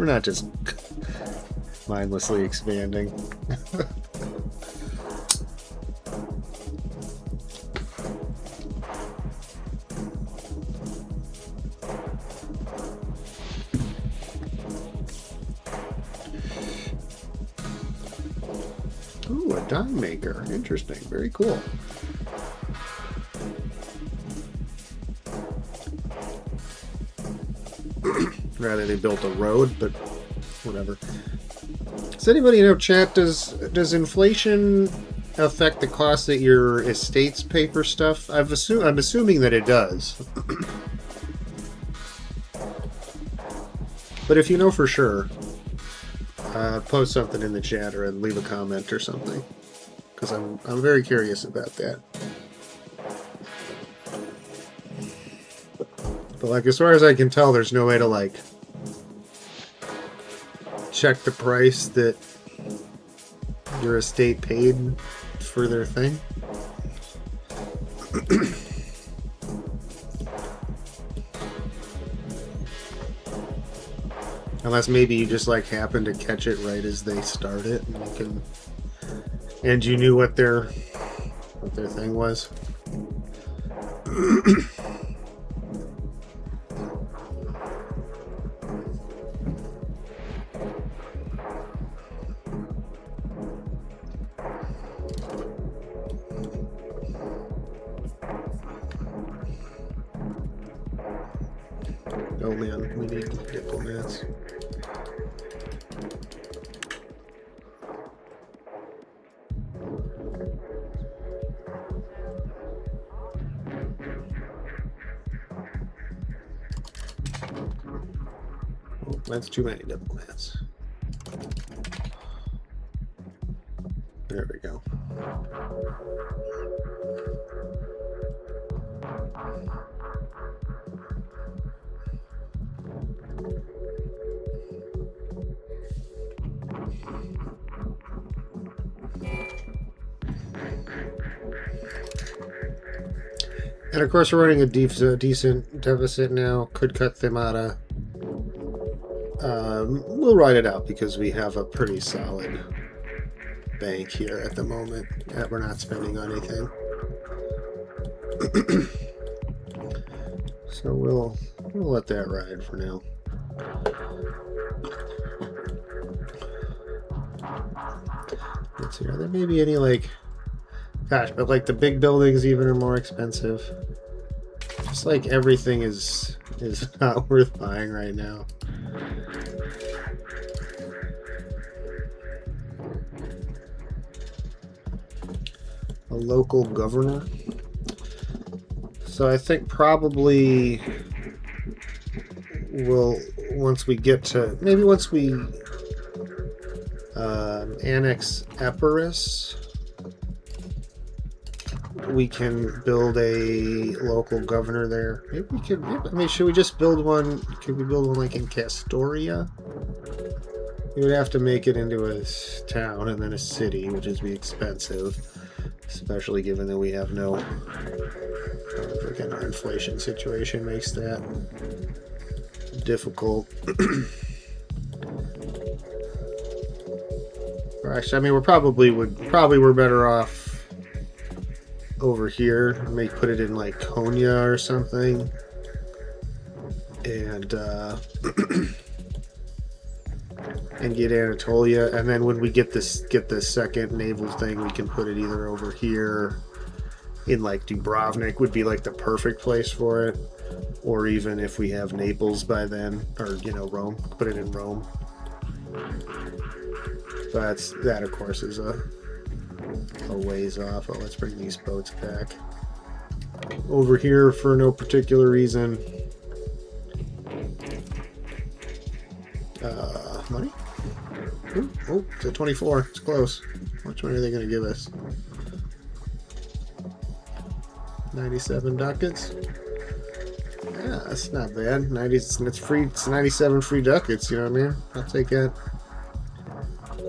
mindlessly expanding. Ooh, a dime maker. Interesting. Very cool. Rather they built a road, but whatever. Does anybody know, chat, does inflation affect the cost that your estates pay for stuff? I'm assuming that it does. But if you know for sure, post something in the chat or leave a comment or something, because I'm very curious about that. But like, as far as I can tell, there's no way to like check the price that your estate paid for their thing. Unless maybe you just like happen to catch it right as they start it, and you knew what their thing was. Oh man, we need diplomats. Oh, that's too many diplomats. There we go. And of course, we're running a decent deficit now. Could cut them out of. We'll ride it out because we have a pretty solid bank here at the moment. We're not spending on anything. So we'll let that ride for now. Let's see. Are there maybe any like? Gosh, but like the big buildings even are more expensive. Just like everything is not worth buying right now. A local governor. So I think probably once we annex Epirus, we can build a local governor there. Maybe we could. I mean, should we just build one? Could we build one like in Castoria? We would have to make it into a town and then a city, which would be expensive, especially given that we have no. Again, our inflation situation makes that difficult. Actually, I mean, we're better off over here. Maybe put it in like Konya or something, and and get Anatolia. And then when we get the second naval thing, we can put it either over here in like Dubrovnik would be like the perfect place for it, or even if we have Naples by then, or Rome, put it in Rome. But that of course is a ways off. Oh, let's bring these boats back over here for no particular reason. Money? Oh, it's at 24. It's close. How much money are they going to give us? 97 ducats. Yeah, that's not bad. 90. It's free. It's 97 free ducats. You know what I mean? I'll take that.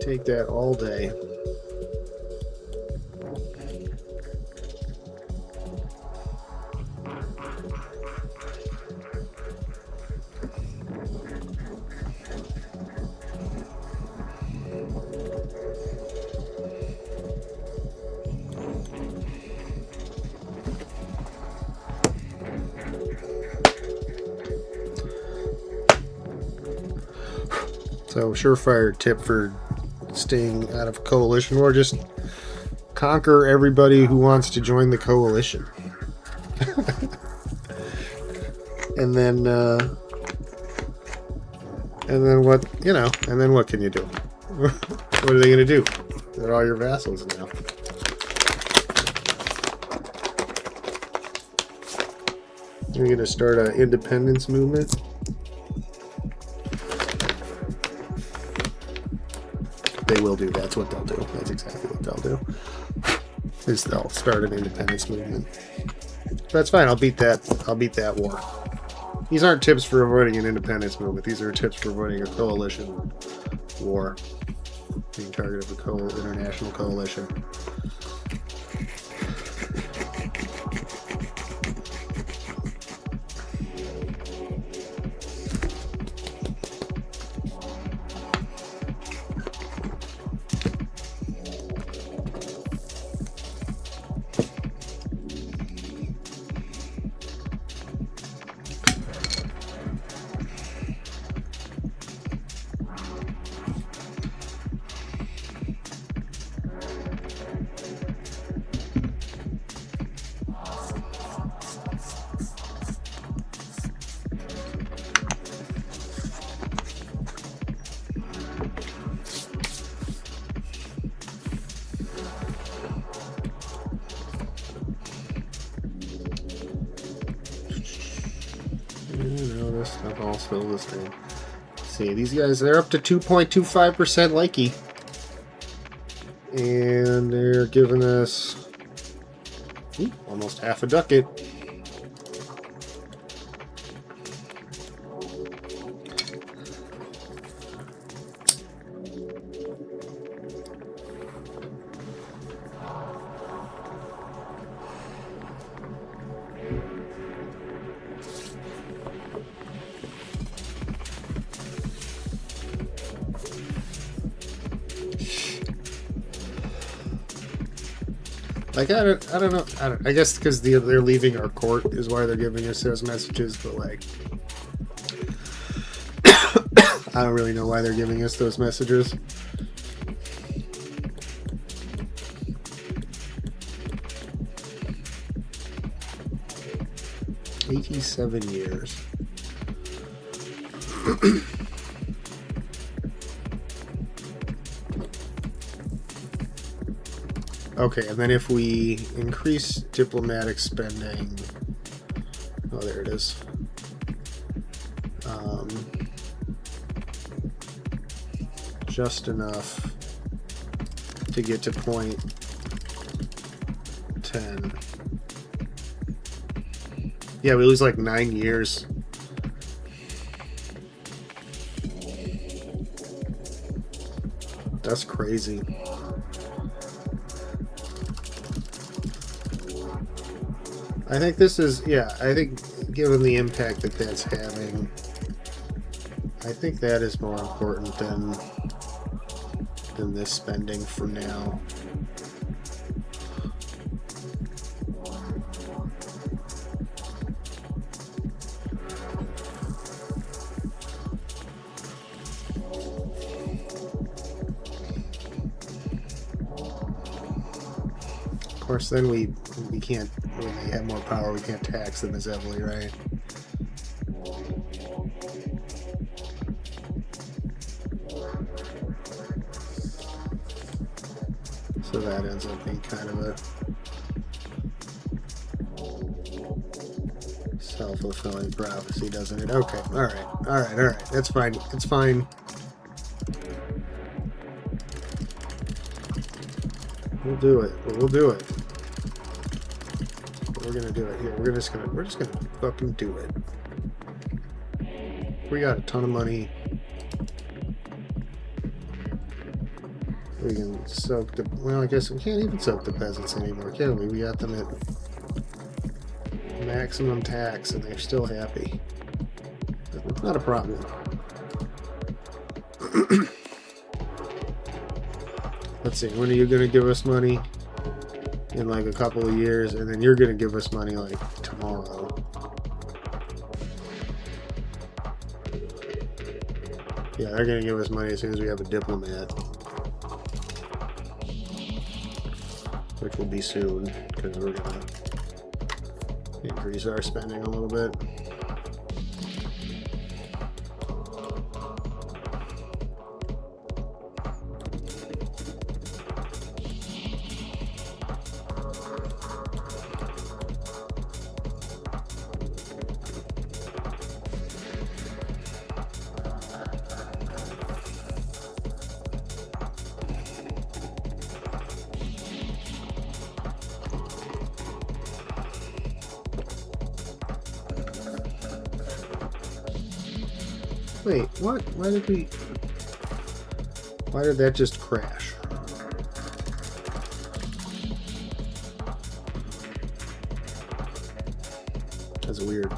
Take that all day. So, surefire tip for staying out of coalition war: just conquer everybody who wants to join the coalition. and then what, and then what can you do? What are they going to do? They're all your vassals now. You're going to start an independence movement? They will do. That's what they'll do. That's exactly what they'll do. Is they'll start an independence movement. That's fine. I'll beat that war. These aren't tips for avoiding an independence movement. These are tips for avoiding a coalition war. Being target of a international coalition. All still the same. See, these guys, they're up to 2.25% likey. And they're giving us almost half a ducat. Like, I don't know. I guess because they're leaving our court is why they're giving us those messages, but like, I don't really know why they're giving us those messages. "87 years. Okay, and then if we increase diplomatic spending, oh, there it is. Just enough to get to point 10. Yeah, we lose like 9 years. That's crazy. I think this is, yeah, I think given the impact that that's having, I think that is more important than this spending for now. Of course, then we can't, when they have more power, we can't tax them as heavily, right? So that ends up being kind of a self-fulfilling prophecy, doesn't it? Okay, alright. That's fine. It's fine. We'll do it. We'll do it. We're gonna do it here. We're just gonna fucking do it. We got a ton of money. We can soak the, well, I guess we can't even soak the peasants anymore, can we? We got them at maximum tax and they're still happy. It's not a problem. Let's see, when are you going to give us money? In like a couple of years, and then you're going to give us money like tomorrow. Yeah, they're going to give us money as soon as we have a diplomat. Which will be soon, because we're going to increase our spending a little bit. Wait, what? Why did that just crash? That's weird.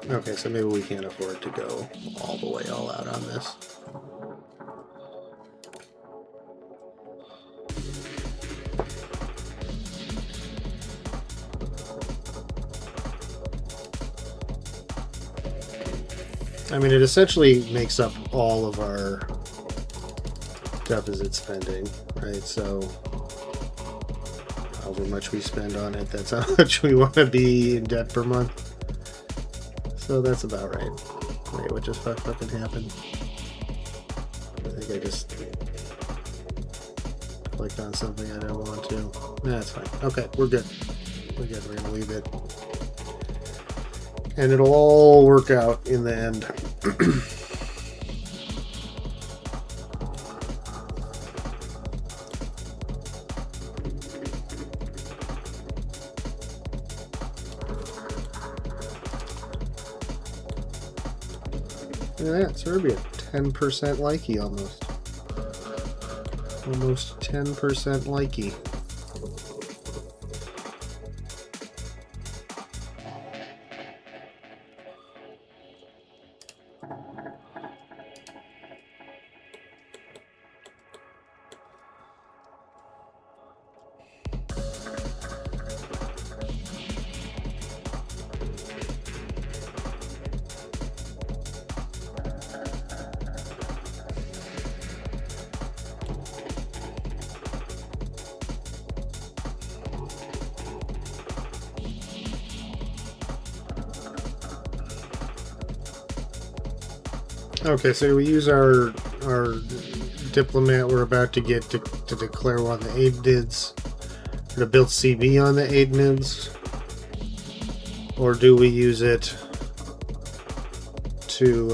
Okay, so maybe we can't afford to go all the way all out on this. I mean, it essentially makes up all of our deficit spending, right? So however much we spend on it, that's how much we want to be in debt per month. So that's about right. Wait, what just fucking happened? I think I just... Clicked on something I don't want to. Nah, that's fine. Okay, we're good. We're good. We're gonna leave it. And it'll all work out in the end. Look at that, Serbia. 10% likey almost. Almost 10% likey. Okay, so we use our diplomat we're about to get to declare on the AIDNIDS, or to build CB on the AIDNIDS, or do we use it to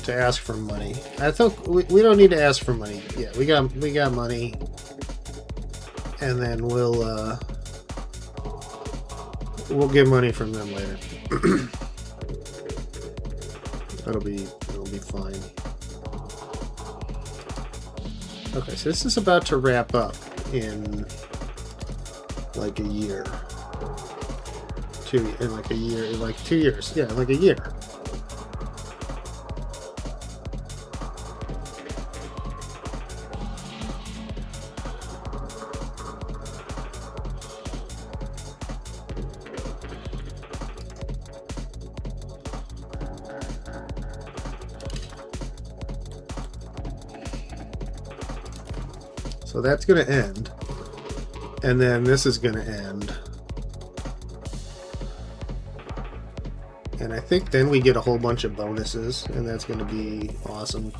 ask for money? I think we don't need to ask for money. Yeah, we got money, and then we'll get money from them later. It'll be fine. Okay, so this is about to wrap up in like a year. Like 2 years. Yeah, like a year. So that's going to end, and then this is going to end, and I think then we get a whole bunch of bonuses, and that's going to be awesome.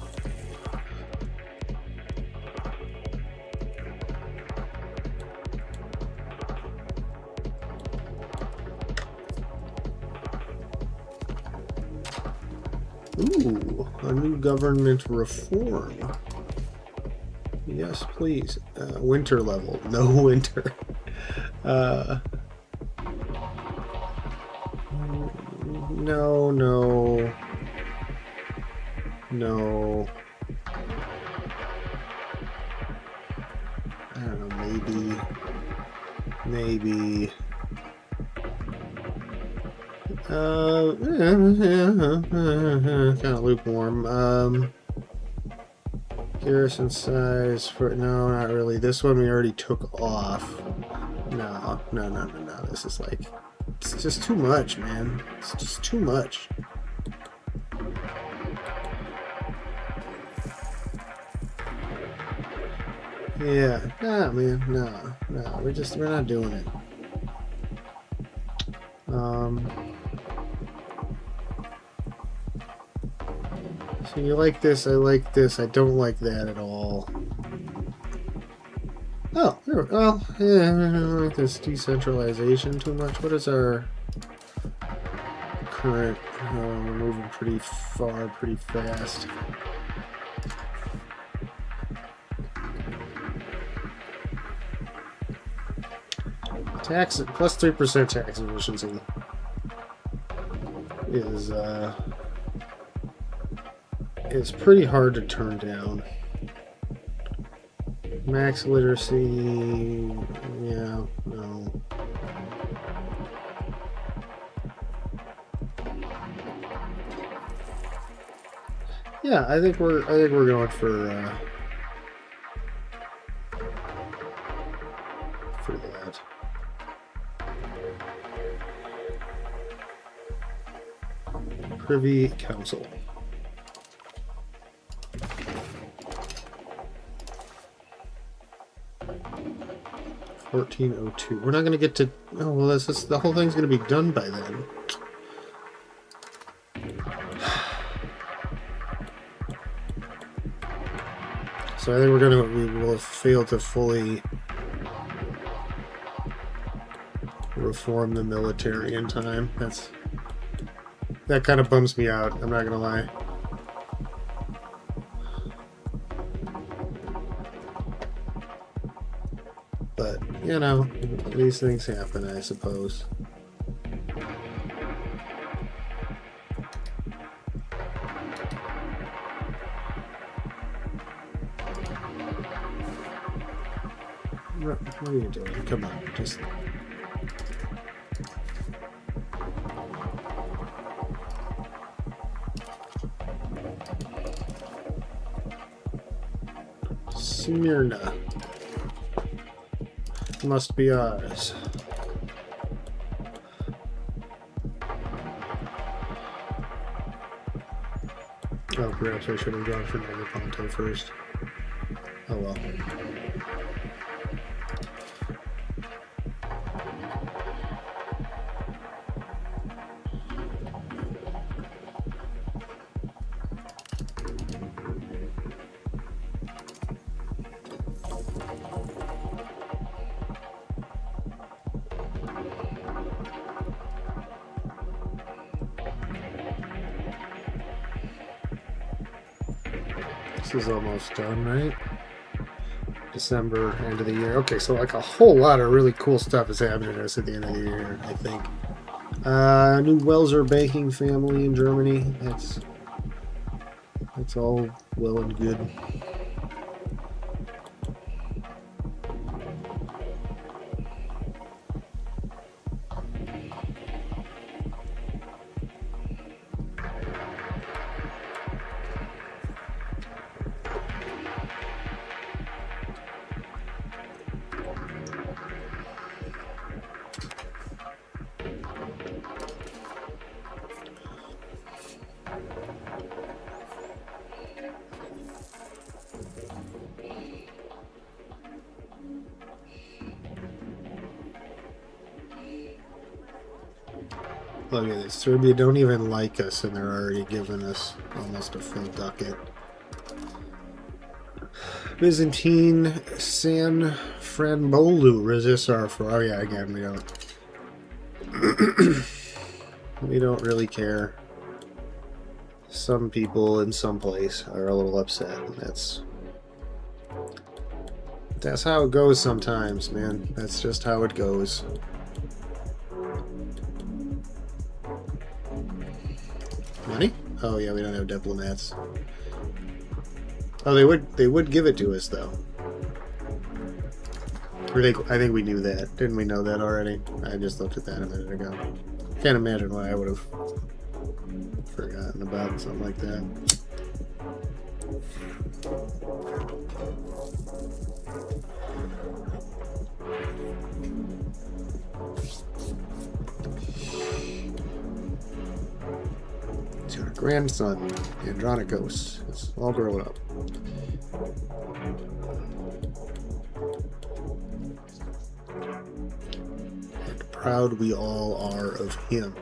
Ooh, a new government reform. Yes, please. Winter level. No winter. No. I don't know, maybe. Kind of lukewarm. Garrison size for no, not really. This one we already took off. No. This is like, it's just too much, man. It's just too much. Yeah, nah, man, no. We're not doing it. So you like this, I like this, I don't like that at all. Oh, well, yeah, I don't like this decentralization too much. What is our current? We're moving pretty far, pretty fast. Tax plus 3% tax efficiency is pretty hard to turn down. Max literacy, yeah, no. Yeah, I think we're going for that. Privy Council. 1402. We're not going to get to... Oh, well, the whole thing's going to be done by then. So I think we will have failed to fully reform the military in time. That kind of bums me out, I'm not gonna lie. But, you know, these things happen, I suppose. What are you doing? Come on, just... Smyrna. Must be ours. Oh, perhaps I should have gone for Negroponte first. Oh well. This is almost done, right? December, end of the year. Okay, so like a whole lot of really cool stuff is happening to us at the end of the year, I think. New Welser banking family in Germany. That's all well and good. Look at this. Serbia don't even like us, and they're already giving us almost a full ducat. Byzantine San Franbolu resists our... Oh yeah, again, we don't... we don't really care. Some people in some place are a little upset. That's how it goes sometimes, man. That's just how it goes. Money? Oh yeah, we don't have diplomats. Oh, they would give it to us though. I think we knew that. Didn't we know that already? I just looked at that a minute ago. Can't imagine why I would have forgotten about something like that. It's our grandson, Andronikos. It's all grown up. And proud we all are of him.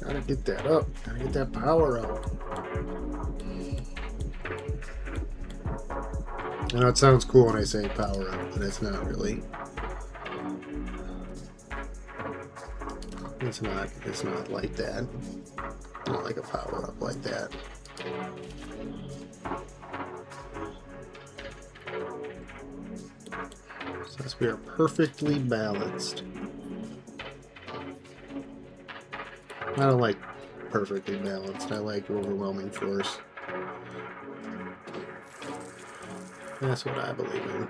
Gotta get that up. Gotta get that power up. I know it sounds cool when I say power up, but it's not really. It's not like that. Not like a power up like that. So we are perfectly balanced. I don't like perfectly balanced. I like overwhelming force. That's what I believe in.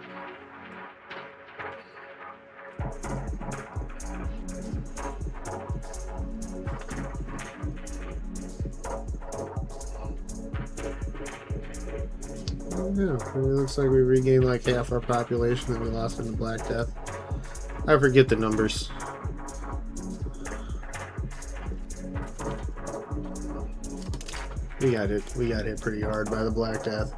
Oh, yeah, it looks like we regained like half our population that we lost in the Black Death. I forget the numbers. We got hit pretty hard by the Black Death.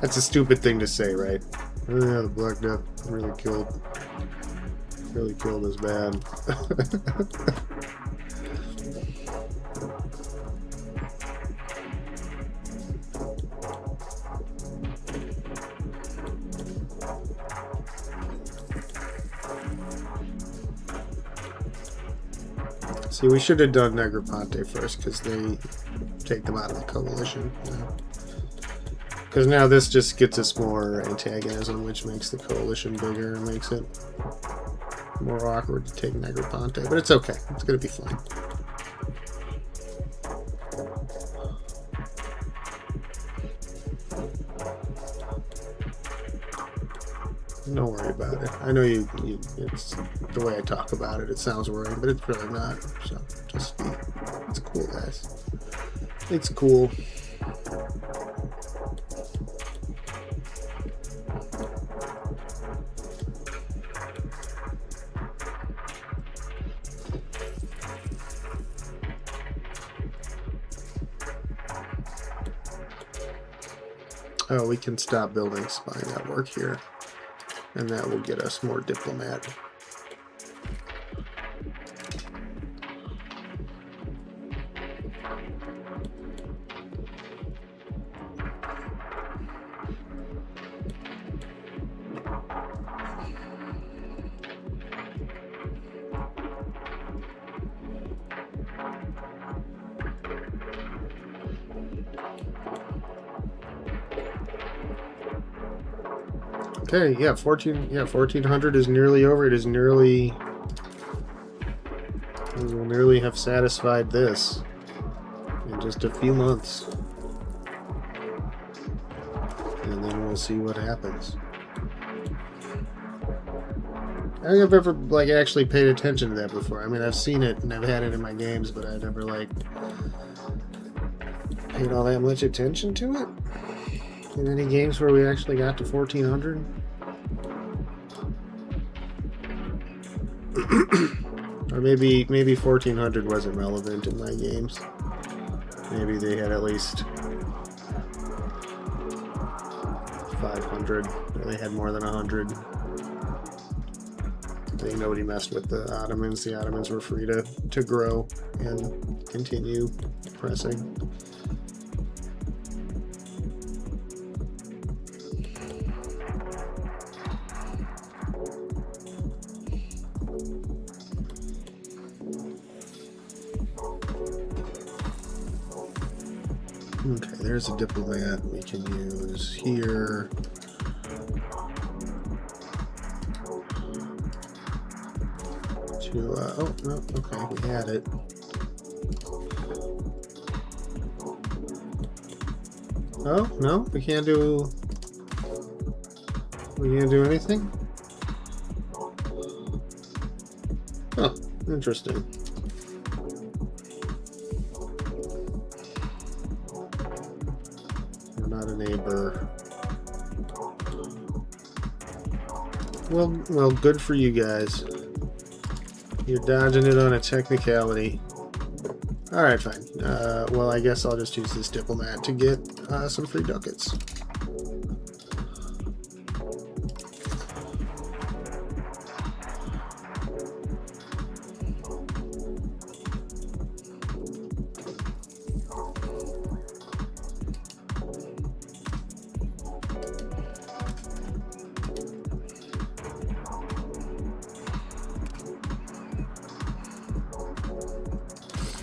That's a stupid thing to say, right? Oh, yeah, the Black Death really killed us bad. See, we should have done Negroponte first, because they take them out of the coalition. Because now this just gets us more antagonism, which makes the coalition bigger and makes it more awkward to take Negroponte. But it's okay. It's going to be fine. Don't worry about it. I know it's the way I talk about it. It sounds worrying, but it's really not. So just it's cool, guys. It's cool. Oh, we can stop building spy network here. And that will get us more diplomat. Okay, yeah, 1400 is nearly over. It is nearly... We will nearly have satisfied this in just a few months. And then we'll see what happens. I don't think I've ever, like, actually paid attention to that before. I mean, I've seen it and I've had it in my games, but I never, like, paid all that much attention to it. In any games where we actually got to 1400? Or maybe 1400 wasn't relevant in my games. Maybe they had at least 500, or they had more than 100. Nobody messed with the Ottomans. The Ottomans were free to grow and continue pressing. Okay, there's a diplomat we can use here. Oh, no, okay, we had it. Oh, no, we can't do anything? Oh, interesting. We're not a neighbor. Well, good for you guys. You're dodging it on a technicality. Alright, fine. Well, I guess I'll just use this diplomat to get some free ducats.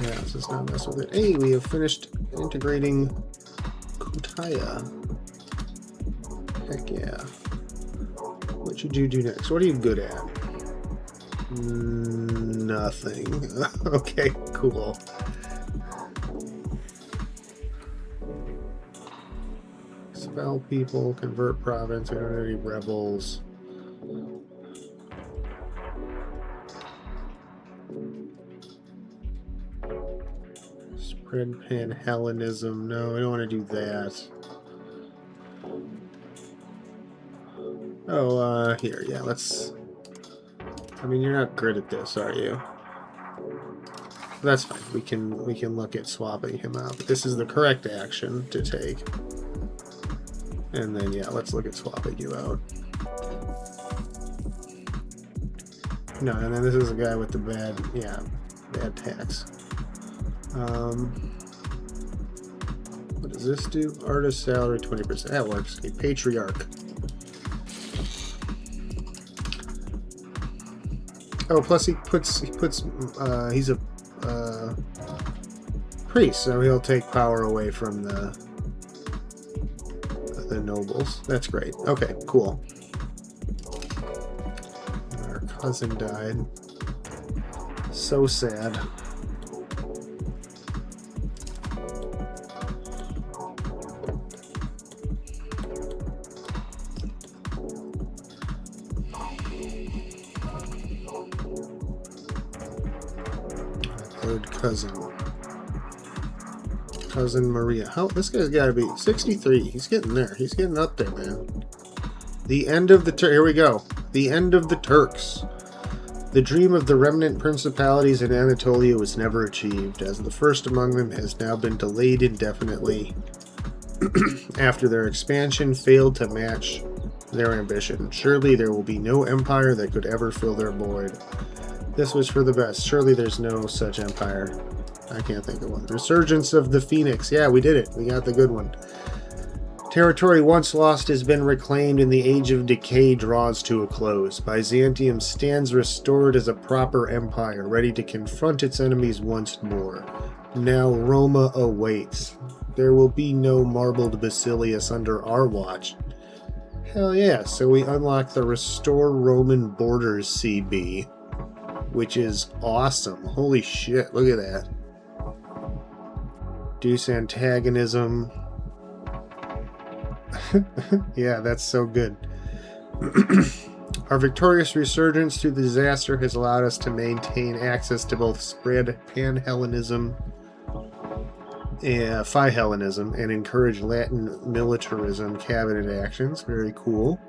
Yeah, let's just not mess with it. Hey, we have finished integrating Kutaya. Heck yeah. What should you do next? What are you good at? Nothing. Okay, cool. Expel people, convert province, we don't have any rebels. Spread Pan-Hellenism. No, I don't want to do that. Oh, here, yeah, let's... I mean, you're not good at this, are you? That's fine. We can look at swapping him out. But this is the correct action to take. And then, yeah, let's look at swapping you out. No, and then this is a guy with the bad, yeah, bad tax. What does this do? Artist salary 20%. That works. A patriarch. Oh, plus he's a priest, so he'll take power away from the nobles. That's great. Okay, cool. Our cousin died. So sad. Cousin Maria. How this guy's got to be 63. He's getting there. He's getting up there, man. The end of the here we go. The end of the Turks. The dream of the remnant principalities in Anatolia was never achieved, as the first among them has now been delayed indefinitely after their expansion failed to match their ambition. Surely there will be no empire that could ever fill their void. This was for the best. Surely there's no such empire. I can't think of one. Resurgence of the Phoenix. Yeah, we did it. We got the good one. Territory once lost has been reclaimed and the age of decay draws to a close. Byzantium stands restored as a proper empire, ready to confront its enemies once more. Now Roma awaits. There will be no marbled Basilius under our watch. Hell yeah, so we unlock the Restore Roman Borders CB, which is awesome. Holy shit, look at that. Reduce antagonism. Yeah, that's so good. Our victorious resurgence through the disaster has allowed us to maintain access to both spread Pan-Hellenism, Phi-Hellenism, and encourage Latin militarism cabinet actions. Very cool.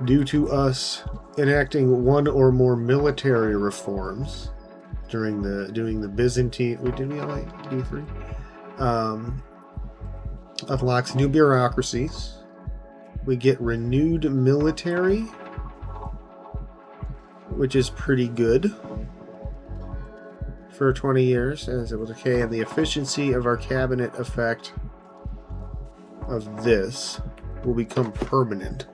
Due to us enacting one or more military reforms during the Byzantine, did we only do 3? Unlocks new bureaucracies. We get renewed military, which is pretty good for 20 years, as it was okay. And the efficiency of our cabinet effect of this will become permanent.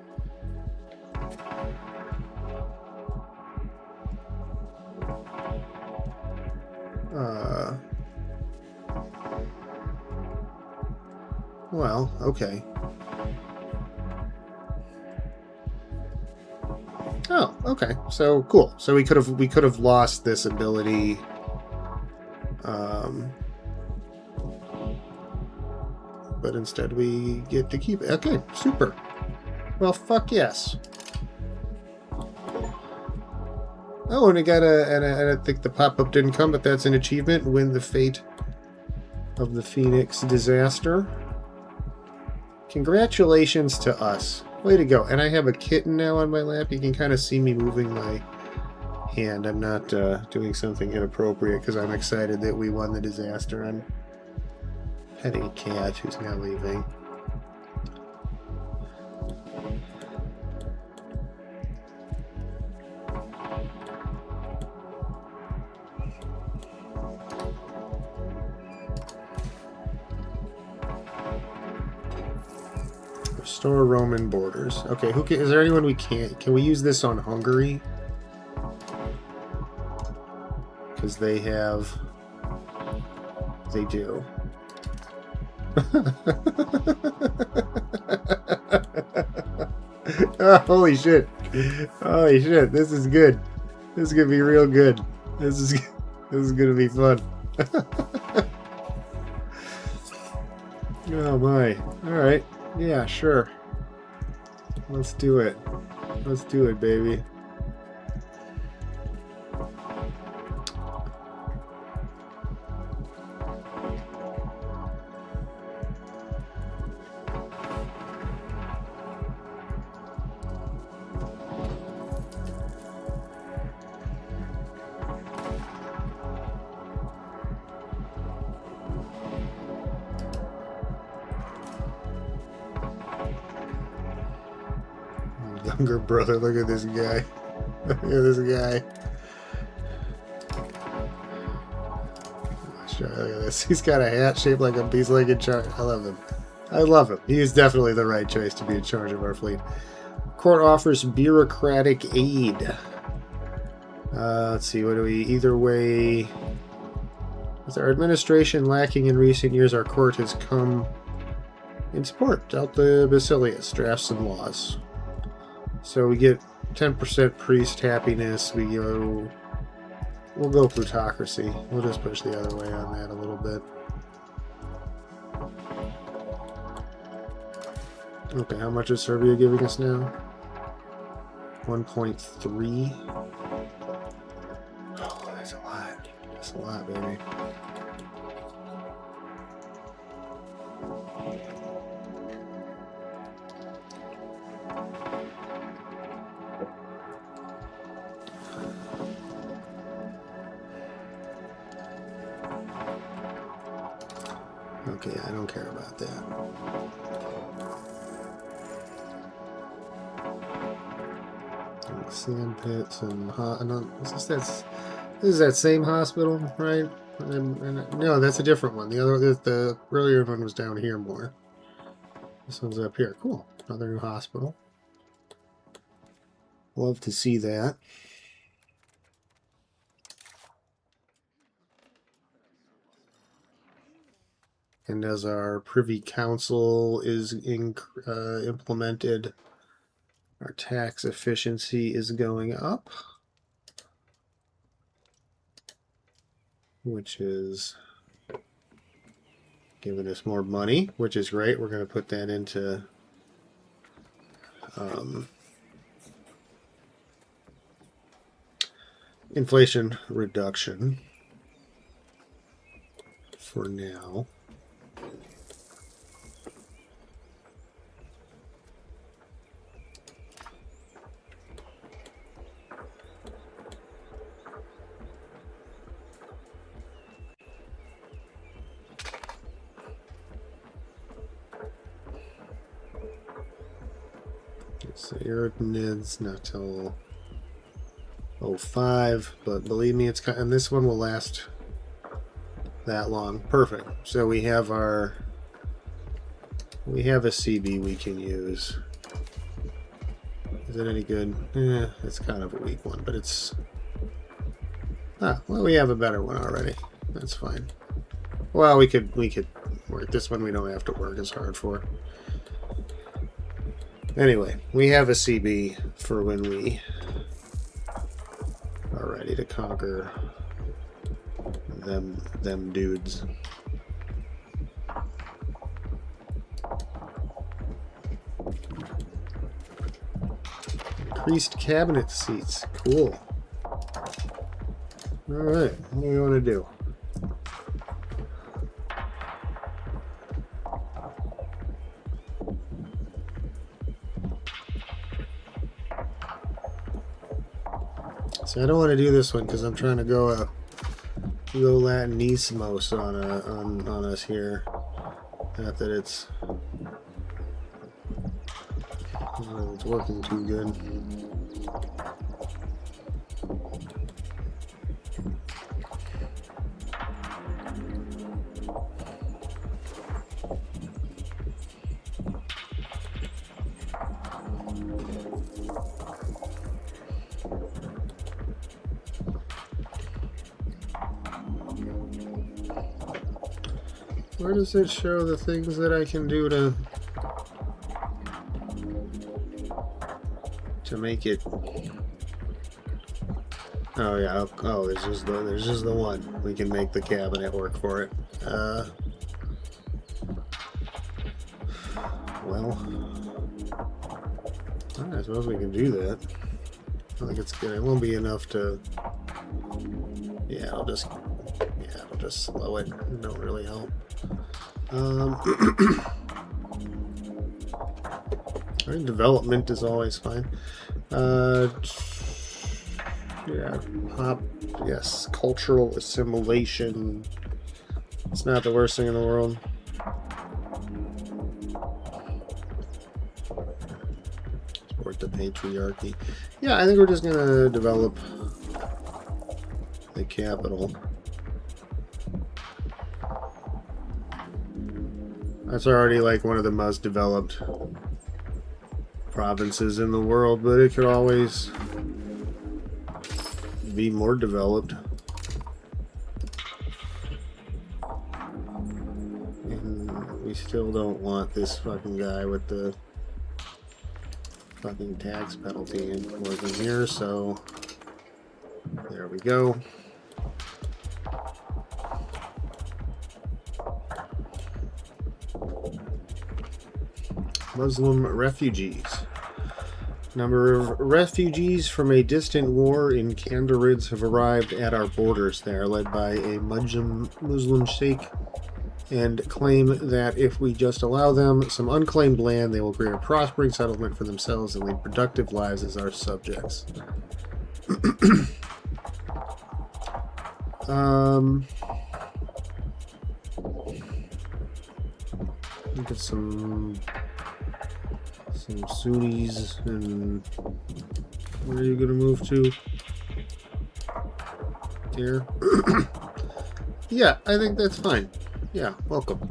Well, okay. Oh, okay. So cool. So we could have lost this ability. But instead we get to keep it. Okay, super. Well, fuck yes. Oh, and I think the pop-up didn't come, but that's an achievement. Win the fate of the Phoenix disaster. Congratulations to us. Way to go. And I have a kitten now on my lap. You can kind of see me moving my hand. I'm not doing something inappropriate because I'm excited that we won the disaster. I'm petting a cat who's now leaving. Restore Roman borders. Okay, is there anyone we can't? Can we use this on Hungary? Because they do. Oh, holy shit. Holy shit, this is good. This is gonna be real good. This is gonna be fun. Oh my. Alright. Yeah, sure. Let's do it. Let's do it, baby. Younger brother, look at this guy. Look at this guy. Look at this. He's got a hat shaped like a he's like in charge. I love him. I love him. He is definitely the right choice to be in charge of our fleet. Court offers bureaucratic aid. Let's see, what do we... Either way... With our administration lacking in recent years, our court has come in support. Dealt the Basilius, drafts some laws. So we get 10% priest happiness. We'll go plutocracy. We'll just push the other way on that a little bit. Okay, how much is Serbia giving us now? 1.3. Oh, that's a lot. That's a lot, baby. Okay, I don't care about that. Sand pits and this is that same hospital, right? And no, that's a different one. The earlier one was down here more. This one's up here. Cool. Another new hospital. Love to see that. And as our Privy Council is implemented, our tax efficiency is going up, which is giving us more money, which is great. We're going to put that into inflation reduction for now. So Aerodnids not till 05, but believe me, it's and this one will last that long. Perfect. So we have a CB we can use. Is it any good? It's kind of a weak one, but it's well, we have a better one already. That's fine. Well, we could work this one. We don't have to work as hard for. Anyway, we have a CB for when we are ready to conquer them dudes. Increased cabinet seats. Cool. Alright, what do we want to do? So I don't want to do this one because I'm trying to go Latinismos on us here. Not that it's working too good. Where does it show the things that I can do to make it? Oh yeah. Oh, there's just the one. We can make the cabinet work for it. Well, I suppose we can do that. I think it's good. It won't be enough to. Yeah, I'll just slow it. It don't really help. I think development is always fine. Yeah, yes, cultural assimilation. It's not the worst thing in the world. Support the patriarchy. Yeah, I think we're just gonna develop the capital. That's already like one of the most developed provinces in the world, but it could always be more developed. And we still don't want this fucking guy with the fucking tax penalty working here, so there we go. Muslim refugees. Number of refugees from a distant war in Kandarids have arrived at our borders. They are led by a Muslim sheikh and claim that if we just allow them some unclaimed land, they will create a prospering settlement for themselves and lead productive lives as our subjects. Look at some Sunnis, and where are you going to move to? Here. Yeah, I think that's fine. Yeah, welcome.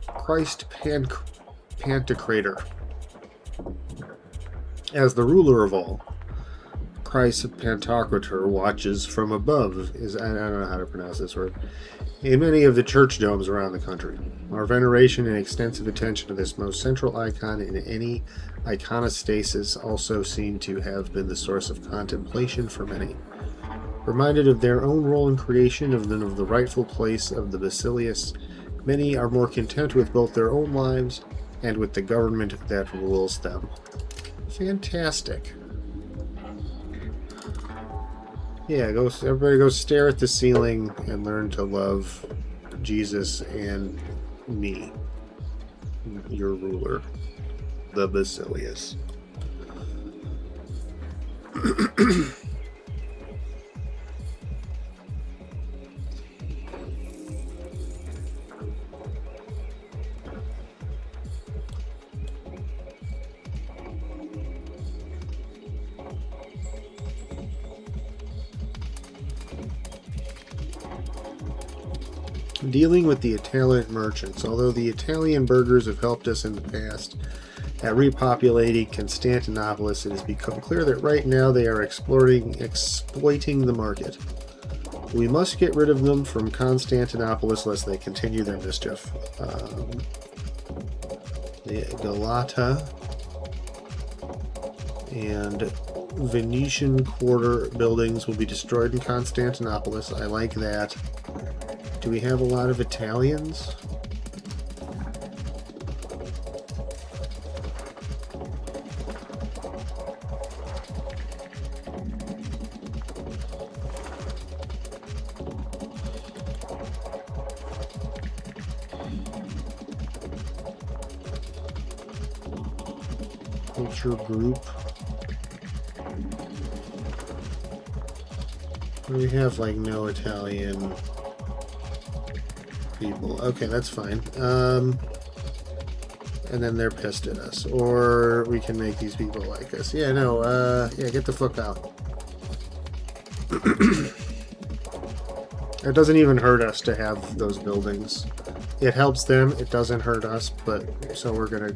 Christ Pantocrator. As the ruler of all, Christ Pantocrator watches from above. I don't know how to pronounce this word. In many of the church domes around the country. Our veneration and extensive attention to this most central icon in any iconostasis also seem to have been the source of contemplation for many. Reminded of their own role in creation than of the rightful place of the Basilius, many are more content with both their own lives and with the government that rules them. Fantastic. Yeah, everybody go stare at the ceiling and learn to love Jesus and me, your ruler, the Basilius. Dealing with the Italian merchants. Although the Italian burghers have helped us in the past at repopulating Constantinopolis, it has become clear that right now they are exploiting the market. We must get rid of them from Constantinopolis lest they continue their mischief. The Galata and Venetian quarter buildings will be destroyed in Constantinopolis. I like that. Do we have a lot of Italians? Culture group. We have like no Italian people. Okay, that's fine. And then they're pissed at us. Or we can make these people like us. Yeah, no, yeah, get the fuck out. It doesn't even hurt us to have those buildings. It helps them, it doesn't hurt us, but so we're gonna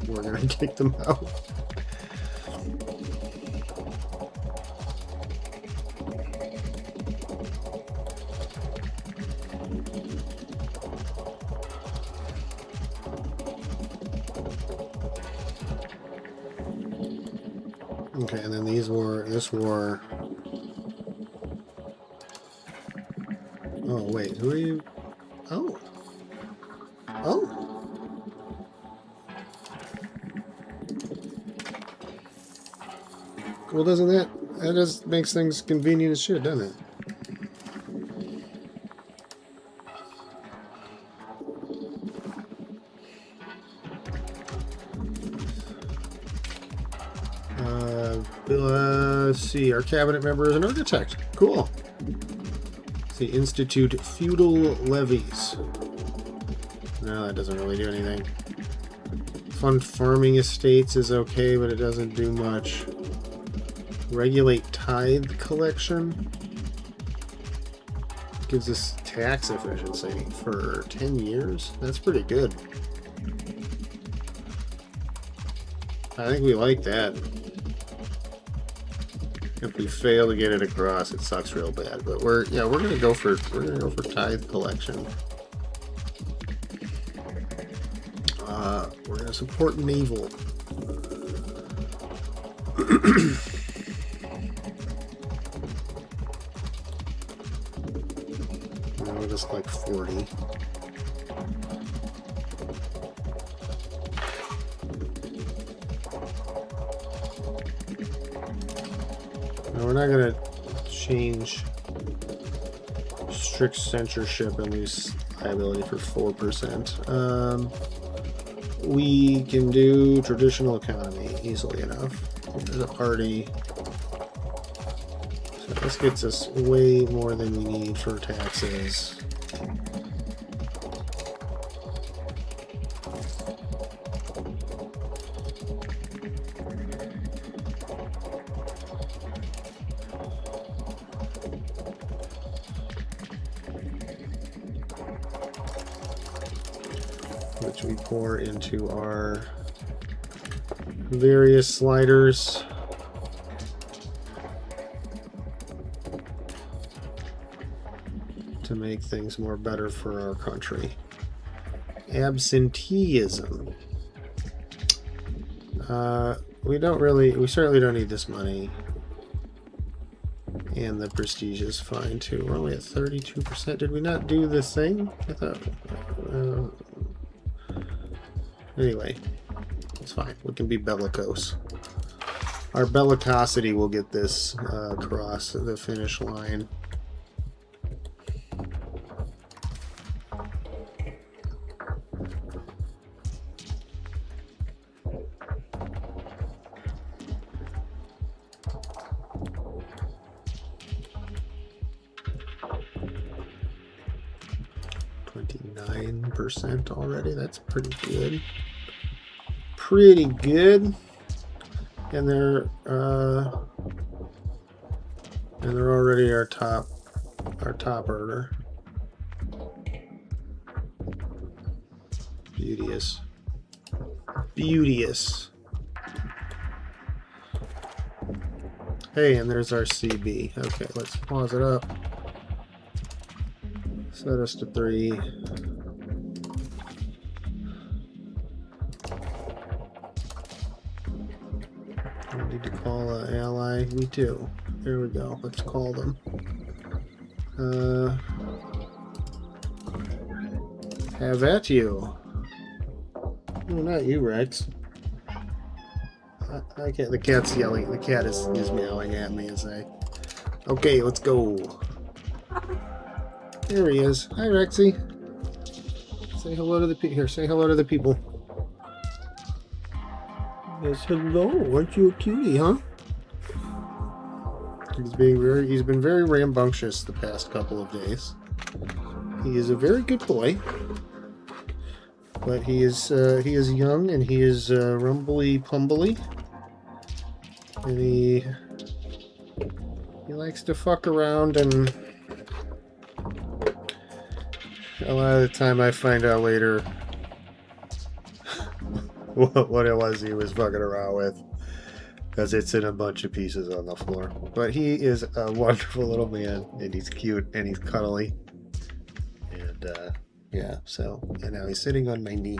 kick them out. Okay, and then this war. Oh, wait, who are you? Oh. Oh. Well, doesn't that just makes things convenient as shit, doesn't it? Let's see. Our cabinet member is an architect. Cool. Let's see. Institute feudal levies. No, that doesn't really do anything. Fund farming estates is okay, but it doesn't do much. Regulate tithe collection. Gives us tax efficiency for 10 years. That's pretty good. I think we like that. If we fail to get it across, it sucks real bad. But we're gonna go for tithe collection. We're gonna support naval. No, just like 40. No, we're not gonna change strict censorship and lose liability for 4%. We can do traditional economy easily enough. There's a party. So this gets us way more than we need for taxes. Which we pour into our various sliders. To make things more better for our country. Absenteeism. We certainly don't need this money. And the prestige is fine too. We're only at 32%. Did we not do this thing? I thought. Anyway, it's fine. We can be bellicose. Our bellicosity will get this across the finish line. Already, that's pretty good. Pretty good. And they're already our top earner. Beauteous. Beauteous. Hey, and there's our CB. Okay, let's pause it up. Set us to 3. Need to call an ally. We do. There we go. Let's call them. Have at you. No, not you, Rex. I can't. The cat's yelling. The cat is meowing at me as I. Okay, let's go. There he is. Hi, Rexy. Say hello to the people. Here, say hello to the people. Yes, hello. Aren't you a cutie, huh? He's been very rambunctious the past couple of days. He is a very good boy, but he is young and he is rumbly pumbly, and he likes to fuck around, and a lot of the time I find out later what it was he was fucking around with, because it's in a bunch of pieces on the floor. But he is a wonderful little man, and he's cute, and he's cuddly, and yeah, so, and now he's sitting on my knee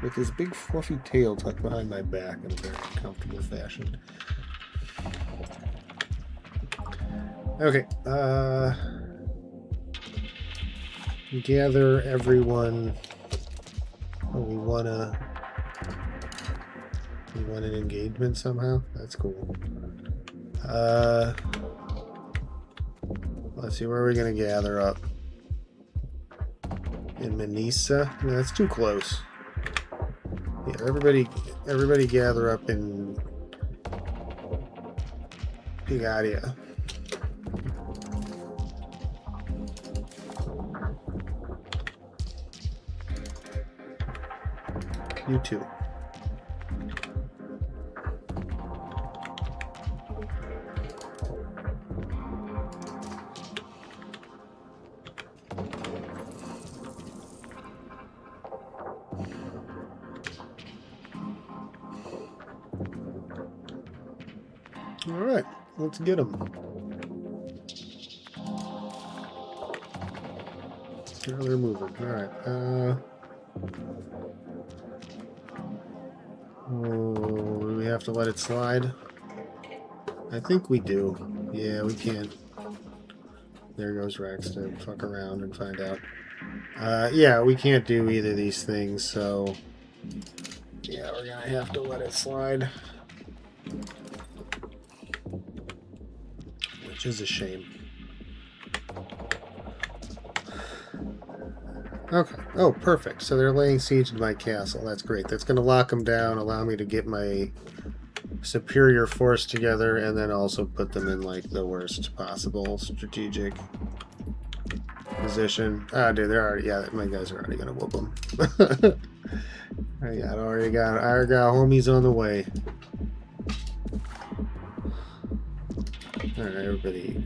with his big fluffy tail tucked behind my back in a very comfortable fashion. Okay, gather everyone. Oh, we want an engagement somehow? That's cool. Let's see, where are we going to gather up? In Manisa? No, that's too close. Yeah, everybody gather up in Pigadia. You too. All right, let's get them. Now they're moving. All right. Oh, we have to let it slide. I think we do. Yeah, we can't. There goes Rex to fuck around and find out. Yeah, we can't do either of these things, so yeah, we're gonna have to let it slide. Which is a shame. Okay. Oh, perfect. So they're laying siege to my castle. That's great. That's going to lock them down, allow me to get my superior force together, and then also put them in, like, the worst possible strategic position. Ah, dude, they're already... Yeah, my guys are already going to whoop them. I already got homies on the way. Alright, everybody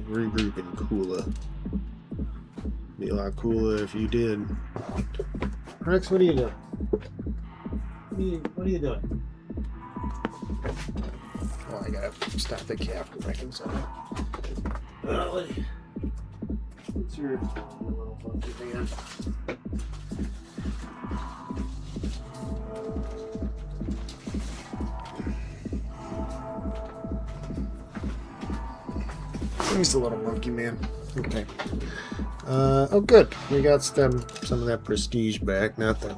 regroup in Kula. Be a lot cooler if you did. Rex, what are you doing? What are you doing? Oh, I gotta stop the calf correcting something. What's your little funky man? He's the little monkey man. Okay. Oh, good. We got some of that prestige back. Not the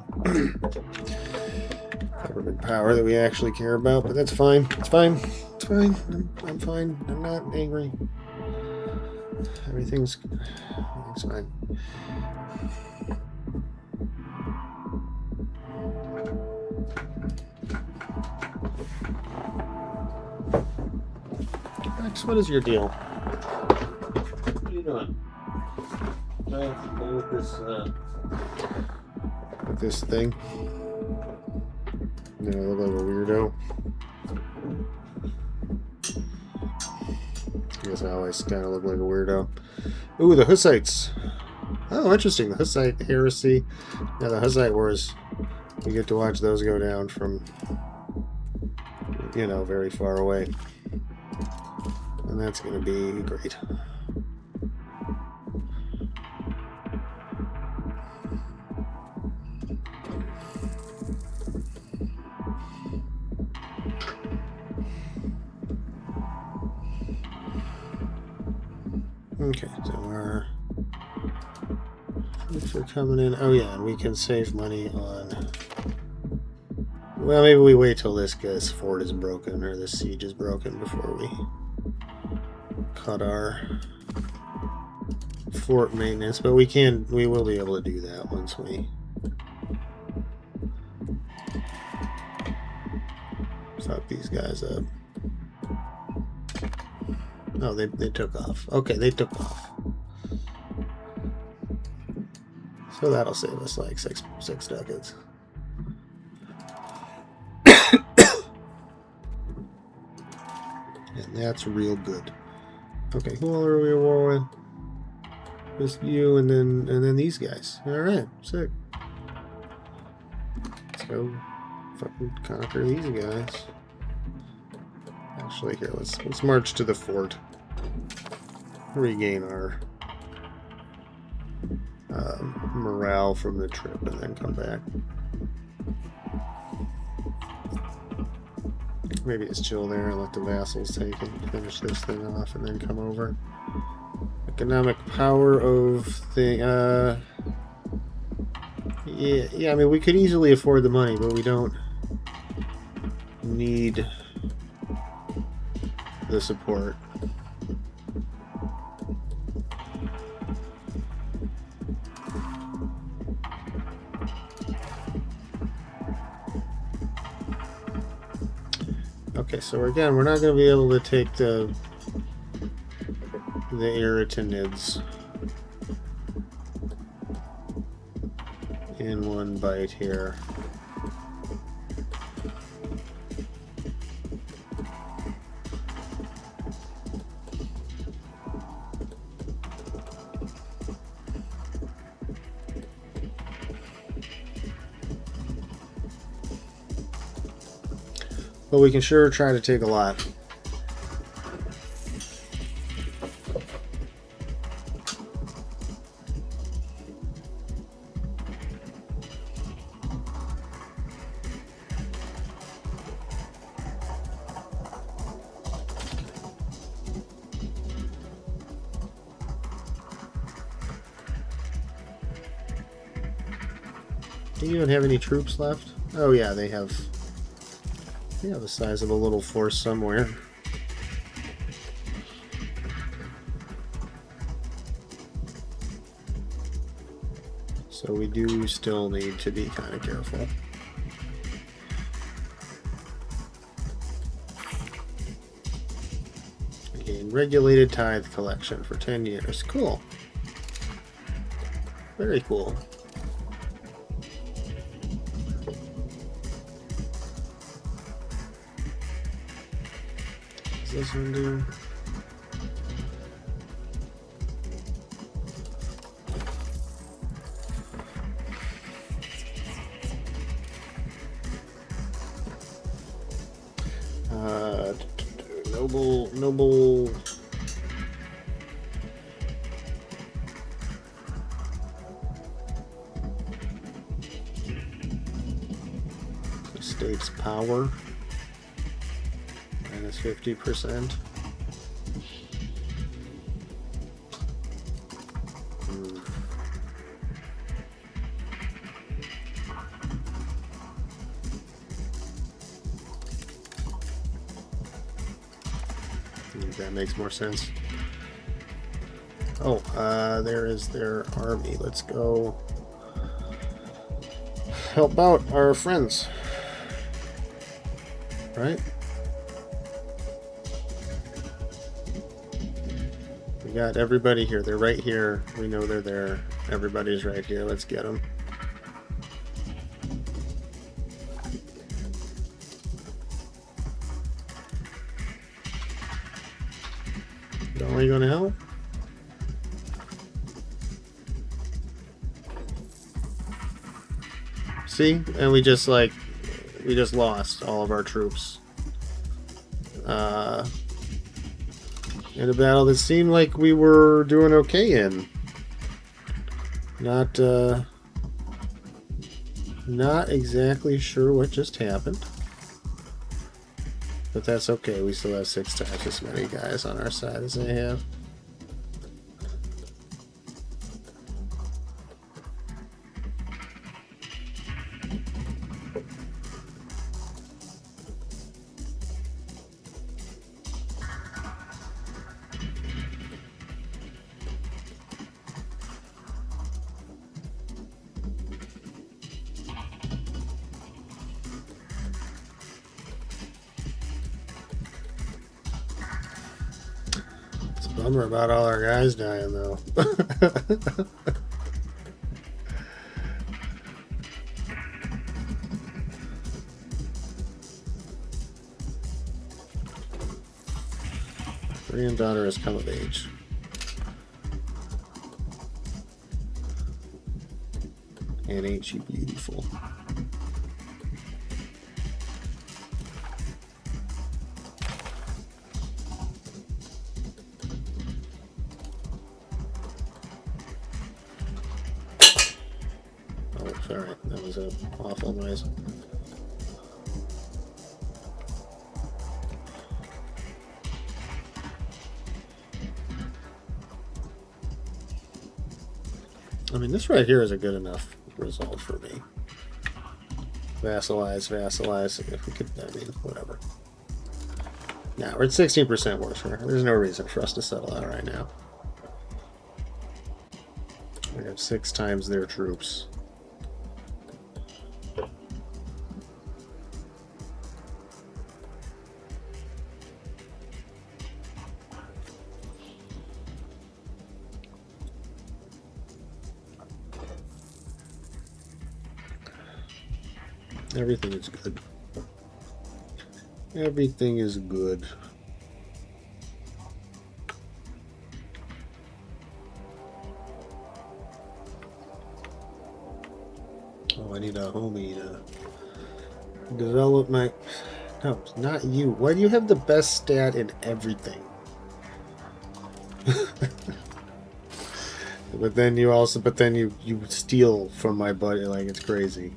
government power that we actually care about, but that's fine. It's fine. It's fine. I'm fine. I'm not angry. Everything's fine. Rex, what is your deal? What are you doing? With this thing. You know, I look like a weirdo. I guess I always kind of look like a weirdo. Ooh, the Hussites. Oh, interesting. The Hussite heresy. Yeah, the Hussite wars. We get to watch those go down from, you know, very far away. And that's going to be great. Okay, so our troops are coming in. Oh yeah, and we can save money on... Well, maybe we wait till this guy's fort is broken, or this siege is broken, before we cut our fort maintenance. But we will be able to do that once we fuck these guys up. Oh, they took off. Okay, they took off. So that'll save us like six decades. And that's real good. Okay, who all are we at war with? Just you and then these guys. Alright, sick. Let's go fucking conquer these guys. Actually, here, let's march to the fort. Regain our morale from the trip and then come back. Maybe just chill there and let the vassals take it, finish this thing off, and then come over. Economic power of thing. Yeah. I mean, we could easily afford the money, but we don't need the support. Okay, so again, we're not going to be able to take the Erytonids in one bite here. But we can sure try to take a lot. Do you even have any troops left? Oh yeah, they have the size of a little force somewhere. So we do still need to be kind of careful. Again, regulated tithe collection for 10 years. Cool. Very cool. This one do? Noble. State's power. Minus 50%. That makes more sense. Oh, there is their army. Let's go help out our friends. Right? We got everybody here. They're right here. We know they're there. Everybody's right here. Let's get them. Are you gonna help? See? And we just lost all of our troops. In a battle that seemed like we were doing okay in. Not exactly sure what just happened. But that's okay, we still have 6 times as many guys on our side as they have. Bummer about all our guys dying, though. Granddaughter has come of age. And ain't she beautiful? Sorry, that was an awful noise. I mean, this right here is a good enough result for me. Vassalize. If we could, I mean, whatever. Now we're at 16% warfare. There's no reason for us to settle out right now. We have 6 times their troops. Everything is good. Everything is good. Oh, I need a homie to develop my... No, not you. Why do you have the best stat in everything? But then you also... But then you steal from my buddy like it's crazy.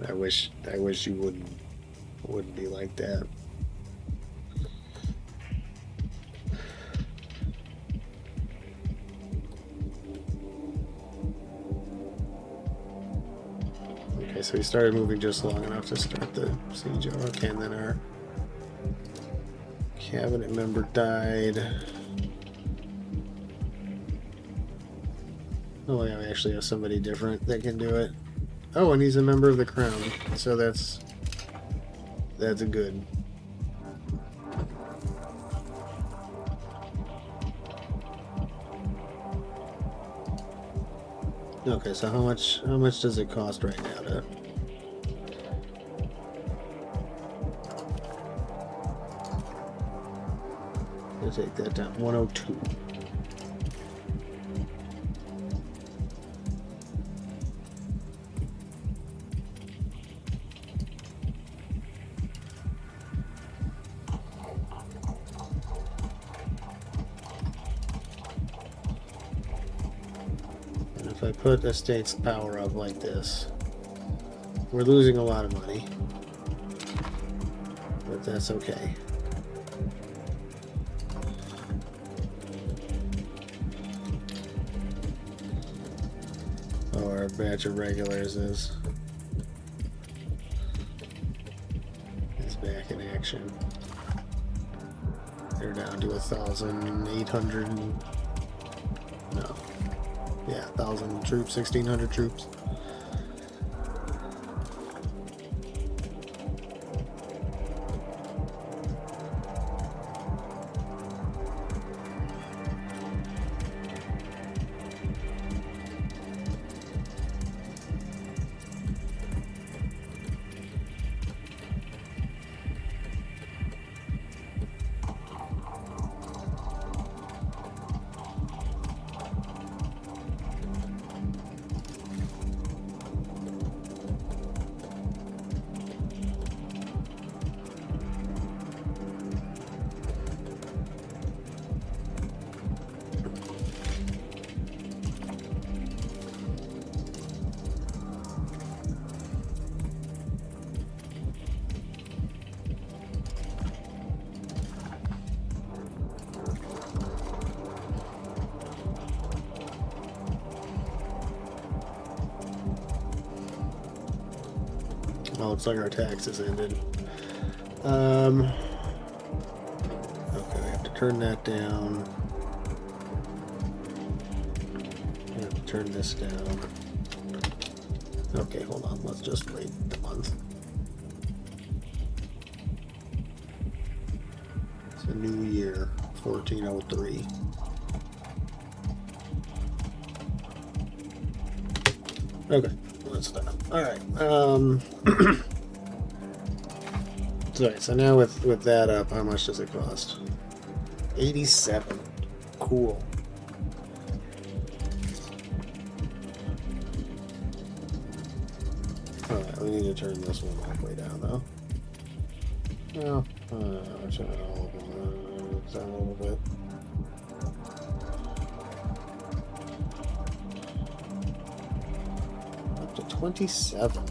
I wish you wouldn't be like that. Okay, so we started moving just long enough to start the siege. Okay, and then our cabinet member died. Oh yeah, we actually have somebody different that can do it. Oh, and he's a member of the crown, so that's a good. Okay, so how much does it cost right now to take that down? 102. If I put estate's power up like this, we're losing a lot of money, but that's okay. Oh, our batch of regulars is back in action. They're down to 1,800. No. Yeah, 1,000 troops, 1,600 troops. Oh, looks like our taxes ended. Okay, we have to turn that down. We have to turn this down. Okay, hold on. Let's just wait a month. It's a new year, 1403. Okay, let's stop. All right. Sorry. So now with that up, how much does it cost? 87. Cool. All right, we need to turn this one halfway down though. Well, turn it all down a little bit. Up to 27.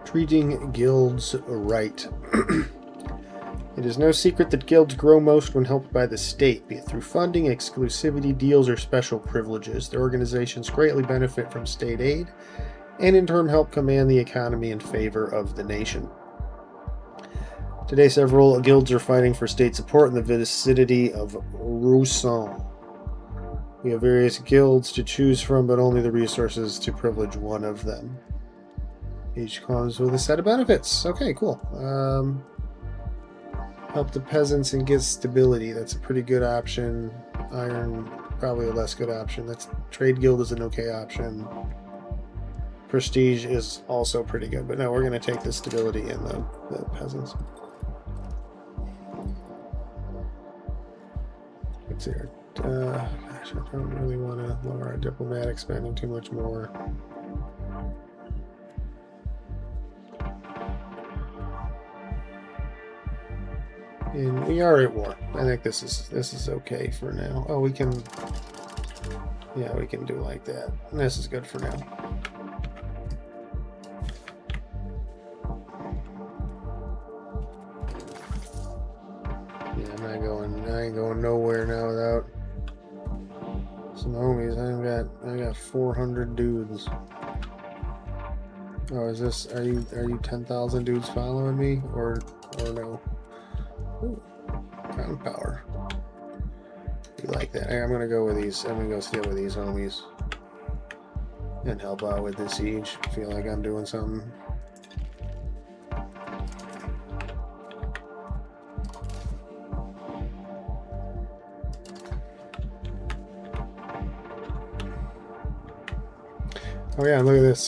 Treating guilds right. It is no secret that guilds grow most when helped by the state, be it through funding, exclusivity, deals, or special privileges. Their organizations greatly benefit from state aid, and in turn help command the economy in favor of the nation. Today, several guilds are fighting for state support in the vicinity of Roussan. We have various guilds to choose from, but only the resources to privilege one of them. Each comes with a set of benefits. Okay, cool. Help the peasants and get stability. That's a pretty good option. Iron, probably a less good option. That's Trade Guild is an okay option. Prestige is also pretty good, but no, we're going to take the stability and the peasants. Let's see here. Gosh, I don't really want to lower our diplomatic spending too much more. And we are at war. I think this is okay for now. Oh, we can, yeah, we can do like that. This is good for now. Yeah, I ain't going nowhere now without some homies. I got 400 dudes. Oh, is this? Are you 10,000 dudes following me or no? Ooh, crown power. You like that? Hey, I'm gonna go with these. I'm gonna go steal with these homies and help out with this siege. Feel like I'm doing something. Oh yeah, look at this.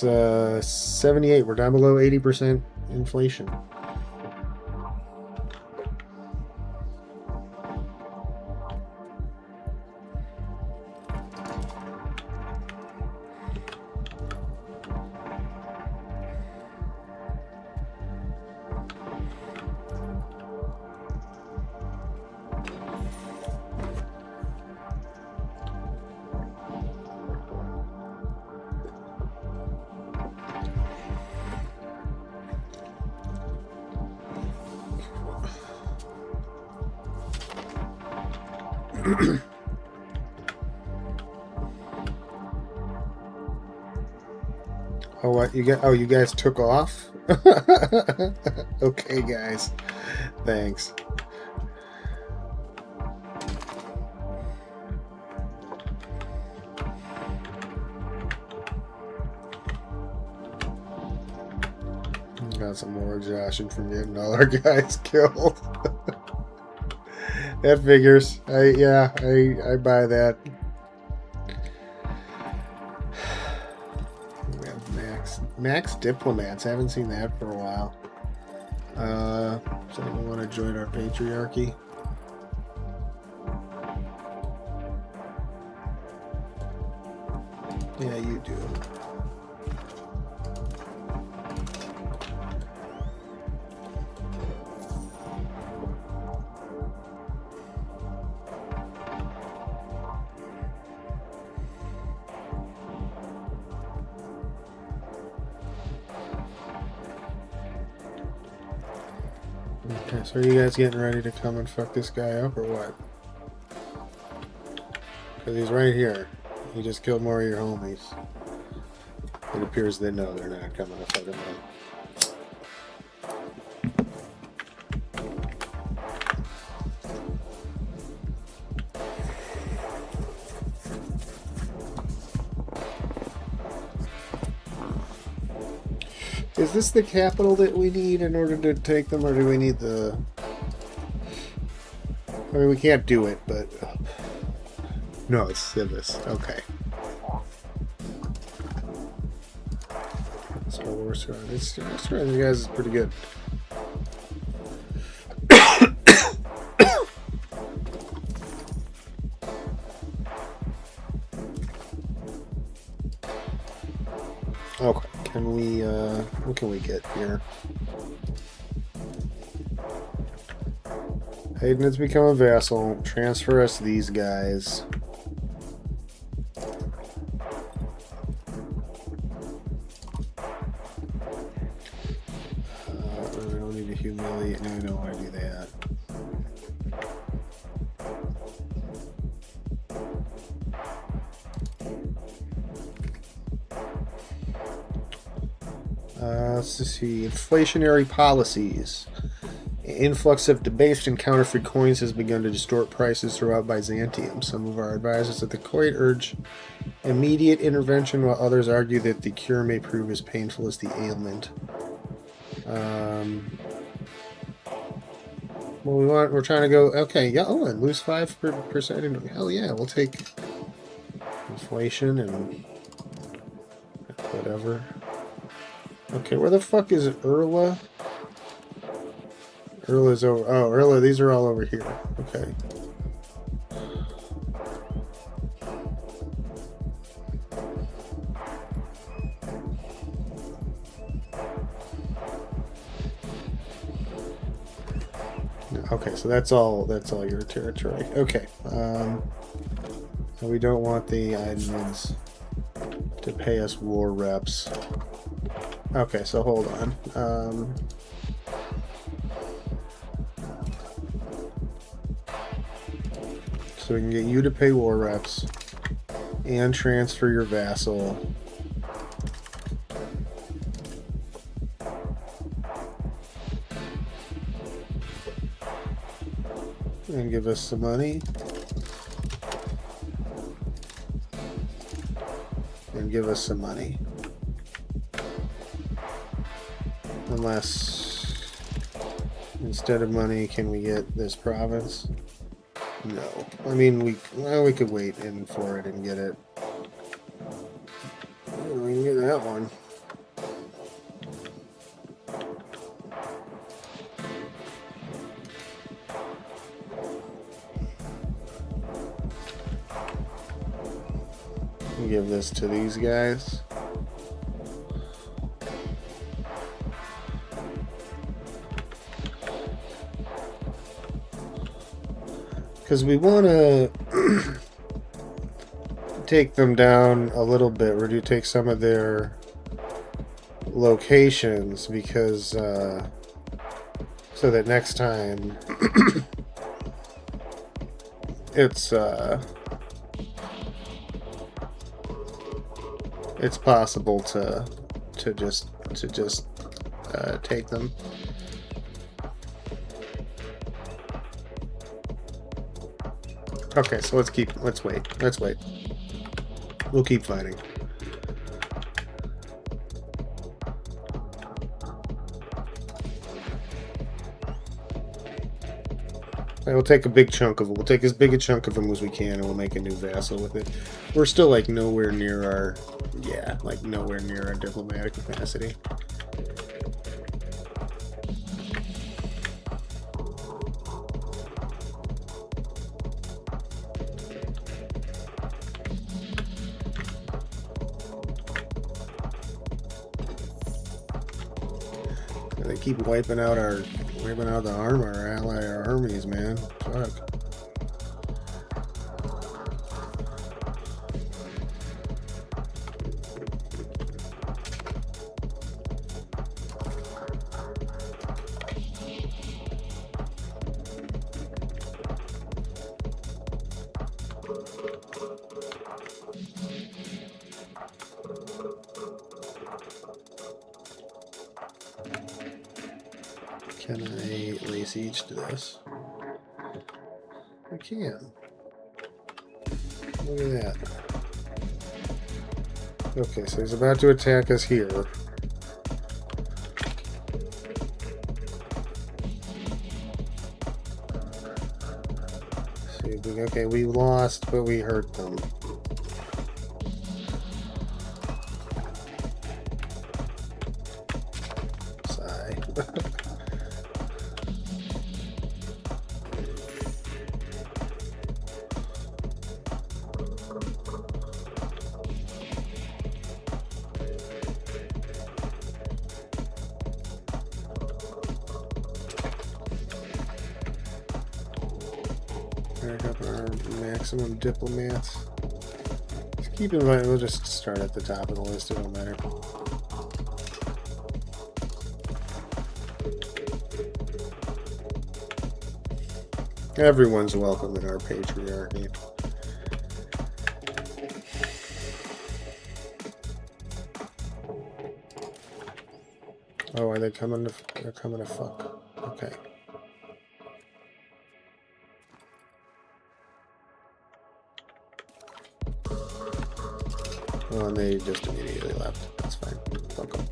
78. We're down below 80% inflation. Oh, what you got? Oh, you guys took off? Okay, guys. Thanks. Got some more exhaustion from getting all our guys killed. That figures. I buy that. We have max diplomats. I haven't seen that for a while. Does anyone want to join our patriarchy? Yeah, you do. Okay, so are you guys getting ready to come and fuck this guy up or what? Because he's right here. He just killed more of your homies. It appears they know they're not coming to fuck him up. Is this the capital that we need in order to take them, or do we need the... I mean, we can't do it, but... No, it's Civis. Okay. So we're surrounded. This you guys is pretty good. Okay. Can we, what can we get here? Hayden has become a vassal. Transfer us these guys. to humiliate. No, I don't want to do that. Let's see. Inflationary policies. An influx of debased and counterfeit coins has begun to distort prices throughout Byzantium. Some of our advisors at the Court urge immediate intervention, while others argue that the cure may prove as painful as the ailment. Well, we're trying to go. Okay, yeah. Oh, and lose 5%. Hell yeah, we'll take inflation and whatever. Okay, where the fuck is Erla? Erla's over. Oh, Erla, these are all over here. Okay. Okay, so that's all your territory. Okay. So we don't want the admins to pay us war reps. Okay, so hold on. So we can get you to pay war reps and transfer your vassal. And give us some money. And give us some money. Unless, instead of money, can we get this province? No. I mean, we could wait in for it and get it. We can get that one. Give this to these guys. Because we want to take them down a little bit, or do take some of their locations, because so that next time it's possible to just take them. Okay, so let's wait. We'll keep fighting. We'll take a big chunk of it. We'll take as big a chunk of them as we can, and we'll make a new vassal with it. We're still like nowhere near our diplomatic capacity. They keep wiping out our armies, man. Fuck. Can I lay siege to this? I can. Look at that. Okay, so he's about to attack us here. See, okay, we lost, but we hurt them. Sigh. Back up our maximum diplomats. Just keep in mind, we'll just start at the top of the list, it don't matter. Everyone's welcome in our patriarchy. Oh, are they coming to... They're coming to fuck. Okay. Oh, and they just immediately left. That's fine. Fuck them.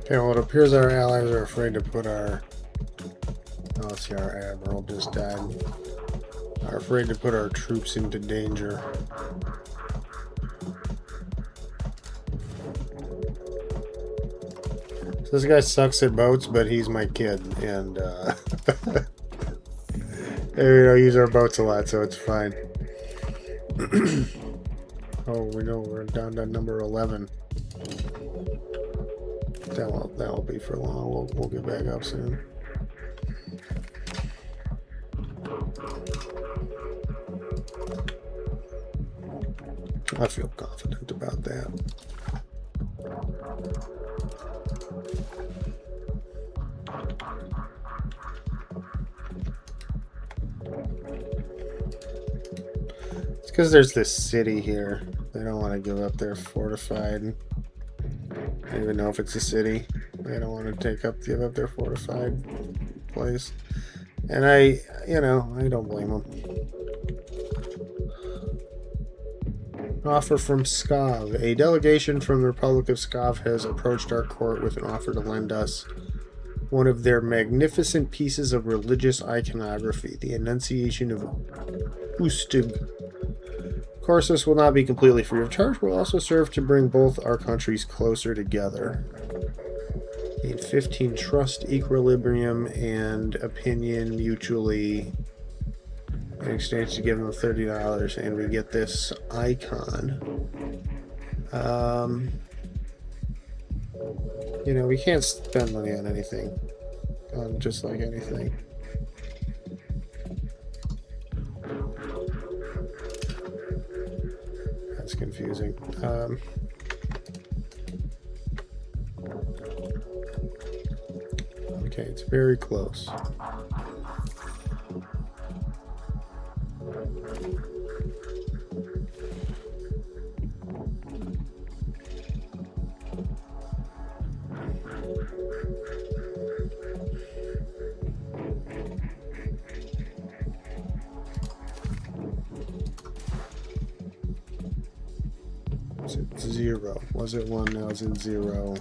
Okay, well, it appears our allies are afraid to put our... Oh, let's see, our admiral just died. Are afraid to put our troops into danger. So this guy sucks at boats, but he's my kid, and use our boats a lot, so it's fine. Oh, we know we're down to number 11. That won't be for long. We'll get back up soon. I feel confident about that. It's because there's this city here. They don't want to give up their fortified. I don't even know if it's a city. They don't want to give up their fortified place. And I don't blame them. Offer from Skav. A delegation from the Republic of Skav has approached our court with an offer to lend us one of their magnificent pieces of religious iconography, the Annunciation of Ustug. Of course, this will not be completely free of charge, but will also serve to bring both our countries closer together. Gain 15 trust, equilibrium, and opinion mutually in exchange to give them $30, and we get this icon. We can't spend money on anything, on just like anything. That's confusing. Okay, it's very close. Is it 0? Was it 1? Now it's in 0.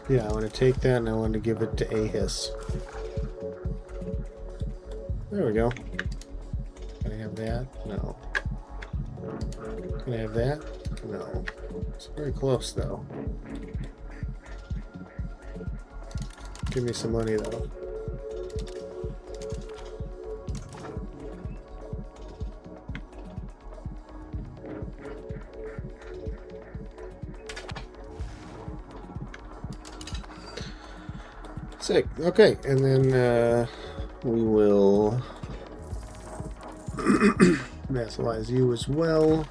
Yeah, I want to take that and I want to give it to Ahis. There we go. Can I have that? No. Can I have that? No. It's very close, though. Give me some money, though. Sick. Okay, and then we will vassalize you as well.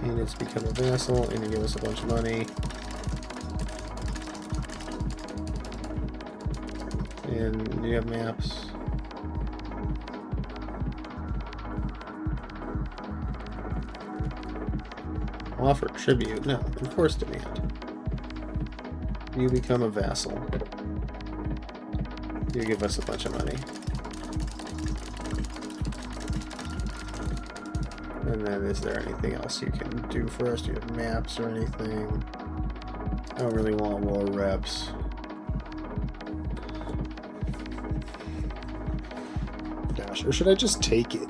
And it's become a vassal, and you give us a bunch of money. And do you have maps? Offer tribute. No, enforce demand. You become a vassal. You give us a bunch of money. And then is there anything else you can do for us? Do you have maps or anything? I don't really want war reps. Gosh, or should I just take it?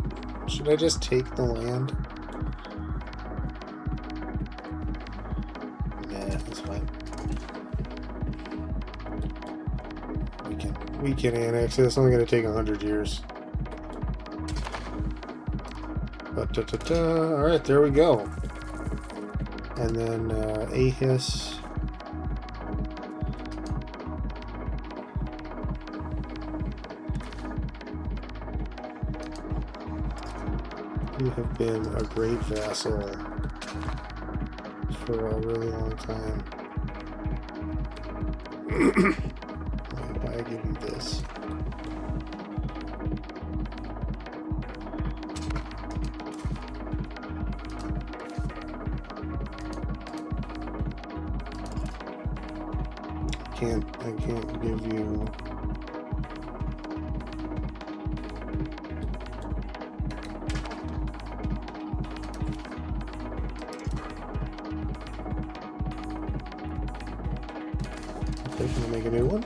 Should I just take the land? Nah, that's fine. We can annex it. It's only going to take 100 years. Alright, there we go. And then Ahis. You have been a great vassal for a really long time. Why I give you this? I can't give you. Okay, can I make a new one?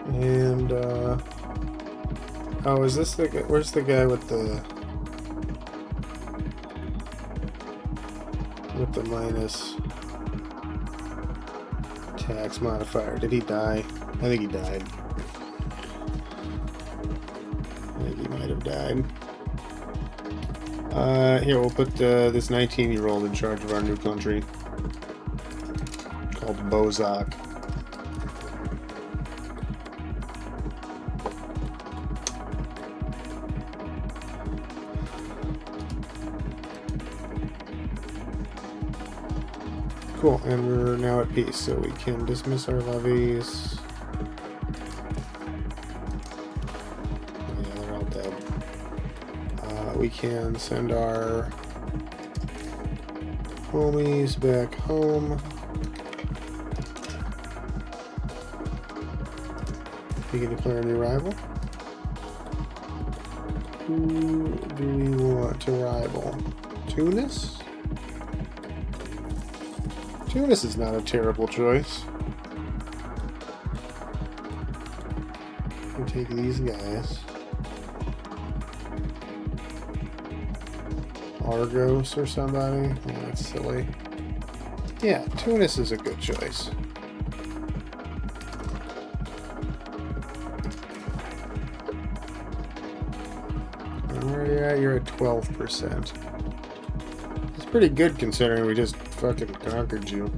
And, oh, is this the guy? Where's the guy with the minus tax modifier? Did he die? I think he died. I think he might have died. Here, we'll put this 19-year-old in charge of our new country called Bozak. Cool, and we're now at peace, so we can dismiss our levies. Oh, yeah, they're all dead. We can send our homies back home. We can declare a new rival. Who do we want to rival? Tunis? Tunis is not a terrible choice. We'll take these guys. Argos or somebody? Oh, that's silly. Yeah, Tunis is a good choice. Where are you at? You're at 12%. It's pretty good considering we just fucking conquered you.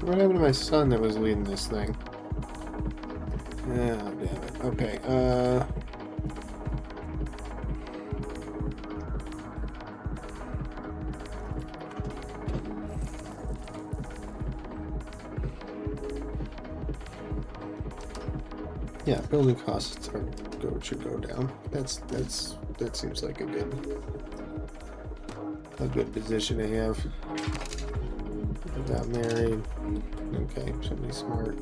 What happened to my son that was leading this thing? Oh, damn it. Okay, yeah, building costs should go down. That seems like a good position to have. I got married. Okay, somebody smart.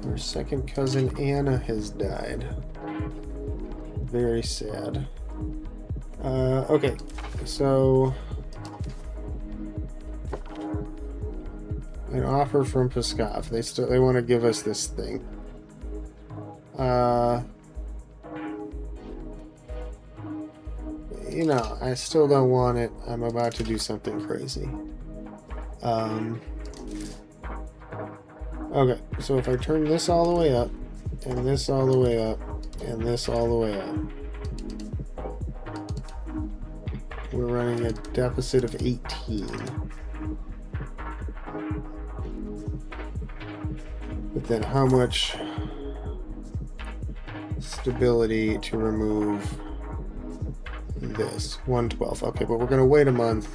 Our second cousin Anna has died. Very sad. Okay, so An offer from Pskov. They want to give us this thing. You know, I still don't want it. I'm about to do something crazy. Okay, so if I turn this all the way up, and this all the way up, and this all the way up, we're running a deficit of 18. But then how much stability to remove this? 112. Okay, but we're going to wait a month.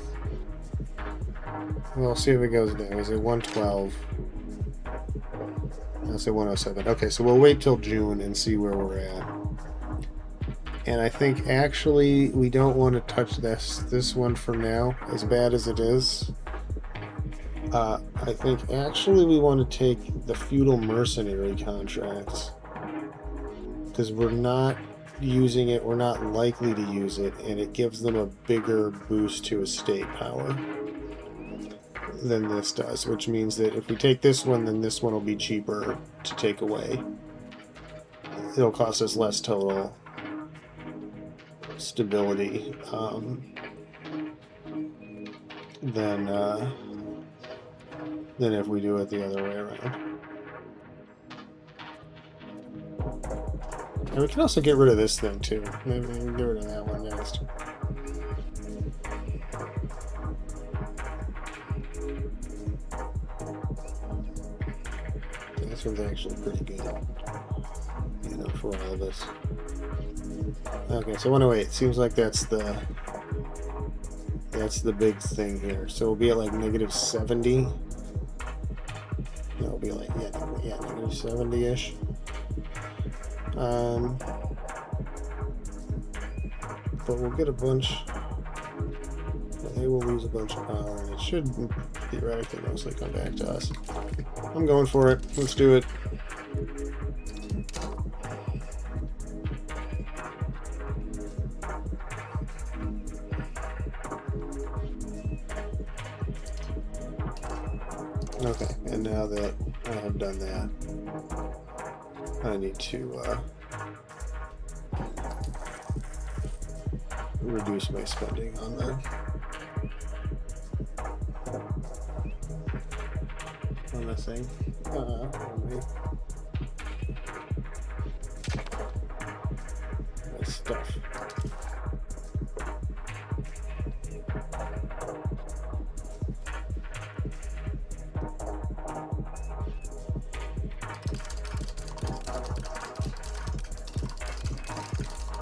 We'll see if it goes down. Is it 112? I'll say 107. Okay, so we'll wait till June and see where we're at. And I think actually we don't want to touch this one for now, as bad as it is. I think actually we want to take the feudal mercenary contracts, because we're not using it, we're not likely to use it, and it gives them a bigger boost to estate power than this does, which means that if we take this one, then this one will be cheaper to take away. It'll cost us less total stability than if we do it the other way around. And we can also get rid of this thing too. Maybe we can get rid of that one next. This one's actually pretty good, you know, for all of this. Okay, so 108. Seems like that's the big thing here. So we'll be at like -70. No, it'll be like yeah, -70-ish. But we'll get a bunch. They will lose a bunch of power, and it should theoretically mostly come back to us. I'm going for it. Let's do it. Okay, and now that I have done that, I need to reduce my spending on the thing. My stuff.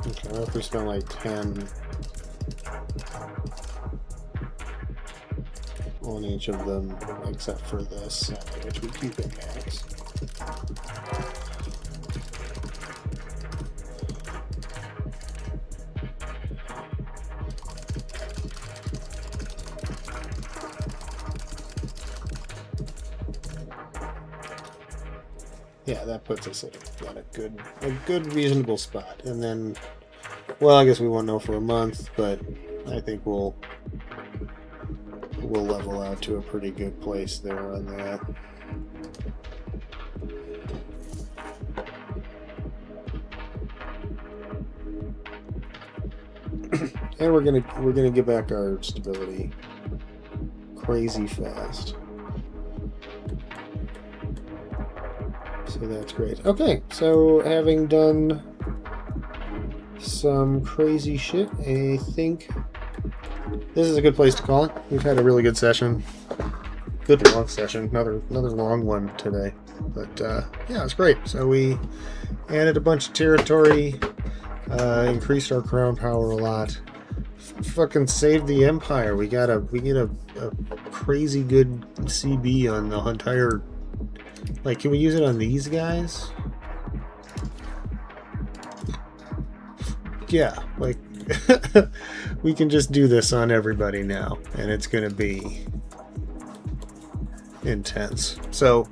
Okay, what if we spend like 10 on each of them, except for this, which we keep at max. Yeah, that puts us at a good reasonable spot. And then, well, I guess we won't know for a month, but I think we'll level out to a pretty good place there on that. And we're gonna get back our stability crazy fast. So that's great. Okay, so having done some crazy shit, I think this is a good place to call it. We've had a really good session. Good long session. Another long one today. But yeah, it's great. So we added a bunch of territory, increased our crown power a lot. Fucking saved the empire. We get a crazy good CB on the entire. Like, can we use it on these guys? Yeah, like we can just do this on everybody now, and it's gonna be intense. So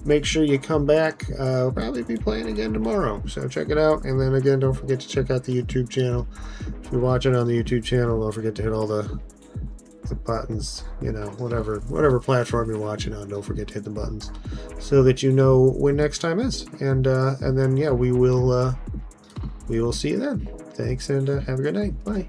make sure you come back. We'll probably be playing again tomorrow, so check it out. And then again, don't forget to check out the YouTube channel. If you're watching on the YouTube channel, don't forget to hit all the the buttons, you know, whatever platform you're watching on. Don't forget to hit the buttons so that you know when next time is. And then yeah, we will see you then. Thanks, and have a good night. Bye.